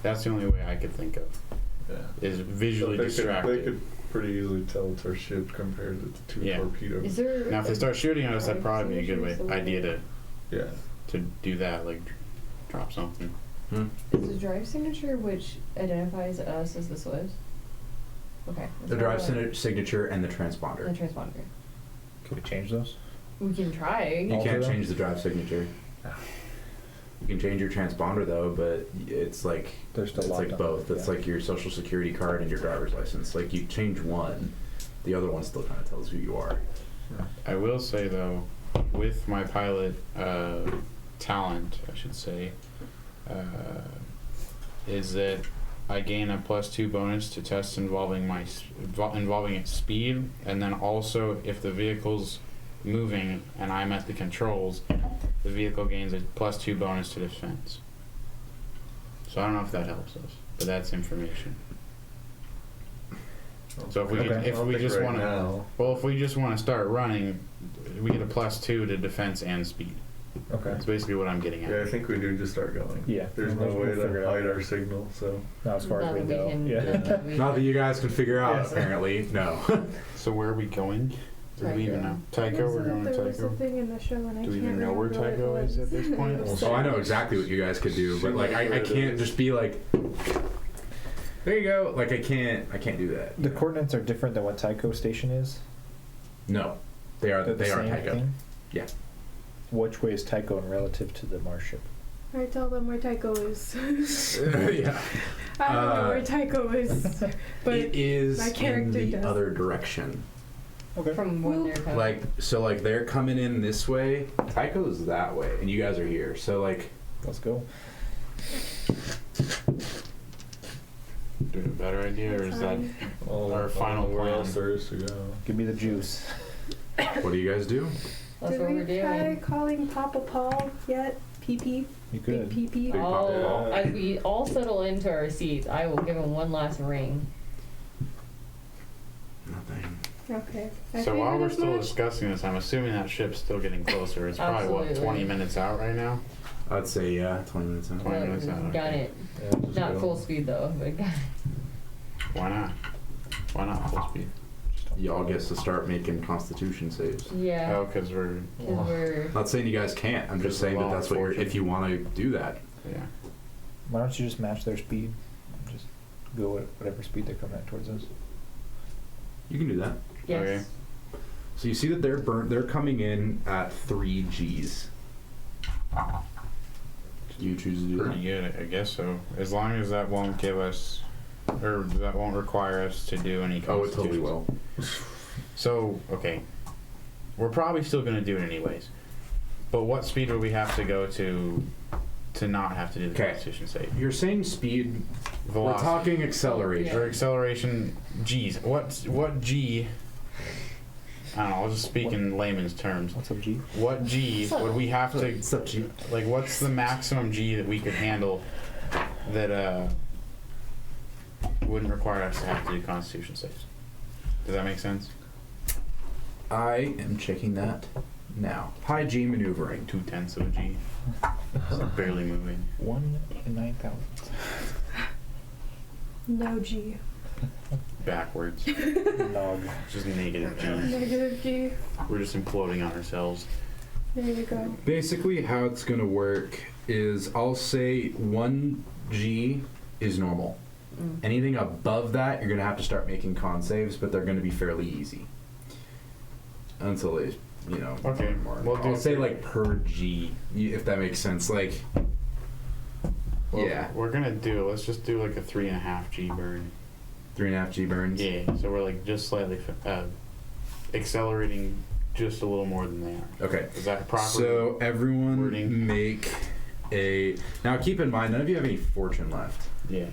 That's the only way I could think of. Yeah. Is visually They distracted. could pretty easily tell it's our ship compared to the 2 Yeah. torpedoes. Is there Now, if they start shooting at us, that'd probably be a good idea Yeah. to do that, like drop something. is the drive signature which identifies us as the Swiss? Okay. The drive signature and the The transponder. transponder. Can we change those? We can try. You Alter can't them? change the drive signature. You can change your transponder though, but it's like They're still it's locked like up. both. It's Yeah. like your social security card and your driver's license. Like you change one, the other one still kind of tells who you are. I will say though, with my pilot talent, I should say, is that I gain a +2 bonus to tests involving its speed, and then also if the vehicle's moving and I'm at the controls, the vehicle gains a +2 bonus to defense. So I don't know if that helps us, but that's information. So if we Okay. if we just want to now. if we just want to start running, we get a +2 to defense and speed. Okay. That's basically what I'm getting at. Yeah, I think we do just start going. Yeah. There's no We'll way figure it to out. hide our signal, so. Not as far as we Not that know. can- Yeah. not that we Not that you guys can figure out, Yes. apparently. No. So where are we going? Do we even know? Tycho, we're going to There was Tycho. something in the show and I Do we can't even know where remember Tycho what it is at was. this point? Oh, I know exactly what you guys could do, but like I can't just be like, there you go. Like I can't do that. The coordinates are different than what Tycho Station is? No, they are They're the same Tycho. thing? Yeah. Which way is Tycho in relative to the Mars ship? I tell them where Tycho is. Yeah. I don't know where Tycho is, but It is my in character the does. other direction. Okay. From when they're coming. Like they're coming in this way. Tycho's that way, and you guys are here. So like, Let's go. Do you have a better idea, or is that our final where plan? else there is to go? Give me the juice. what do you guys do? That's did what we we're try doing. calling Papa Paul yet? PP? You Big could. PP? Big Papa Paul. As we all settle into our seats, I will give him one last ring. Nothing. Okay. I So while figured we're as still much. discussing this, I'm assuming that ship's still getting closer. It's probably what, Absolutely. 20 minutes out right now? I'd say yeah, 20 minutes out. 20 minutes out. Got Okay. it. Yeah, just Not go. full speed though, but got it. Why not? Why not full speed? Y'all gets to start making Constitution saves. Yeah. Oh, because we're 'Cause we're Not saying you guys can't. I'm just saying that that's what you're. If you want to do that, yeah. Why don't you just match their speed? Just go at whatever speed they're coming at towards us. you can do that. yes. Okay. So you see that they're coming in at 3 Gs. Do you choose to do Pretty that? good, I guess so. As long as that won't give us, or that won't require us to do any Oh, it totally constitutions. will. So, okay. We're probably still going to do it anyways. But what speed would we have to go to not have to do the Okay. constitution save? You're saying speed. Velocity. We're talking acceleration. Or acceleration G's. What G, I don't know, I'll just speak in layman's terms. What's up, G? What G would we have to, What's up, G? like, what's the maximum G that we could handle that wouldn't require us to have to do constitution saves? Does that make sense? I am checking that now. High G maneuvering. 2/10 of a G. It's barely moving. 1 in 9,000. No G. Backwards. Nog. Just negative G's. Negative G. We're just imploding on ourselves. There you go. Basically, how it's going to work is I'll say 1 G is normal. Mm. Anything above that, you're going to have to start making con saves, but they're going to be fairly easy. Until they, you know. Okay, more. we'll do I'll say it. like per G, if that makes sense. Like, Well, Yeah. We're gonna do. Let's just do like a 3.5 G burn. 3.5 G burns. Yeah. So we're like just slightly accelerating just a little more than they are. Okay. Is that proper? So everyone wording? make a. Now keep in mind, none of you have any fortune left. Yeah.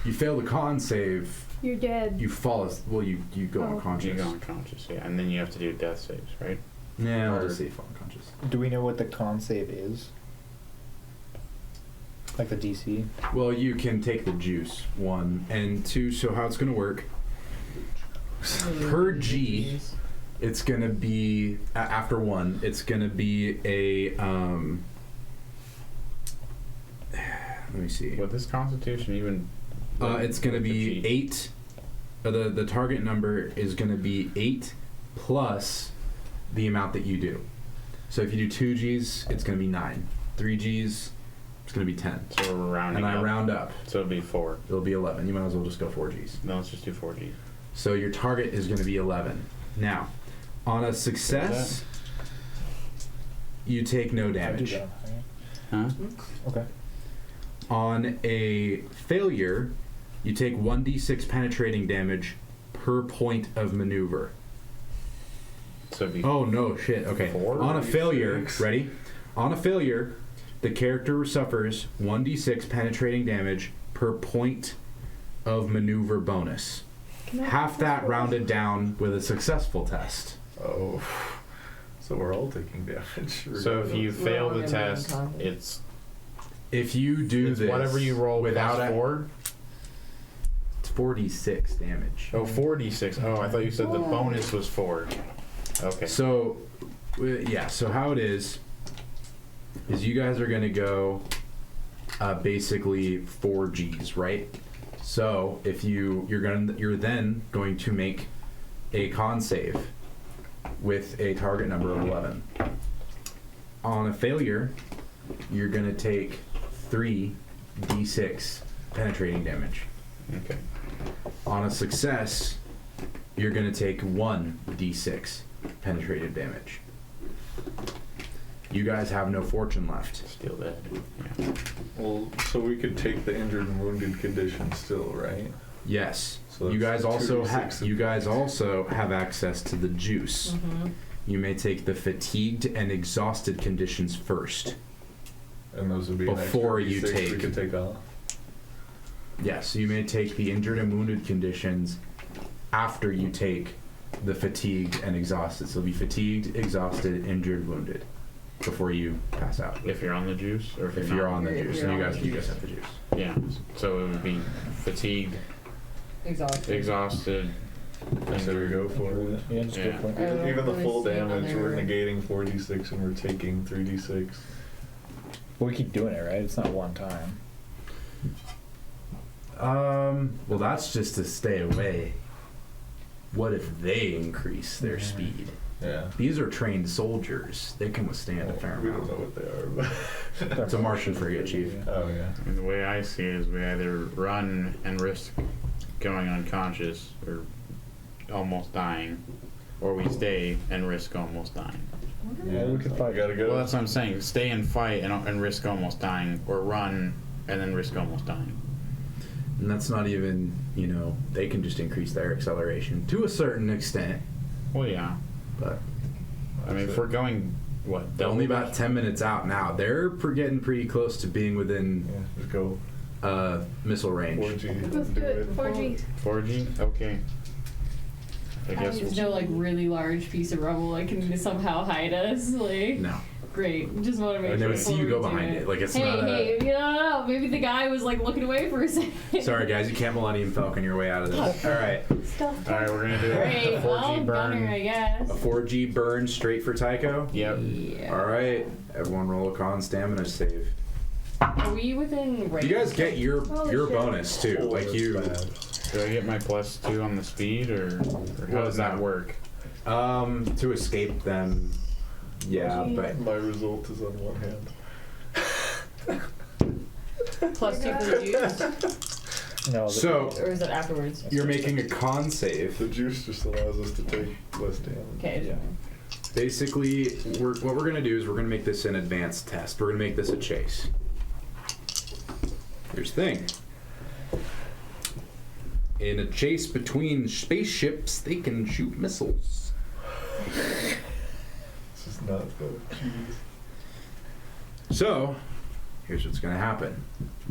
You fail the con save. You're dead. You fall. You go Oh. unconscious. You go unconscious. Yeah, and then you have to do death saves, right? Yeah, I'll Or- just say you fall unconscious. Do we know what the con save is? Like the DC? Well, you can take the juice, 1 and 2. So how it's gonna work? Per G, it's gonna be after 1. It's gonna be a. Let me see. Would this Constitution even? It's gonna with the be G? 8. The target number is gonna be 8 plus the amount that you do. So if you do 2 Gs, it's gonna be 9. 3 Gs, it's gonna be 10. So we're rounding And I up. round up. So it'll be 4. It'll be 11. You might as well just go 4 Gs. No, let's just do 4 G. So your target is going to be 11. Now, on a success, you take no I do damage. that. Huh? Okay. On a failure, you take 1d6 penetrating damage per point of maneuver. So it'd be Oh no, shit. Okay. 4 On a failure, 6. ready? On a failure, the character suffers 1d6 penetrating damage per point of maneuver bonus. Half that rounded down with a successful test. Oh. So we're all taking damage. So if you regardless. fail all the gonna be test, unconscious. it's If you do it's this, whatever you roll without plus a, 4. it's 4d6 damage. Oh, 4d6. Oh, I thought you said the bonus was 4. Okay. So, yeah. So how it is you guys are gonna go basically 4 Gs, right? So if you're then going to make a con save with a target number of 11. On a failure, you're gonna take 3d6 penetrating damage. Okay. On a success, you're going to take 1d6 penetrative damage. You guys have no fortune left. Still dead. Yeah. Well, so we could take the injured and wounded condition still, right? Yes. So You that's guys also 2d6 have of- you guys also have access to the juice. Mm-hmm. You may take the fatigued and exhausted conditions first. And those would be an Before extra you D6 we take- could take off. Yes, you may take the injured and wounded conditions after you take the fatigued and exhausted. So it'll be fatigued, exhausted, injured, wounded before you pass out. If you're on the juice, or If you're on the If juice, you're and you on guys the you guys juice. have the juice. yeah. So it would be fatigued, Exhausted. exhausted. So we go for it. Yeah, just Yeah. go for it. I don't Even the really full see damage, we're another- negating 4d6 and we're taking 3d6. Well, we keep doing it, right? It's not one time. Well, that's just to stay away. What if they increase their speed? Yeah. These are trained soldiers. They can withstand a fair We don't know amount. what they are, but. It's a Martian frigate, Chief. Oh, yeah. And the way I see it is we either run and risk going unconscious or almost dying, or we stay and risk almost dying. Yeah, we could probably gotta go. Well, that's what I'm saying. Stay and fight and risk almost dying, or run and then risk almost dying. And that's not even, they can just increase their acceleration to a certain extent. Well, yeah. But I mean, if we're going, what? they're only about double- 10 minutes out now. They're getting pretty close to being within Yeah, just go missile range. 4G. Let's do it. 4G. 4G? Okay. I guess There's we'll no like really large piece of rubble that can somehow hide us. Like, No. great. Just want to make And they sure. would see you go before we do behind it. Like, it's hey, not hey, no. Maybe the guy was like looking away for a second. Sorry, guys. You can't Millennium Falcon your way out of this. All right. Stealth. Alright, we're gonna do Great. a 4G Well, gunner, I burn. guess. A 4G burn straight for Tycho. Yep. Yeah. All right. Everyone roll a con stamina save. Are we within range? You guys get your Holy shit. bonus too. Oh, Like that's you. bad. Do I get my +2 on the speed, or how Well, does that no. work? To escape them. Yeah, but My result is on one hand. +2 for the juice, No. so or is it afterwards? you're making a con save. The juice just allows us to take less damage. Okay. Yeah. Basically, what we're gonna do is we're gonna make this an advanced test. We're gonna make this a chase. Here's the thing. In a chase between spaceships, they can shoot missiles. This is not good. Jeez. So, here's what's going to happen.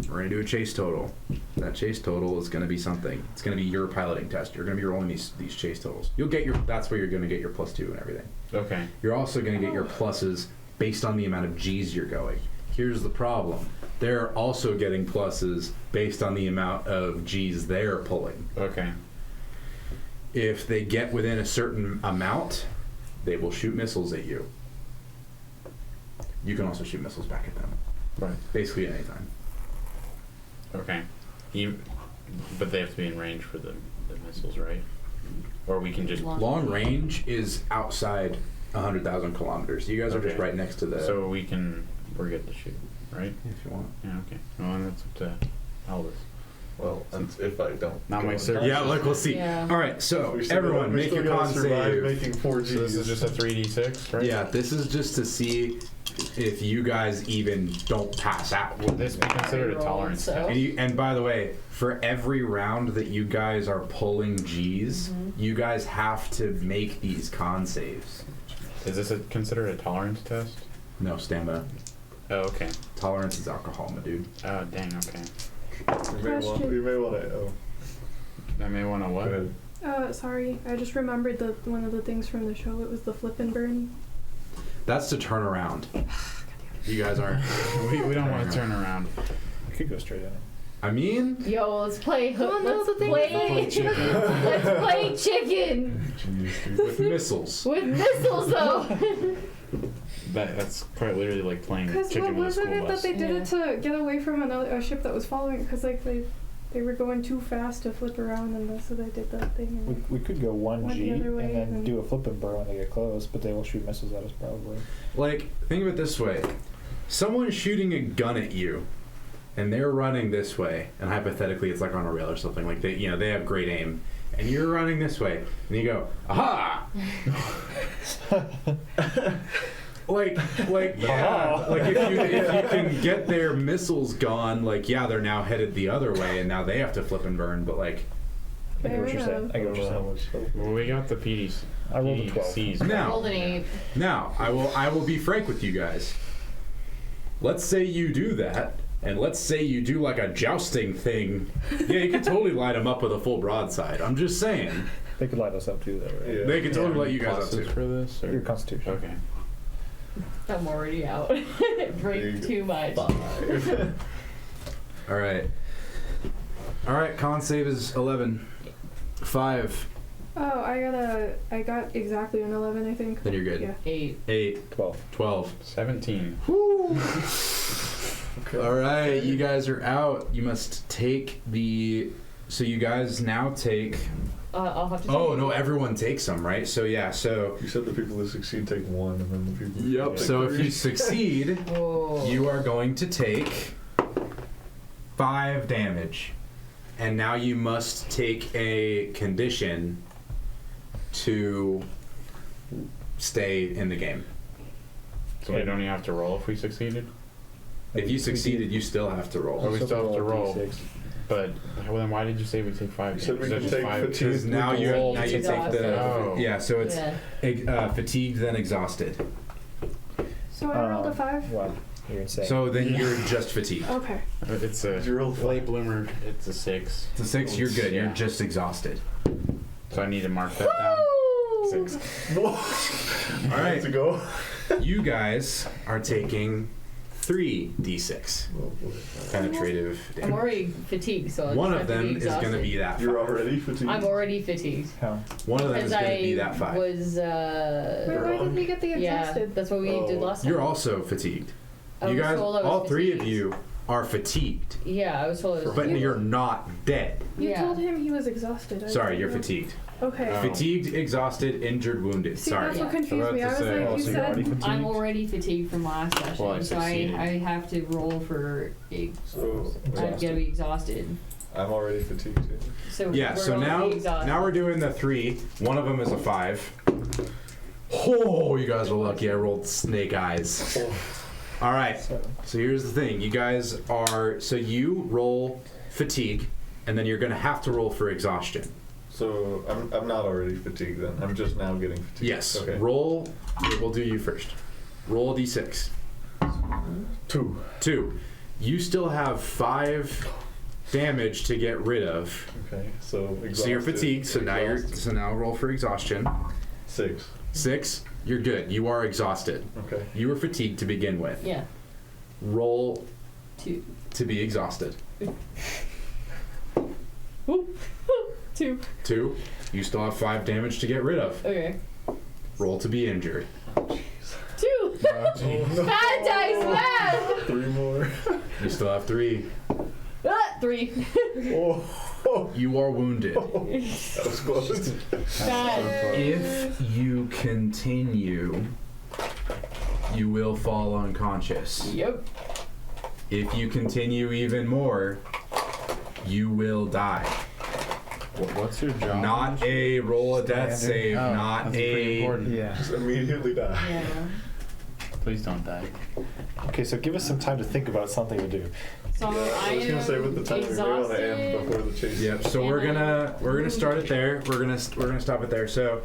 We're going to do a chase total. That chase total is going to be something. It's going to be your piloting test. You're going to be rolling these chase totals. You'll get your. That's where you're going to get your +2 and everything. Okay. You're also going to get your pluses based on the amount of G's you're going. Here's the problem. They're also getting pluses based on the amount of G's they're pulling. Okay. If they get within a certain amount, they will shoot missiles at you. You can also shoot missiles back at them. Right. Basically anytime. Okay. But they have to be in range for the missiles, right? Or we can just... Long range is outside 100,000 kilometers. You guys are just Okay. right next to the... So we're good to shoot, right? if you want. Yeah, okay. Well, then that's up to Albus. Well, if I don't. Not my go service. Yeah, look, we'll see. Yeah. All right, so We still everyone, gotta- we make still your gotta con survive save. Making 4Gs. So this is just a 3d6, right? Yeah, this is just to see if you guys even don't pass out. Would this be considered a Roll, tolerance so- test? And by the way, for every round that you guys are pulling G's, you guys have to make these con saves. Is this considered a tolerance test? No, stamina. Oh, okay. Tolerance is alcohol, my dude. Oh, dang, okay. You may want to. Oh, I may want to go what? ahead. Sorry, I just remembered one of the things from the show. It was the flip and burn. That's to turn around. You guys aren't. We don't want to turn around. I could go straight in. I mean, Yo, let's play. Oh, no, let's the thing play. is Let's play chicken Jeez, dude. with missiles. with missiles, though. That's quite literally like playing Because chicken with a wasn't school it bus. that they did it to get away from a ship that was following? Because like they were going too fast to flip around, and so they did that thing. And We could go 1G Went the other way and then and- do a flip and burn when they get close, but they will shoot missiles at us probably. Like, think of it this way. Someone's shooting a gun at you, and they're running this way, and hypothetically it's like on a rail or something, like they have great aim, and you're running this way, and you go, aha! like yeah, like if you can get their missiles gone, like yeah, they're now headed the other way, and now they have to flip and burn, but like I get what you're saying. I get what you're How saying. much hope. Well, we got the PDs. I rolled a 12. PDCs. Now- Rolled an 8. now I will be frank with you guys. Let's say you do that, and let's say you do like a jousting thing. Yeah, you can totally light them up with a full broadside. I'm just saying. They could light us up too, though, right? Yeah. They can totally light you guys up Pluses too. for this? Or? Your constitution. Okay. I'm already out. Drink too much. All right. All right, con save is 11. 5. Oh, I got exactly an 11, I think. Then you're good. Yeah. 8. 8. 12. 12. 17. All right, you guys are out. You must take the... So you guys now take... I'll have to. Oh, take no, it. everyone takes some, right? So yeah, so... You said the people that succeed take 1, and then the people. Yep, take so if 3. you succeed, Oh. you are going to take 5 damage. And now you must take a condition to stay in the game. So we don't even have to roll if we succeeded? If you succeeded, you still have to Oh, roll. we still have to roll. D6. But well, then why did you say we take 5 You said we damage? can Is that take just 5? fatigue. Because now you roll take exhausted. the... Oh. Yeah, so it's Yeah. fatigued then exhausted. So I rolled a 5? Wow, you're insane. So then you're just fatigued. Okay. It's a Did you roll late bloomer. It's a 6. It's a 6, you're good. You're Yeah. just exhausted. So I need to mark that down. Woo! 6. All right. To go. You guys are taking 3d6 Oh, boy. penetrative I'm damage. already fatigued, so I'll One just of have to them be is going to exhausted. be that 5. You're already fatigued. I'm already fatigued. How? One of them is Because going to be I that 5. was. Wait, why didn't we get the Yeah, exhausted? that's what we did last time. You're also fatigued. I You was guys, told I was all 3 of fatigued. you are fatigued, Yeah, I was told I was. but you're not dead. You Yeah. told him he was exhausted. I Sorry, didn't you're know. fatigued. Okay. Oh. Fatigued, exausted, injured, wounded. See, Sorry. that's what Yeah. confused About me. to I was say, like, oh, you so you're already said. fatigued? I'm already fatigued from last session, Well, I so I succeeded. have to roll for. So, I'm gonna be exhausted. I'm already fatigued too. So Yeah, we're so gonna now be exhausted. now we're doing the 3. One of them is a 5. Oh, you guys are lucky. I rolled snake eyes. All right. So here's the thing. You guys are. So you roll fatigue, and then you're going to have to roll for exhaustion. So I'm not already fatigued then. I'm just now getting fatigued. Yes. Okay. Roll. We'll do you first. Roll a d6. 2. 2. You still have 5 damage to get rid of. Okay. So You're fatigued. So now roll for exhaustion. 6. 6. You're good. You are exhausted. Okay. You were fatigued to begin with. Yeah. Roll 2. to be exhausted. Oop. 2. 2. You still have 5 damage to get rid of. Okay. Roll to be injured. 2. Bad dice, bad. 3 more. You still have 3. 3. Oh, You are wounded. that was close. Bad. If you continue, you will fall unconscious. Yep. If you continue even more, you will die. What's your job? Not a roll a death Standard. save, Oh, not that's pretty a. important. Yeah. Just immediately die. Yeah. Please don't die. Okay, so give us some time to think about something to do. So I was gonna say with the time we want to end exhausted. before the chase. Yep. So we're gonna start it there. We're gonna stop it there. So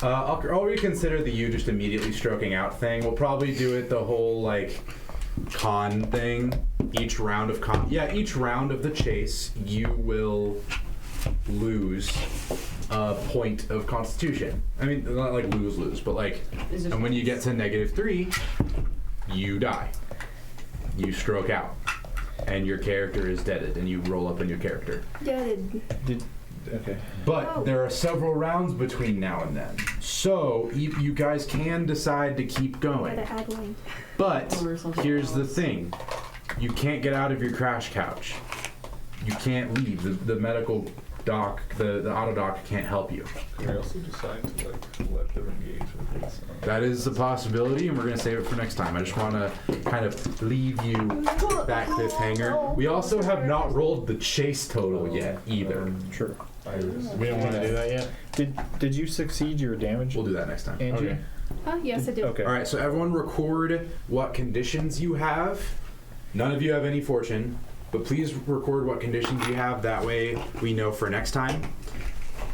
I'll reconsider the you just immediately stroking out thing. We'll probably do it the whole like con thing. Each round of the chase, you will lose a point of constitution. I mean, not like lose, but like, and when you get to -3, you die. You stroke out. And your character is deaded, and you roll up a new character. Okay. But there are several rounds between now and then. So you guys can decide to keep going. But here's the thing. You can't get out of your crash couch. You can't leave. The medical doc, the auto doc can't help you. Can we also decide to like let them engage with this? That is a possibility, and we're going to save it for next time. I just want to kind of leave you that cliffhanger. We also have not rolled the chase total yet either. Sure. We don't want to do that yet? Did you succeed your damage, We'll do that next time. Angie? Okay. Yes, I did. Okay. All right, so everyone record what conditions you have. None of you have any fortune, but please record what conditions you have. That way we know for next time.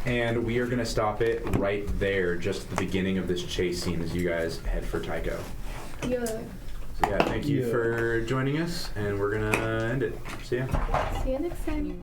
And we are going to stop it right there, just at the beginning of this chase scene as you guys head for Tycho. Yeah. So yeah, thank you for joining us, and we're going to end it. See ya. See you next time.